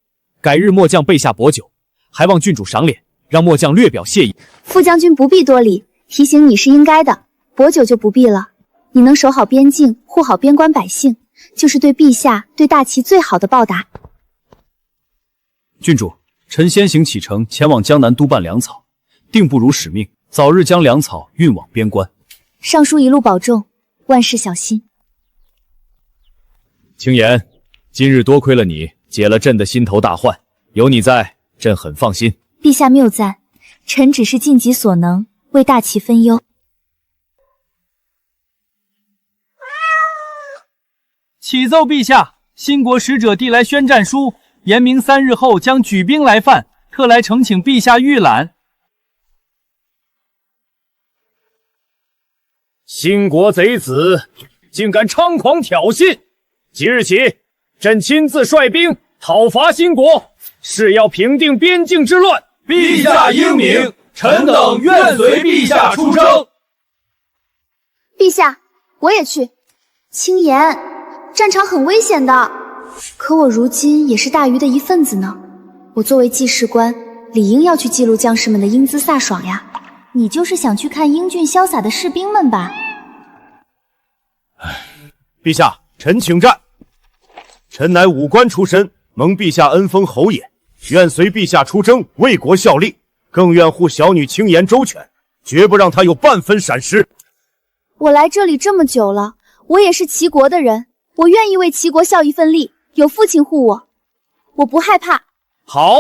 Speaker 11: 改日末将备下薄酒，还望郡主赏脸，让末将略表谢意。
Speaker 1: 副将军不必多礼，提醒你是应该的。薄酒就不必了，你能守好边境，护好边关百姓，就是对陛下、对大齐最好的报答。
Speaker 14: 郡主，臣先行启程，前往江南督办粮草，定不辱使命，早日将粮草运往边关。
Speaker 1: 尚书一路保重，万事小心。
Speaker 10: 青岩，今日多亏了你解了朕的心头大患，有你在，朕很放心。
Speaker 16: 陛下谬赞，臣只是尽己所能，为大齐分忧。
Speaker 14: 启奏陛下，新国使者递来宣战书，言明3日后将举兵来犯，特来呈请陛下预览。
Speaker 4: 新国贼子竟敢猖狂挑衅！即日起，朕亲自率兵讨伐新国，是要平定边境之乱。
Speaker 10: 陛下英明，臣等愿随陛下出征。
Speaker 1: 陛下，我也去。青岩，战场很危险的，可我如今也是大禹的一份子呢。我作为记事官，理应要去记录将士们的英姿飒爽呀。
Speaker 16: 你就是想去看英俊潇洒的士兵们吧？
Speaker 5: 陛下，臣请战。臣乃武官出身，蒙陛下恩封侯也，愿随陛下出征，为国效力，更愿护小女青岩周全，绝不让她有半分闪失。
Speaker 1: 我来这里这么久了，我也是齐国的人，我愿意为齐国效一份力，有父亲护我，我不害怕。
Speaker 4: 好，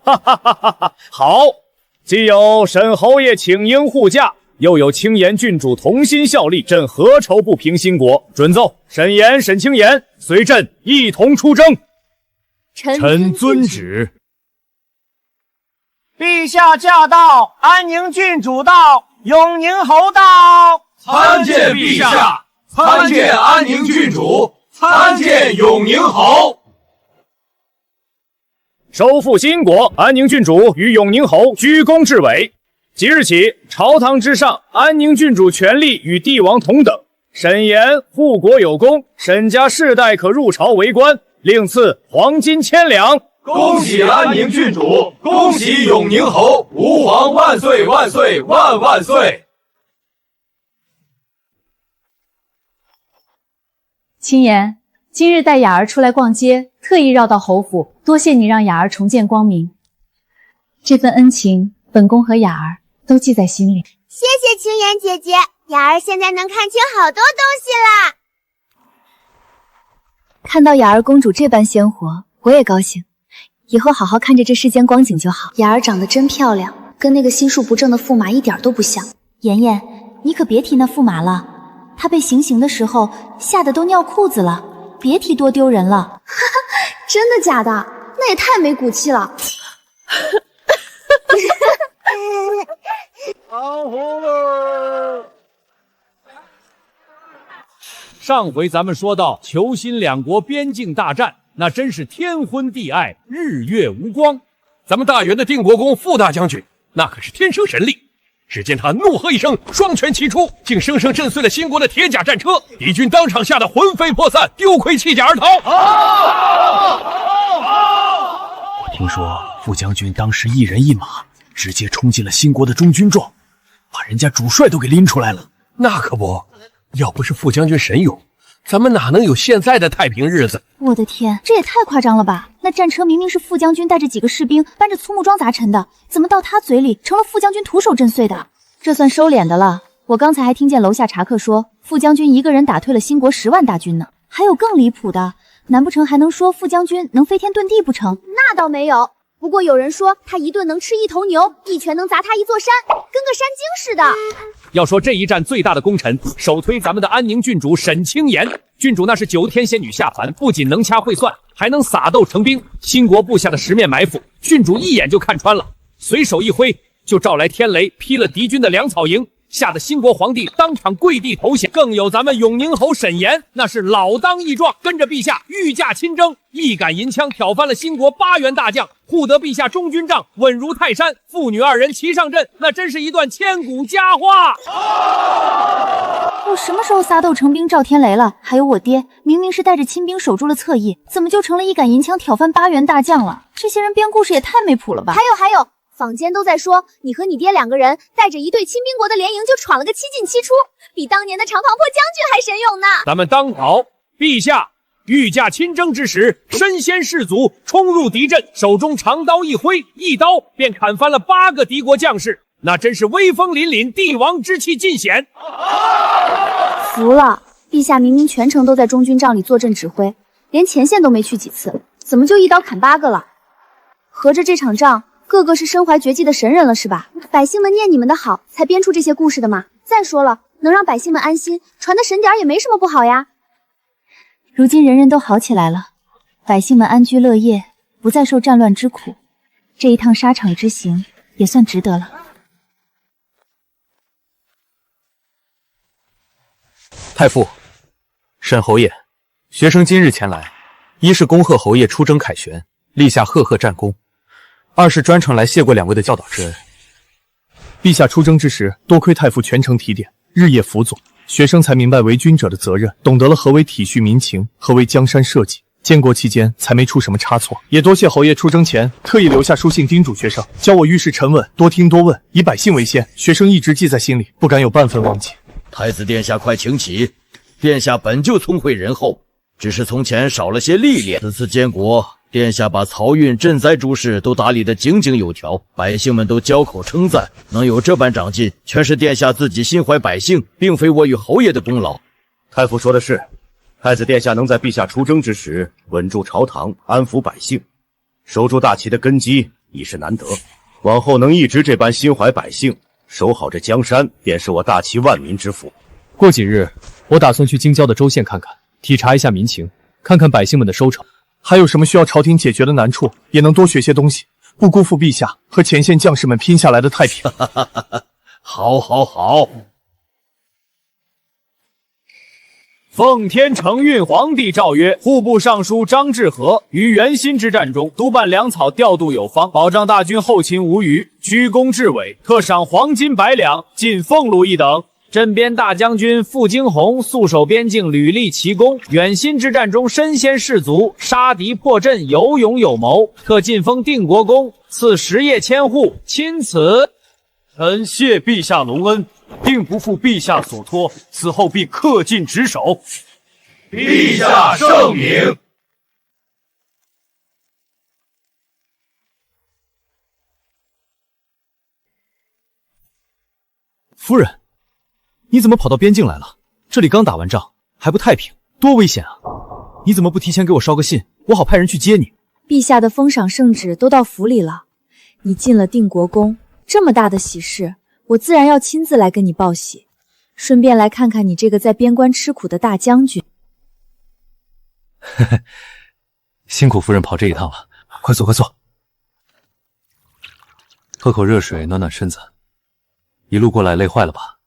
Speaker 4: 哈哈哈哈哈！好，既有沈侯爷请缨护驾，又有青岩郡主同心效力，朕何愁不平新国？准奏，沈岩、沈青岩随朕一同出征。
Speaker 10: 臣遵旨。
Speaker 15: 陛下驾到，安宁郡主到，永宁侯到。
Speaker 10: 参见陛下，参见安宁郡主，参见永宁侯。
Speaker 4: 收复新国，安宁郡主与永宁侯居功至伟。即日起，朝堂之上，安宁郡主权力与帝王同等。沈岩护国有功，沈家世代可入朝为官，另赐黄金1000两。
Speaker 10: 恭喜安宁郡主，恭喜永宁侯，吾皇万岁万岁万万岁！
Speaker 7: 青岩，今日带雅儿出来逛街，特意绕到侯府，多谢你让雅儿重见光明。这份恩情，本宫和雅儿都记在心里。
Speaker 18: 谢谢青岩姐姐，雅儿现在能看清好多东西啦。
Speaker 16: 看到雅儿公主这般鲜活，我也高兴。以后好好看着这世间光景就好。
Speaker 1: 雅儿长得真漂亮，跟那个心术不正的驸马一点都不像。
Speaker 16: 妍妍，你可别提那驸马了，他被行刑的时候吓得都尿裤子了，别提多丢人了。
Speaker 1: 真的假的？那也太没骨气了。
Speaker 10: 上回咱们说到求新两国边境大战，那真是天昏地暗，日月无光。咱们大元的定国公傅大将军，那可是天生神力。只见他怒喝一声，双拳齐出，竟生生震碎了新国的铁甲战车，敌军当场吓得魂飞魄散，丢盔弃甲而逃。
Speaker 9: 我听说傅将军当时一人一马，直接冲进了新国的中军帐，把人家主帅都给拎出来了。
Speaker 10: 那可不，要不是傅将军神勇，咱们哪能有现在的太平日子？
Speaker 16: 我的天，这也太夸张了吧！那战车明明是傅将军带着几个士兵搬着粗木桩砸沉的，怎么到他嘴里成了傅将军徒手震碎的？这算收敛的了。我刚才还听见楼下茶客说，傅将军一个人打退了新国10万大军呢。还有更离谱的，难不成还能说傅将军能飞天遁地不成？
Speaker 1: 那倒没有，不过有人说他一顿能吃1头牛，一拳能砸他一座山，跟个山精似的。
Speaker 11: 要说这一战最大的功臣，首推咱们的安宁郡主沈青岩。郡主那是9天仙女下凡，不仅能掐会算，还能撒豆成兵。新国布下的10面埋伏，郡主一眼就看穿了，随手一挥就召来天雷，劈了敌军的粮草营，吓得新国皇帝当场跪地投降。更有咱们永宁侯沈岩，那是老当益壮，跟着陛下御驾亲征，一杆银枪挑翻了新国8员大将，护得陛下中军帐稳如泰山，父女2人齐上阵，那真是一段千古佳话。
Speaker 16: 我什么时候撒豆成兵召天雷了？还有我爹，明明是带着亲兵守住了侧翼，怎么就成了一杆银枪挑翻8员大将了？这些人编故事也太没谱了吧！
Speaker 1: 还有，坊间都在说你和你爹2个人带着一队亲兵国的联营就闯了个7进7出，比当年的长庞坡将军还神勇呢。
Speaker 11: 咱们当好，陛下御驾亲征之时，身先士卒，冲入敌阵，手中长刀一挥，一刀便砍翻了8个敌国将士，那真是威风凛凛，帝王之气尽显。
Speaker 1: 服了，陛下明明全程都在中军帐里坐镇指挥，连前线都没去几次，怎么就一刀砍8个了？合着这场仗，个个是身怀绝技的神人了是吧？百姓们念你们的好，才编出这些故事的嘛。再说了，能让百姓们安心，传的神点也没什么不好呀。
Speaker 16: 如今人人都好起来了，百姓们安居乐业，不再受战乱之苦，这一趟沙场之行也算值得了。
Speaker 11: 太傅，沈侯爷，学生今日前来，一是恭贺侯爷出征凯旋，立下赫赫战功；二是专程来谢过2位的教导之恩。
Speaker 9: 陛下出征之时，多亏太傅全程提点，日夜辅佐，学生才明白为君者的责任，懂得了何为体恤民情，何为江山社稷。建国期间才没出什么差错，也多谢侯爷出征前特意留下书信叮嘱学生，教我遇事沉稳，多听多问，以百姓为先。学生一直记在心里，不敢有半分忘记。
Speaker 20: 太子殿下，快请起！殿下本就聪慧仁厚，只是从前少了些历练。此次监国，殿下把漕运、赈灾诸事都打理得井井有条，百姓们都交口称赞。能有这般长进，全是殿下自己心怀百姓，并非我与侯爷的功劳。
Speaker 5: 太傅说的是，太子殿下能在陛下出征之时稳住朝堂，安抚百姓，守住大齐的根基，已是难得。往后能一直这般心怀百姓，守好这江山，便是我大齐万民之福。
Speaker 11: 过几日，我打算去京郊的州县看看，体察一下民情，看看百姓们的收成，
Speaker 9: 还有什么需要朝廷解决的难处，也能多学些东西，不辜负陛下和前线将士们拼下来的太平。
Speaker 21: 好，好，好。
Speaker 11: 奉天承运皇帝诏曰：户部尚书张志和于元辛之战中督办粮草调度有方，保障大军后勤无虞，居功至伟，特赏黄金100两，进俸禄1等。镇边大将军傅惊鸿戍守边境，屡立奇功，远辛之战中身先士卒，杀敌破阵，有勇有谋，特进封定国公，赐10业千户。钦此。
Speaker 10: 臣谢陛下隆恩，定不负陛下所托，此后必恪尽职守。
Speaker 21: 陛下圣明。
Speaker 14: 夫人，你怎么跑到边境来了？这里刚打完仗，还不太平，多危险啊！你怎么不提前给我捎个信，我好派人去接你？
Speaker 17: 陛下的封赏圣旨都到府里了，你进了定国宫，这么大的喜事，我自然要亲自来跟你报喜，顺便来看看你这个在边关吃苦的大将军。
Speaker 14: 嘿嘿，辛苦夫人跑这一趟了，快坐快坐，喝口热水暖暖身子。一路过来累坏了吧？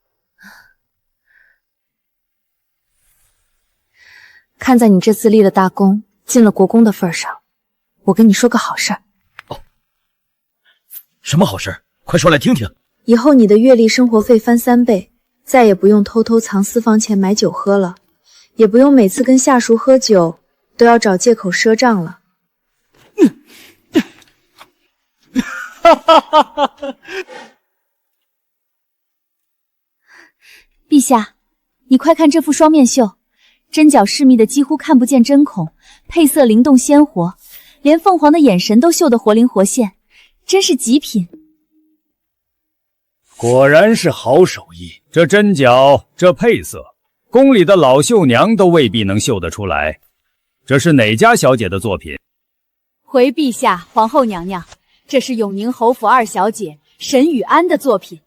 Speaker 17: 看在你这次立了大功，进了国公的份上，我跟你说个好事儿。
Speaker 20: 哦，什么好事？快说来听听。
Speaker 17: 以后你的月例生活费翻3倍，再也不用偷偷藏私房钱买酒喝了，也不用每次跟下属喝酒都要找借口赊账了。
Speaker 16: 陛下，你快看这幅双面绣，针脚细密的几乎看不见针孔，配色灵动鲜活，连凤凰的眼神都绣得活灵活现，真是极品。
Speaker 10: 果然是好手艺，这针脚，这配色，宫里的老绣娘都未必能绣得出来。这是哪家小姐的作品？
Speaker 7: 回陛下、皇后娘娘，这是永宁侯府2小姐沈雨安的作品。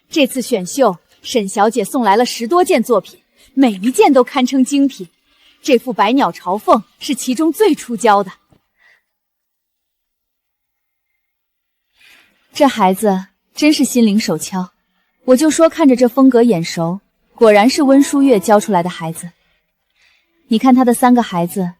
Speaker 7: 这次选秀，沈小姐送来了10多件作品，每一件都堪称精品。这幅百鸟朝凤是其中最出挑的。
Speaker 16: 这孩子真是心灵手巧，我就说看着这风格眼熟，果然是温书月教出来的孩子。你看他的3个孩子，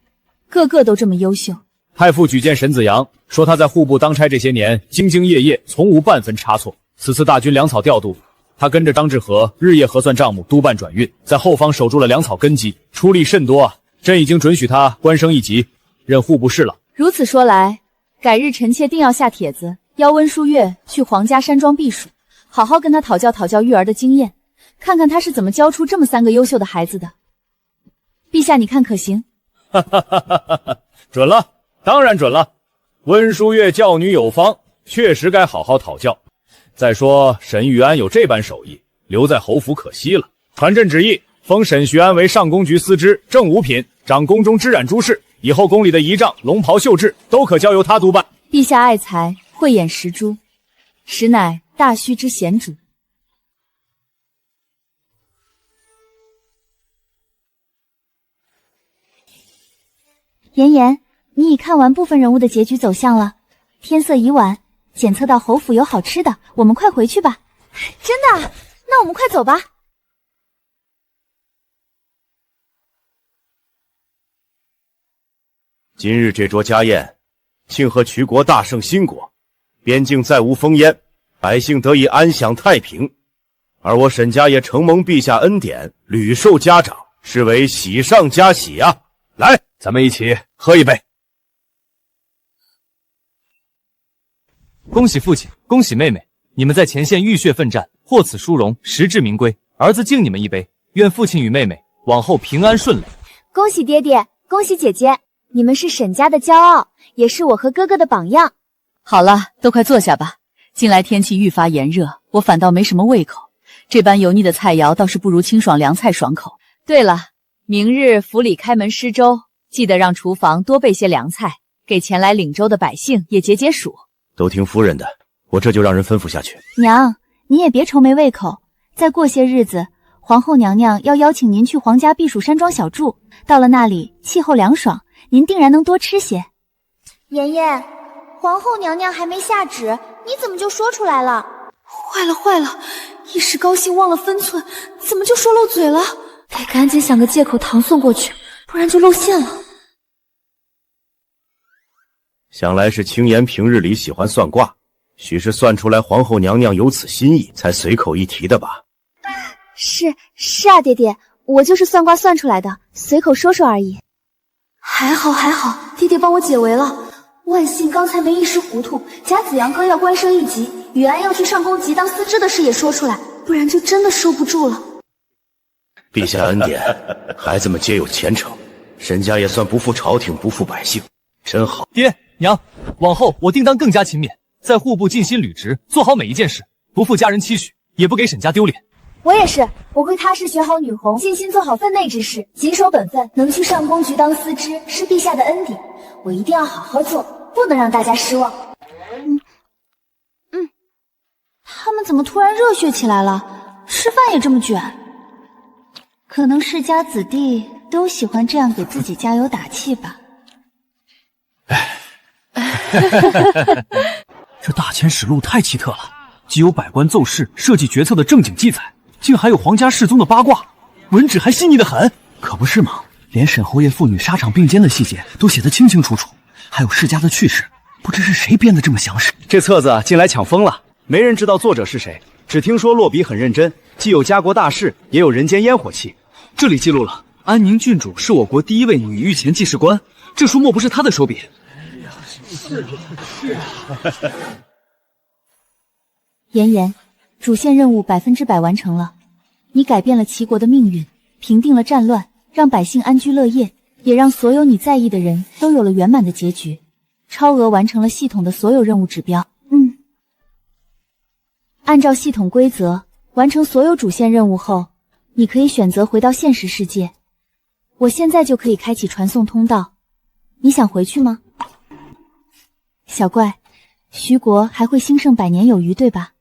Speaker 16: 个个都这么优秀。
Speaker 11: 太傅举荐沈子阳，说他在户部当差这些年，兢兢业业，从无半分差错。此次大军粮草调度，他跟着张志和日夜核算账目，督办转运，在后方守住了粮草根基，出力甚多啊！朕已经准许他官升1级，任户部事了。
Speaker 16: 如此说来，改日臣妾定要下帖子，邀温书月去皇家山庄避暑，好好跟他讨教育儿的经验，看看他是怎么教出这么3个优秀的孩子的。陛下，你看可行？
Speaker 11: 准了，当然准了。温书月教女有方，确实该好好讨教。再说沈玉安有这般手艺，留在侯府可惜了。传朕旨意，封沈徐安为上宫局司知，正五品，掌宫中织染诸事，
Speaker 10: 以后宫里的仪仗、龙袍绣制都可交由他督办。
Speaker 7: 陛下爱才，慧眼识珠，实乃大虚之贤主。
Speaker 16: 妍妍，你已看完部分人物的结局走向了。天色已晚，检测到侯府有好吃的，我们快回去吧。
Speaker 1: 真的？那我们快走吧。
Speaker 5: 今日这桌家宴，庆贺衢国大胜新国，边境再无烽烟，百姓得以安享太平。而我沈家也承蒙陛下恩典，屡受嘉奖，是为喜上加喜啊！来，
Speaker 10: 咱们一起喝一杯。
Speaker 14: 恭喜父亲，恭喜妹妹，你们在前线浴血奋战，获此殊荣，实至名归。儿子敬你们一杯，愿父亲与妹妹往后平安顺利。
Speaker 1: 恭喜爹爹，恭喜姐姐，你们是沈家的骄傲，也是我和哥哥的榜样。
Speaker 7: 好了，都快坐下吧。近来天气愈发炎热，我反倒没什么胃口，这般油腻的菜肴倒是不如清爽凉菜爽口。对了，明日府里开门施粥，记得让厨房多备些凉菜，给前来领粥的百姓也解解暑。
Speaker 5: 都听夫人的，我这就让人吩咐下去。
Speaker 16: 娘，你也别愁没胃口，再过些日子，皇后娘娘要邀请您去皇家避暑山庄小住，到了那里气候凉爽，您定然能多吃些。
Speaker 18: 妍妍，皇后娘娘还没下旨，你怎么就说出来了？
Speaker 17: 坏了坏了，一时高兴忘了分寸，怎么就说漏嘴了？得赶紧想个借口搪塞过去，不然就露馅了。
Speaker 5: 想来是青颜平日里喜欢算卦，许是算出来皇后娘娘有此心意，才随口一提的吧？
Speaker 1: 是啊，爹爹，我就是算卦算出来的，随口说说而已。
Speaker 17: 还好，爹爹帮我解围了。万幸刚才没一时糊涂，贾子阳哥要官升一级，雨安要去上宫级当司知的事也说出来，不然就真的收不住了。
Speaker 5: 陛下恩典，孩子们皆有前程，沈家也算不负朝廷，不负百姓，真好。
Speaker 14: 爹娘，往后我定当更加勤勉，在户部尽心履职，做好每一件事，不负家人期许，也不给沈家丢脸。
Speaker 1: 我也是，我会踏实学好女红，尽心做好分内之事，谨守本分。能去上宫局当司知，是陛下的恩典，我一定要好好做，不能让大家失望。
Speaker 16: 他们怎么突然热血起来了？吃饭也这么卷？可能世家子弟都喜欢这样给自己加油打气吧。
Speaker 14: 这大千史录太奇特了，既有百官奏事、设计决策的正经记载，竟还有皇家世宗的八卦，文旨还细腻的很。
Speaker 19: 可不是嘛，连沈侯爷父女沙场并肩的细节都写得清清楚楚，还有世家的趣事，不知是谁编得这么详实。
Speaker 22: 这册子近来抢疯了，没人知道作者是谁，只听说落笔很认真，既有家国大事，也有人间烟火气。
Speaker 19: 这里记录了安宁郡主是我国第一位女御前记事官，这书莫不是她的手笔？
Speaker 16: 妍妍，主线任务100%完成了，你改变了齐国的命运，平定了战乱，让百姓安居乐业，也让所有你在意的人都有了圆满的结局，超额完成了系统的所有任务指标。按照系统规则，完成所有主线任务后，你可以选择回到现实世界。我现在就可以开启传送通道，你想回去吗？小怪，徐国还会兴盛100年有余，对吧？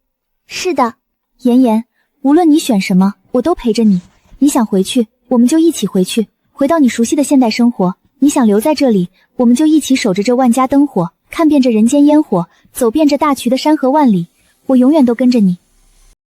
Speaker 1: 是的，
Speaker 16: 妍妍，无论你选什么，我都陪着你。你想回去，我们就一起回去，回到你熟悉的现代生活。你想留在这里，我们就一起守着这万家灯火，看遍这人间烟火，走遍这大衢的山河万里，我永远都跟着你。